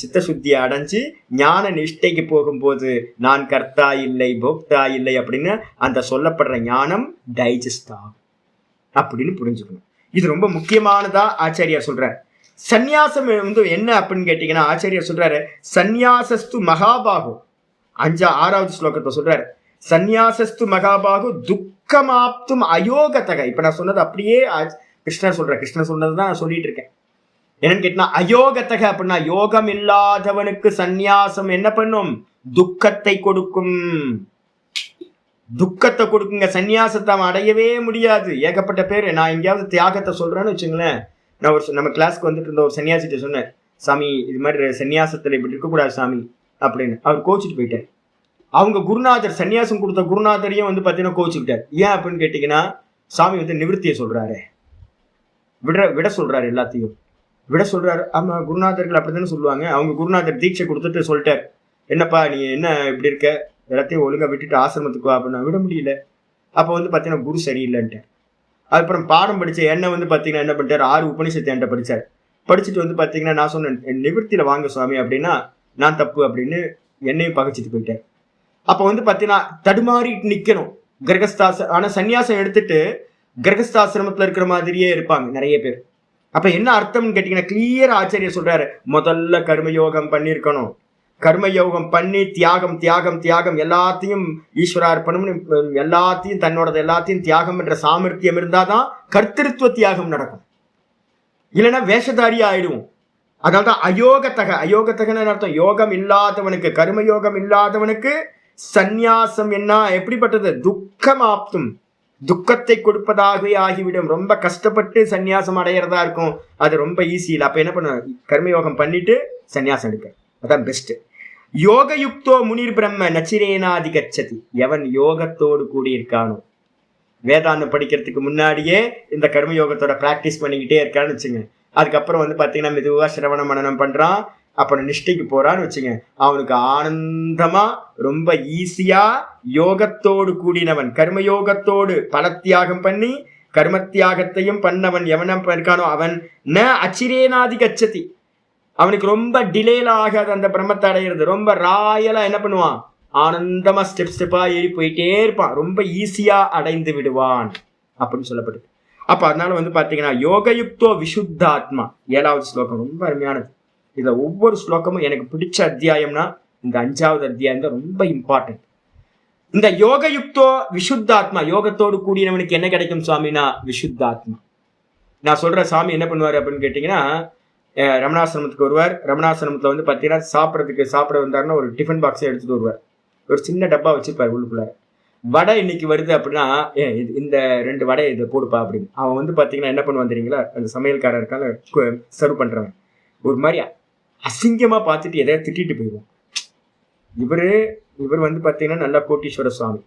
சித்த சுத்தியை அடைஞ்சு ஞான நிஷ்டைக்கு போகும்போது நான் கர்த்தா இல்லை போக்தா இல்லை அப்படின்னு அந்த சொல்லப்படுற ஞானம் டைஜஸ்ட் ஆகும் அப்படின்னு புரிஞ்சுக்கணும். இது ரொம்ப முக்கியமானதா ஆச்சாரியார் சொல்றார். சந்நியாசம் என்ன அப்படின்னு கேட்டீங்கன்னா, ஆச்சாரியார் சொல்றாரு சந்நியாசஸ்து மகாபாகு, 6வது ஸ்லோகத்தை சொல்றாரு, சந்நியாசஸ்து மகாபாகு துக்கமாப்தும் அயோகத்தக. இப்ப நான் சொன்னது அப்படியே கிருஷ்ணர் சொல்ற, கிருஷ்ணர் சொன்னதுதான் நான் சொல்லிட்டு இருக்கேன். என்னன்னு கேட்டா அயோகத்தக அப்படின்னா யோகம் இல்லாதவனுக்கு சந்நியாசம் என்ன பண்ணும், துக்கத்தை கொடுக்கும், துக்கத்தை கொடுக்குங்க. சந்நியாசத்தை அடையவே முடியாது. ஏகப்பட்ட பேர், நான் எங்கேயாவது தியாகத்தை சொல்றேன்னு வச்சுங்களேன், நான் நம்ம கிளாஸ்க்கு வந்துட்டு இருந்த ஒரு சன்னியாசிட்ட சொன்னேன், சாமி இது மாதிரி சன்னியாசத்துல இப்படி இருக்கக்கூடாது சாமி அப்படின்னு. அவர் கோச்சிட்டு போயிட்டார். அவங்க குருநாதர் சன்னியாசம் கொடுத்த குருநாதரையும் பாத்தீங்கன்னா கோச்சுக்கிட்டார். ஏன் அப்படின்னு கேட்டீங்கன்னா, சாமி நிவர்த்தியை சொல்றாரு, விட சொல்றாரு, எல்லாத்தையும் விட சொல்றாரு. ஆமா, குருநாதர்கள் அப்படித்தானே சொல்லுவாங்க. அவங்க குருநாதர் தீட்சை கொடுத்துட்டு சொல்லிட்டார், என்னப்பா நீ என்ன இப்படி இருக்க, எல்லாத்தையும் ஒழுங்கா விட்டுட்டு ஆசிரமத்துக்கு வா அப்படின்னா விட முடியல. அப்போ பாத்தீங்கன்னா குரு சரியில்லைன்ட்டு. அதுக்கப்புறம் பாடம் படிச்ச என்ன பாத்தீங்கன்னா என்ன பண்ணிட்டாரு, 6 உபனிஷத்து என்கிட்ட படிச்சார். படிச்சுட்டு பாத்தீங்கன்னா நான் சொன்னேன் நிவர்த்தியில வாங்க சுவாமி அப்படின்னா, நான் தப்பு அப்படின்னு என்னையும் பகைச்சிட்டு போயிட்டார். அப்ப பாத்தீங்கன்னா தடுமாறி நிக்கணும் ஆனா சன்னியாசம் எடுத்துட்டு கிரகஸ்தாசிரமத்துல இருக்கிற மாதிரியே இருப்பாங்க நிறைய பேர். அப்ப என்ன அர்த்தம்னு கேட்டீங்கன்னா, கிளியர் ஆச்சாரியர் சொல்றாரு, முதல்ல கர்மயோகம் பண்ணிருக்கணும், கர்மயோகம் பண்ணி தியாகம் தியாகம் தியாகம் எல்லாத்தையும் ஈஸ்வரார்ப்பணம், எல்லாத்தையும் தன்னோட எல்லாத்தையும் தியாகம் என்ற சாமர்த்தியம் இருந்தாதான் கர்த்திருவ தியாகம் நடக்கும். இல்லைன்னா வேஷதாரி ஆயிடுவோம். அதனால்தான் அயோகத்தகன்னு அர்த்தம், யோகம் இல்லாதவனுக்கு, கர்மயோகம் இல்லாதவனுக்கு சந்நியாசம் என்ன எப்படிப்பட்டது, துக்கமாப்தும், துக்கத்தை கொடுப்பதாகவே ஆகிவிடும். ரொம்ப கஷ்டப்பட்டு சன்னியாசம் அடையிறதா இருக்கும், அது ரொம்ப ஈஸி இல்லை. அப்ப என்ன பண்ண, கர்மயோகம் பண்ணிட்டு சன்னியாசம் எடுக்க, அதான் பெஸ்ட். யோகயுக்தோ முனிர் பிரம்ம நச்சிரேனாதி கச்சதி. எவன் யோகத்தோடு கூடியிருக்கானோ, வேதாந்தம் படிக்கிறதுக்கு முன்னாடியே இந்த கர்மயோகத்தோட பிராக்டிஸ் பண்ணிக்கிட்டே இருக்கான்னு வச்சுங்க, அதுக்கப்புறம் பாத்தீங்கன்னா மெதுவா சிரவண மனனம் பண்றான், அப்புறம் நிஷ்டைக்கு போறான்னு வச்சுங்க, அவனுக்கு ஆனந்தமா ரொம்ப ஈஸியா யோகத்தோடு கூடினவன், கர்மயோகத்தோடு பலத்தியாகம் பண்ணி கர்மத்தியாகத்தையும் பண்ணவன் எவன இருக்கானோ அவன் ந அச்சிரேனாதி கச்சதி, அவனுக்கு ரொம்ப டிலேல ஆகாது அந்த பிரம்மத்தை அடையிறது. ரொம்ப ராயலா என்ன பண்ணுவான், ஆனந்தமா ஸ்டெப்பா ஏறி போயிட்டே இருப்பான், ரொம்ப ஈஸியா அடைந்து விடுவான் அப்படின்னு சொல்லப்படுது. அப்ப அதனால பாத்தீங்கன்னா யோகயுக்தோ விசுத்தாத்மா, 7வது ஸ்லோகம் ரொம்ப அருமையானது. இதுல ஒவ்வொரு ஸ்லோகமும் எனக்கு பிடிச்ச அத்தியாயம்னா இந்த 5வது அத்தியாயம் தான் ரொம்ப இம்பார்ட்டன்ட். இந்த யோகயுக்தோ விசுத்தாத்மா, யோகத்தோடு கூடியவனுக்கு என்ன கிடைக்கும் சுவாமினா விசுத்தாத்மா. நான் சொல்ற சாமி என்ன பண்ணுவாரு அப்படின்னு கேட்டீங்கன்னா, ரமணாசிரமத்துக்கு வருவார். ரமணாசிரமத்துல பாத்தீங்கன்னா சாப்பிட வந்தாருன்னா ஒரு டிஃபன் பாக்ஸை எடுத்துட்டு வருவார், ஒரு சின்ன டப்பா வச்சிருப்பாரு, உள்ளுக்குள்ள வடை இன்னைக்கு வருது அப்படின்னா இந்த 2 வடை இதை போடுப்பா அப்படின்னு. அவன் பாத்தீங்கன்னா என்ன பண்ணுவான் தெரியுங்களா, அந்த சமையல்காரர் இருக்காங்க சர்வ் பண்றவன் ஒரு மாதிரி அசிங்கமா பார்த்துட்டு எதையா திட்டிட்டு போயிடுவோம். இவர் பாத்தீங்கன்னா நல்ல கோட்டீஸ்வர சுவாமி.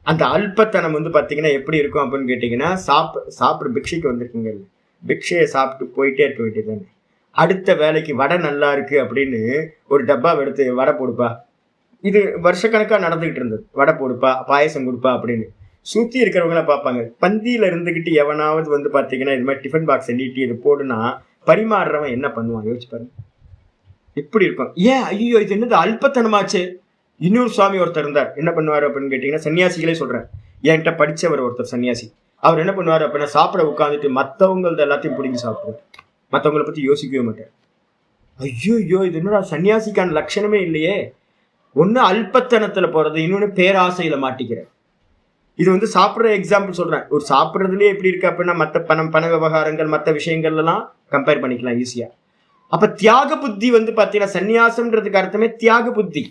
அந்த அல்பத்தனம் பாத்தீங்கன்னா எப்படி இருக்கும் அப்படின்னு கேட்டீங்கன்னா, சாப்பிட பிக்ஷைக்கு வந்திருக்குங்க, பிக்ஷையை சாப்பிட்டு போயிட்டே இருக்க வேண்டியதுதானே. அடுத்த வேலைக்கு வடை நல்லா இருக்கு அப்படின்னு ஒரு டப்பா எடுத்து வடை போடுப்பா, இது வருஷக்கணக்கா நடந்துகிட்டு இருந்தது, வடை போடுப்பா பாயசம் கொடுப்பா அப்படின்னு. சுத்தி இருக்கிறவங்கள பார்ப்பாங்க. பந்தியில இருந்துகிட்டு எவனாவது பாத்தீங்கன்னா இது மாதிரி டிஃபன் பாக்ஸை நீட்டி இது போடுனா பரிமாறுறவன் என்ன பண்ணுவான் யோசிச்சு பாருங்க, எப்படி இருக்கும். ஏன் ஐயோ இது என்னது அல்பத்தனமாச்சு. இன்னொரு சுவாமி ஒருத்தர் இருந்தார், என்ன பண்ணுவாரு அப்படின்னு கேட்டீங்கன்னா, சன்னியாசிகளே சொல்றேன், என்கிட்ட படிச்சவர் ஒருத்தர் சன்னியாசி, அவர் என்ன பண்ணுவாரு அப்படின்னா சாப்பிட உட்காந்துட்டு மற்றவங்களது எல்லாத்தையும் பிடிங்கி சாப்பிடுவார், மற்றவங்களை பத்தி யோசிக்கவே மாட்டார். ஐயோ இது என்னடா சன்னியாசிக்கான லட்சணமே இல்லையே. ஒண்ணு அல்பத்தனத்துல போறது, இன்னொன்னு பேராசையில மாட்டிக்கிற. இது வந்து சாப்பிட்ற எக்ஸாம்பிள் சொல்றேன். ஒரு சாப்பிட்றதுலேயே எப்படி இருக்கு அப்படின்னா மற்ற பண விவகாரங்கள் மற்ற விஷயங்கள் எல்லாம் கம்பேர் பண்ணிக்கலாம் ஈஸியா. அப்ப தியாக புத்தி வந்து பாத்தீங்கன்னா சந்நியாசம்ன்றதுக்கு அர்த்தமே தியாக புத்தி.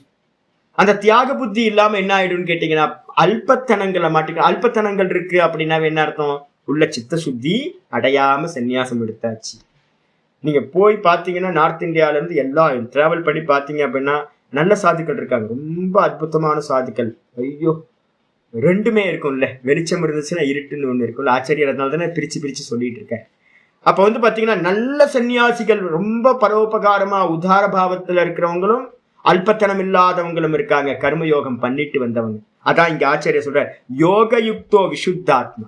அந்த தியாக புத்தி இல்லாம என்ன ஆயிடும்னு கேட்டீங்கன்னா அல்பத்தனங்களை மாட்டிக்க. அல்பத்தனங்கள் இருக்கு அப்படின்னா என்ன அர்த்தம்? உள்ள சித்த சுத்தி அடையாம சந்நியாசம் எடுத்தாச்சு. நீங்க போய் பாத்தீங்கன்னா நார்த் இந்தியால இருந்து எல்லாம் டிராவல் பண்ணி பாத்தீங்க அப்படின்னா நல்ல சாதுக்கள் இருக்காங்க, ரொம்ப அற்புதமான சாதுக்கள். ஐயோ, ரெண்டுமே இருக்கும்ல, வெளிச்சம் இருந்துச்சுன்னா இருட்டுன்னு ஒண்ணு இருக்கும்ல. ஆச்சரியர் அதனால தானே பிரிச்சு பிரிச்சு சொல்லிட்டு இருக்கேன். அப்ப வந்து பாத்தீங்கன்னா நல்ல சன்னியாசிகள், ரொம்ப பரோபகாரமா உதார பாவத்துல இருக்கிறவங்களும் அல்பத்தனம் இல்லாதவங்களும் இருக்காங்க, கர்மயோகம் பண்ணிட்டு வந்தவங்க. அதான் இங்க ஆச்சரிய சொல்ற, யோக யுக்தோ விசுத்தாத்மா.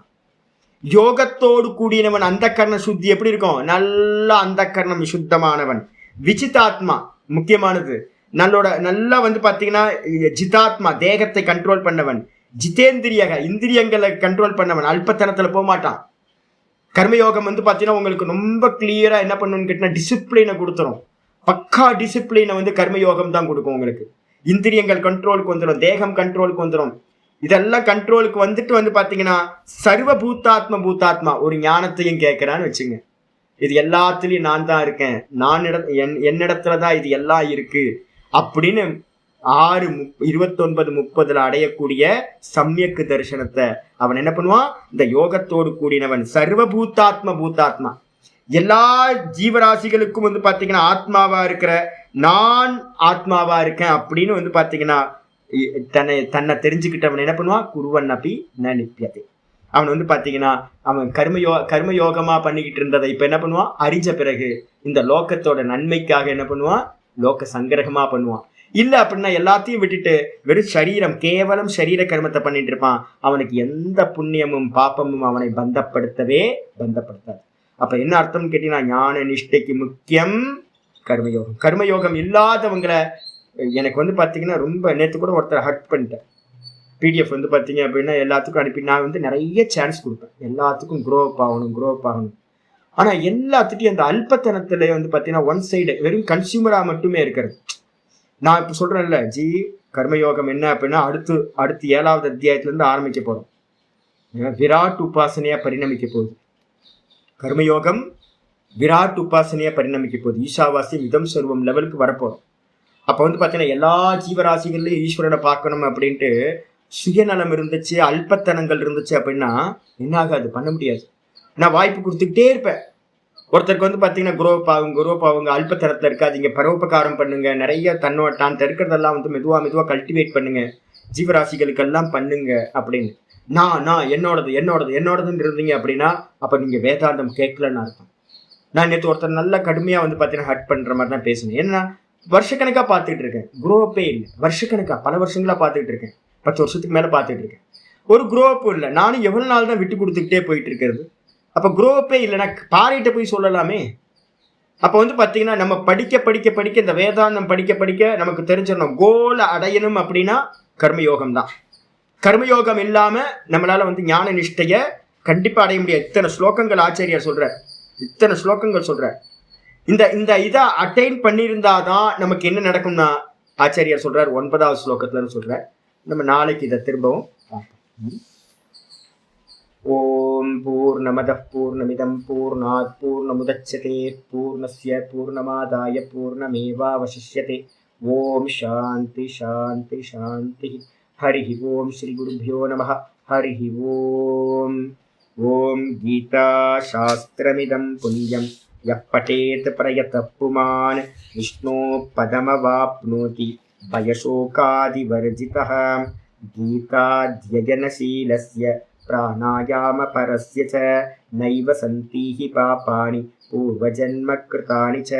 யோகத்தோடு கூடியவன் அந்த கர்ண சுத்தி எப்படி இருக்கும்? நல்ல அந்த கர்ணம் விசுத்தமானவன். விசிதாத்மா முக்கியமானது, நல்லா வந்து பாத்தீங்கன்னா ஜிதாத்மா தேகத்தை கண்ட்ரோல் பண்ணவன். ஜிதேந்திரியக இந்திரியங்களை கண்ட்ரோல் பண்ணவன், அல்பத்தனத்துல போக மாட்டான். கர்மயோகம் வந்து பாத்தீங்கன்னா உங்களுக்கு ரொம்ப கிளியரா என்ன பண்ணணும்னு கேட்டீங்கன்னா டிசிப்ளினை கொடுத்துரும். பக்கா டிசிப்ளினை வந்து கர்மயோகம் தான் கொடுக்கும் உங்களுக்கு. இந்திரியங்கள் கண்ட்ரோலுக்கு வந்துடும், தேகம் கண்ட்ரோலுக்கு வந்துடும். இதெல்லாம் கண்ட்ரோலுக்கு வந்துட்டு வந்து பாத்தீங்கன்னா சர்வ பூத்தாத்மா ஒரு ஞானத்தையும் கேட்கிறான்னு வச்சுங்க. இது எல்லாத்துலயும் நான் தான் இருக்கேன், என்னிடத்துலதான் இது எல்லாம் இருக்கு அப்படின்னு 6:29-30 அடையக்கூடிய சம்யக்கு தரிசனத்தை அவன் என்ன பண்ணுவான்? இந்த யோகத்தோடு கூடினவன் சர்வபூத்தாத்மா. எல்லா ஜீவராசிகளுக்கும் வந்து பாத்தீங்கன்னா ஆத்மாவா இருக்கிற நான் ஆத்மாவா இருக்கேன் அப்படின்னு வந்து பாத்தீங்கன்னா தன்னை தெரிஞ்சுக்கிட்டவன் என்ன பண்ணுவான்? குருவன் அப்படி நிப்பியதை. அவன் வந்து பாத்தீங்கன்னா அவன் கர்மயோகமா பண்ணிக்கிட்டு இருந்ததை இப்ப என்ன பண்ணுவான்? அறிஞ்ச பிறகு இந்த லோகத்தோட நன்மைக்காக என்ன பண்ணுவான்? லோக சங்கிரகமா பண்ணுவான். இல்ல அப்படின்னா எல்லாத்தையும் விட்டுட்டு வெறும் சரீரம், கேவலம் சரீர கர்மத்தை பண்ணிட்டு இருப்பான். அவனுக்கு எந்த புண்ணியமும் பாப்பமும் அவனை பந்தப்படுத்தாது. அப்ப என்ன அர்த்தம்னு கேட்டீங்கன்னா ஞான நிஷ்டைக்கு முக்கியம் கர்மயோகம். கர்மயோகம் இல்லாதவங்களை எனக்கு வந்து பாத்தீங்கன்னா ரொம்ப நேற்று கூட ஒருத்தர் ஹர்ட் பண்ணிட்டேன். பிடிஎஃப் வந்து பாத்தீங்க அப்படின்னா எல்லாத்துக்கும் அனுப்பி நான் வந்து நிறைய சான்ஸ் கொடுப்பேன், எல்லாத்துக்கும் க்ரோ அப் ஆகணும். ஆனா எல்லாத்துட்டையும் அந்த அல்பத்தனத்துல வந்து பாத்தீங்கன்னா ஒன் சைடு வெறும் கன்சியூமரா மட்டுமே இருக்கிறது. நான் இப்ப சொல்றேன்ல ஜி, கர்மயோகம் என்ன அப்படின்னா அடுத்து 7வது அத்தியாயத்துல இருந்து ஆரம்பிக்க போறோம். விராட் உபாசனையா பரிணமிக்க போகுது. கர்மயோகம் விராட் உபாசனையா பரிணமிக்க போகுது. ஈஷாவாசியம் இதம் சர்வம் லெவலுக்கு வரப்போறோம். அப்ப வந்து பாத்தீங்கன்னா எல்லா ஜீவராசிகள்லயும் ஈஸ்வரனை பார்க்கணும் அப்படின்ட்டு சுயநலம் இருந்துச்சு, அல்பத்தனங்கள் இருந்துச்சு அப்படின்னா என்ன ஆகாது, பண்ண முடியாது. நான் வாய்ப்பு கொடுத்துக்கிட்டே இருப்பேன். ஒருத்தருக்கு வந்து பாத்தீங்கன்னா குரோப் ஆகுங்க, அல்பத்தனத்துல இருக்காதீங்க, பரோபகாரம் பண்ணுங்க, நிறைய தான் இருக்கிறதெல்லாம் வந்து மெதுவா கல்டிவேட் பண்ணுங்க, ஜீவராசிகளுக்கெல்லாம் பண்ணுங்க அப்படின்னு. நான் என்னோடதுன்னு இருந்தீங்க அப்படின்னா அப்ப நீங்க வேதாந்தம் கேட்கலன்னு அர்த்தம். நான் நேற்று ஒருத்தர் நல்ல கடுமையா வந்து பாத்தீங்கன்னா ஹர்ட் பண்ற மாதிரி தான் பேசுனேன். ஏன்னா வருஷக்கணக்கா பார்த்துட்டு இருக்கேன், குரோப்பே இல்லை. வருஷக்கணக்கா பல வருஷங்களா பார்த்துட்டு இருக்கேன், 10 வருஷத்துக்கு மேல பார்த்துட்டு இருக்கேன். ஒரு குரோப்பும் இல்லை. நானும் எவ்வளவு நாள் தான் விட்டு கொடுத்துக்கிட்டே போயிட்டு இருக்கிறது. அப்ப குரோப்பே இல்லைன்னா பாரிட்ட போய் சொல்லலாமே. அப்ப வந்து பாத்தீங்கன்னா நம்ம படிக்க இந்த வேதாந்தம் படிக்க நமக்கு தெரிஞ்சிடணும் கோலை அடையணும் அப்படின்னா கர்மயோகம் தான். கர்மயோகம் இல்லாம நம்மளால வந்து ஞான நிஷ்டைய கண்டிப்பா அடைய முடியாது. இத்தனை ஸ்லோகங்கள் ஆச்சாரியார் சொல்ற, இந்த இதை அட்டைன் பண்ணியிருந்தாதான் நமக்கு என்ன நடக்கும்னா ஆச்சாரியார் சொல்றார் 9வது ஸ்லோகத்துல சொல்ற. நம்ம நாளைக்கு இதை திரும்பவும் பார்ப்போம். ஓம் பூர்ணமதః பூர்ணமிதம் பூர்ணாத் பூர்ணமுதச்யதே பூர்ணஸ்ய பூர்ணமாதாய பூர்ணமேவாவசிஷ்யதே. ஓம் சாந்தி சாந்தி சாந்தி. ஹரி ஓம் ஸ்ரீ குருभ्यो நமः. ஹரி ஓம். ஓம் கீதா சாஸ்திரமிதம் புண்ணியம் யः படேத் பிரயதः புமான் விஷ்ணோ பதமவாப்னோதி பயசோகாதிவர்ஜிதः. கீதாத்யஜனசீலஸ்ய பிராணாயாம பரஸ்ய ச நைவ சந்தீஹி பாபானி பூர்வஜன்ம கிருதானி ச.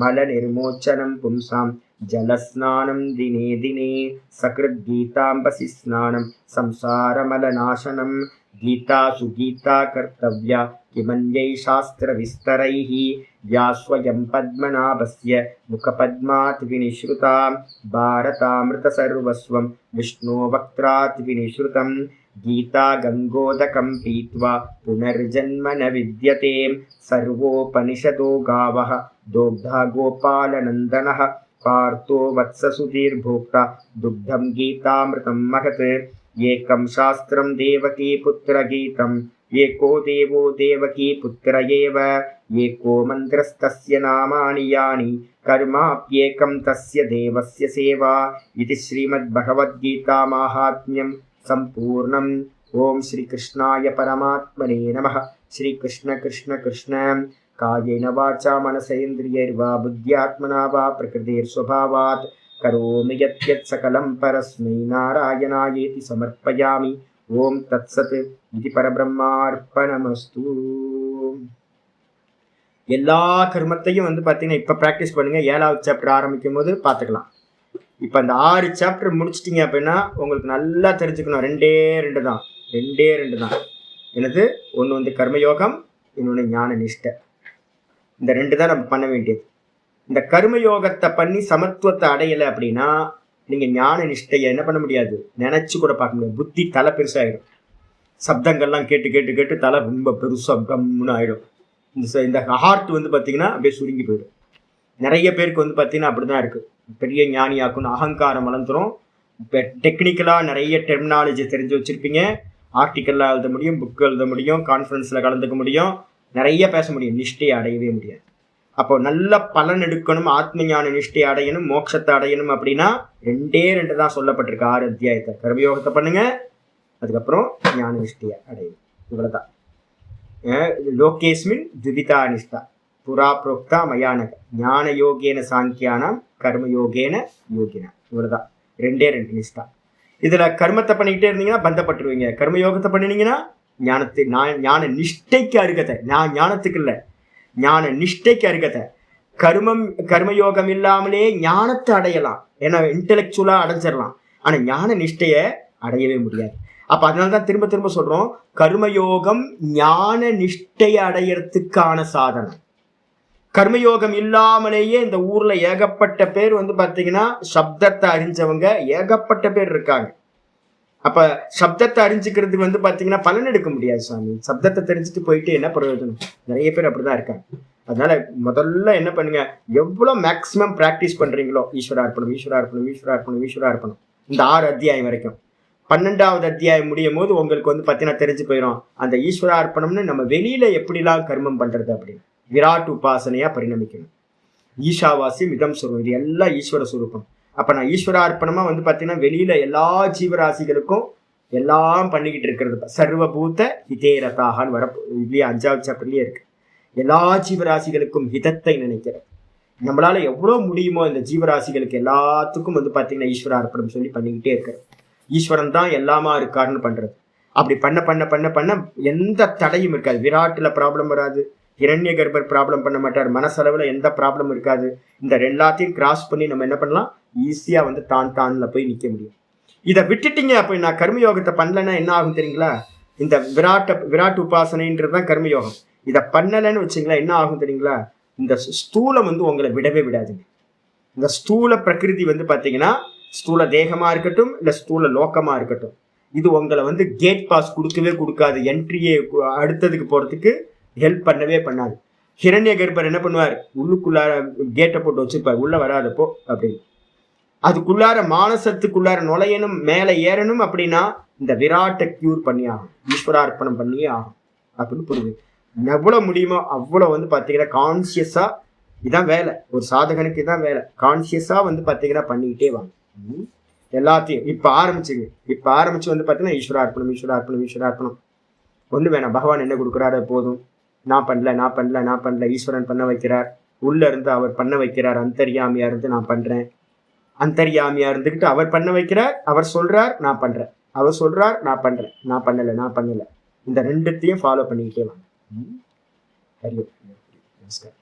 மலநிர்மோச்சனம் பும்சாம் ஜலஸ்நானம் தினே தினே சக்ருத் கீதாம்பசி ஸ்நானம் சம்சாரமலநாசனம். கீதாசு கீதா கர்த்தவ்யா கிமன்யை சாஸ்திர விஸ்தரைஹ. யா ஸ்வயம் பத்மநாபஸ்ய முகபத்மாத் விநிஸ்ருதா பாரதாமிருத சர்வஸ்வம் விஷ்ணோ வக்த்ராத் விநிஸ்ருதம். கீதா கங்கோதகம் பீத்வா புனர்ஜன்ம ந வித்யதே. சர்வோபனிஷதோ காவः தோக்தா கோபாலநந்தனः. பார்த்தோ வத்ச சுதீர்போக்தா துக்தம் கீதாமிருதம் மகத். ஏகம் சாஸ்திரம் தேவகி புத்திர கீதம் ஏகோ தேவோ தேவகி புத்திர ஏவ ஏகோ மந்திரஸ்தஸ்ய நாமானி யானி கர்மாப்யேகம் தஸ்ய தேவஸ்ய சேவா இது ஸ்ரீமத் பகவத்கீதா மாஹாத்மியம் சம்பூர்ணம். ஓம் ஸ்ரீ கிருஷ்ணாய பரமாத்மனே நமः. ஸ்ரீ கிருஷ்ண கிருஷ்ண கிருஷ்ண காயேன வாச்சா மனசேந்திரியைர்வா புத்யாத்மனா வா பிரகிருதேர் ஸ்வபாவாத் கரோமி யத்யத் சகலம் பரஸ்மை நாராயணாயேதி சமர்ப்பயாமி. ஓம் தத்சத் இது பரபிரம்மார்ப்பணமஸ்து. எல்லா கர்மத்தையும் பார்த்தீங்கன்னா இப்போ ப்ராக்டிஸ் பண்ணுங்க. 7வது சாப்டர் ஆரம்பிக்கும் போது பார்த்துக்கலாம். இப்போ அந்த 6 சாப்டர் முடிச்சிட்டிங்க அப்படின்னா உங்களுக்கு நல்லா தெரிஞ்சுக்கணும். 2 தான். என்னது? ஒன்று கர்மயோகம், இன்னொன்று ஞான நிஷ்டை. இந்த 2 தான் நம்ம பண்ண வேண்டியது. இந்த கர்மயோகத்தை பண்ணி சமத்துவத்தை அடையலை அப்படின்னா நீங்கள் ஞான நிஷ்டையை என்ன பண்ண முடியாது, நினச்சி கூட பார்க்க முடியாது. புத்தி தலை பெருசாகிடும். சப்தங்கள்லாம் கேட்டு கேட்டு கேட்டு தலை ரொம்ப பெருசாக கம்முன்னு ஆகிடும். இந்த ஹார்ட் பார்த்தீங்கன்னா அப்படியே சுருங்கி போயிடும். நிறைய பேருக்கு பார்த்தீங்கன்னா அப்படி தான் இருக்குது. பெரிய ஞானியாக்குன்னு அகங்காரம் வளர்ந்துடும். இப்போ டெக்னிக்கலாக நிறைய டெர்மினாலஜி தெரிஞ்சு வச்சுருப்பீங்க. ஆர்டிக்கல்லாம் எழுத முடியும், புக்கு எழுத முடியும், கான்ஃபரன்ஸில் கலந்துக்க முடியும், நிறைய பேச முடியும். நிஷ்டையை அடையவே முடியாது. அப்போ நல்ல பலன் எடுக்கணும், ஆத்ம ஞான நிஷ்டையை அடையணும், மோட்சத்தை அடையணும் அப்படின்னா 2 தான் சொல்லப்பட்டிருக்கு 6 அத்தியாயத்தை. கர்மயோகத்தை பண்ணுங்க, அதுக்கப்புறம் ஞான நிஷ்டையை அடையணும். இவ்வளோதான். லோகேஸ்மின் துவிதா நிஷ்டா புரா புரோக்தா மயானக ஞான யோகேன சாங்கியானாம் கர்மயோகேன யோகினா. இவ்வளோதான். 2 நிஷ்டா. இதில் கர்மத்தை பண்ணிக்கிட்டே இருந்தீங்கன்னா பந்தப்பட்டுருவீங்க. கர்மயோகத்தை பண்ணினீங்கன்னா ஞான நிஷ்டைக்கு அருகதை. ஞானத்துக்கு இல்லை, ஞான நிஷ்டைக்கு அருகதை. கர்மயோகம் இல்லாமலே ஞானத்தை அடையலாம். ஏன்னா இன்டெலெக்சுவலாக அடைஞ்சிடலாம். ஆனால் ஞான நிஷ்டையை அடையவே முடியாது. அப்போ அதனால தான் திரும்ப திரும்ப சொல்கிறோம், கர்மயோகம் ஞான நிஷ்டையை அடையிறதுக்கான சாதனை. கர்மயோகம் இல்லாமலேயே இந்த ஊரில் ஏகப்பட்ட பேர் பார்த்தீங்கன்னா சப்தத்தை அறிஞ்சவங்க ஏகப்பட்ட பேர் இருக்காங்க. அப்போ சப்தத்தை அறிஞ்சிக்கிறதுக்கு பார்த்தீங்கன்னா பலன் எடுக்க முடியாது சாமி. சப்தத்தை தெரிஞ்சுட்டு போயிட்டு என்ன பிரயோஜனம்? நிறைய பேர் அப்படிதான் இருக்காங்க. அதனால முதல்ல என்ன பண்ணுங்க, எவ்வளோ மேக்சிமம் ப்ராக்டிஸ் பண்ணுறீங்களோ ஈஸ்வரார்ப்பணம் ஈஸ்வரார்ப்பணம் ஈஸ்வரார்ப்பணம் ஈஸ்வரார்ப்பணம் இந்த 6 அத்தியாயம் வரைக்கும். 12வது அத்தியாயம் முடியும் போது உங்களுக்கு பார்த்தீங்கன்னா தெரிஞ்சு போயிடும் அந்த ஈஸ்வரார்ப்பணம்னு நம்ம வெளியில எப்படிலாம் கர்மம் பண்றது அப்படின்னு. விராட் உபாசனையா பரிணமிக்கணும். ஈஷாவாசியம் இதம் சுரூபம், இது எல்லாம் ஈஸ்வர சுரூபம். அப்ப நான் ஈஸ்வரார்ப்பணமா பார்த்தீங்கன்னா வெளியில எல்லா ஜீவராசிகளுக்கும் எல்லாம் பண்ணிக்கிட்டு இருக்கிறது. சர்வபூத ஹிதேரதாகான்னு வர இல்லையா 5வது சாப்டர்லயே இருக்கு. எல்லா ஜீவராசிகளுக்கும் ஹிதத்தை நினைக்கிறது. நம்மளால எவ்வளவு முடியுமோ இந்த ஜீவராசிகளுக்கு எல்லாத்துக்கும் பார்த்தீங்கன்னா ஈஸ்வரார்ப்பணம் சொல்லி பண்ணிக்கிட்டே இருக்கிறது. ஈஸ்வரன் தான் எல்லாமா இருக்காருன்னு பண்றது. அப்படி பண்ண பண்ண பண்ண பண்ண எந்த தடையும் இருக்காது. விராட்டுல ப்ராப்ளம் வராது, ஹிரண்ய கர்ப்பர் ப்ராப்ளம் பண்ண மாட்டார், மனசளவில் எந்த ப்ராப்ளம் இருக்காது. இந்த எல்லாத்தையும் கிராஸ் பண்ணி நம்ம என்ன பண்ணலாம், ஈஸியா தான்ல போய் நிற்க முடியும். இதை விட்டுட்டீங்க அப்போ நான் கர்மயோகத்தை பண்ணலன்னா என்ன ஆகும் தெரியுங்களா? இந்த விராட் உபாசனைன்றது தான் கர்மயோகம். இதை பண்ணலைன்னு வச்சுங்களா என்ன ஆகும் தெரியுங்களா? இந்த ஸ்தூலம் உங்களை விடவே விடாதுங்க. இந்த ஸ்தூல பிரகிருதி பார்த்தீங்கன்னா ஸ்தூல தேகமா இருக்கட்டும் இல்லை ஸ்தூல லோக்கமா இருக்கட்டும், இது உங்களை கேட் பாஸ் கொடுக்கவே கொடுக்காது. என்ட்ரியே அடுத்ததுக்கு போறதுக்கு ஹெல்ப் பண்ணவே பண்ணாது. ஹிரண்ய கர்ப்பர் என்ன பண்ணுவார், உள்ளுக்குள்ளார கேட்டை போட்டு வச்சிருப்பார், உள்ள வராதப்போ அப்படின்னு. அதுக்குள்ளார மானசத்துக்குள்ளார நுழையணும், மேலே ஏறணும் அப்படின்னா இந்த விராட்டை கியூர் பண்ணி ஆகும், ஈஸ்வரார்ப்பணம் பண்ணியே ஆகும் அப்படின்னு புரியுது. எவ்வளோ முடியுமோ அவ்வளோ பார்த்தீங்கன்னா கான்சியஸா, இதான் வேலை, ஒரு சாதகனுக்கு இதான் வேலை. கான்சியஸா பார்த்தீங்கன்னா பண்ணிக்கிட்டே வாங்க எல்லாத்தையும். இப்போ ஆரம்பிச்சு பார்த்தீங்கன்னா ஈஸ்வரார்ப்பணம் ஈஸ்வரார்ப்பணம் ஈஸ்வரார்ப்பணம். ஒன்று வேணாம், பகவான் என்ன கொடுக்குறாரு போதும். நான் பண்ணல, ஈஸ்வரன் பண்ண வைக்கிறார், உள்ள இருந்து அவர் பண்ண வைக்கிறார். அந்தர்யாமியா இருந்து நான் பண்றேன், அந்தர்யாமியா இருந்துக்கிட்டு அவர் பண்ண வைக்கிறார். அவர் சொல்றார் நான் பண்றேன், அவர் சொல்றார் நான் பண்றேன், நான் பண்ணல. இந்த 2த்தையும் ஃபாலோ பண்ணிக்கிட்டே வாங்க. ஹரி ஓம். நமஸ்காரம்.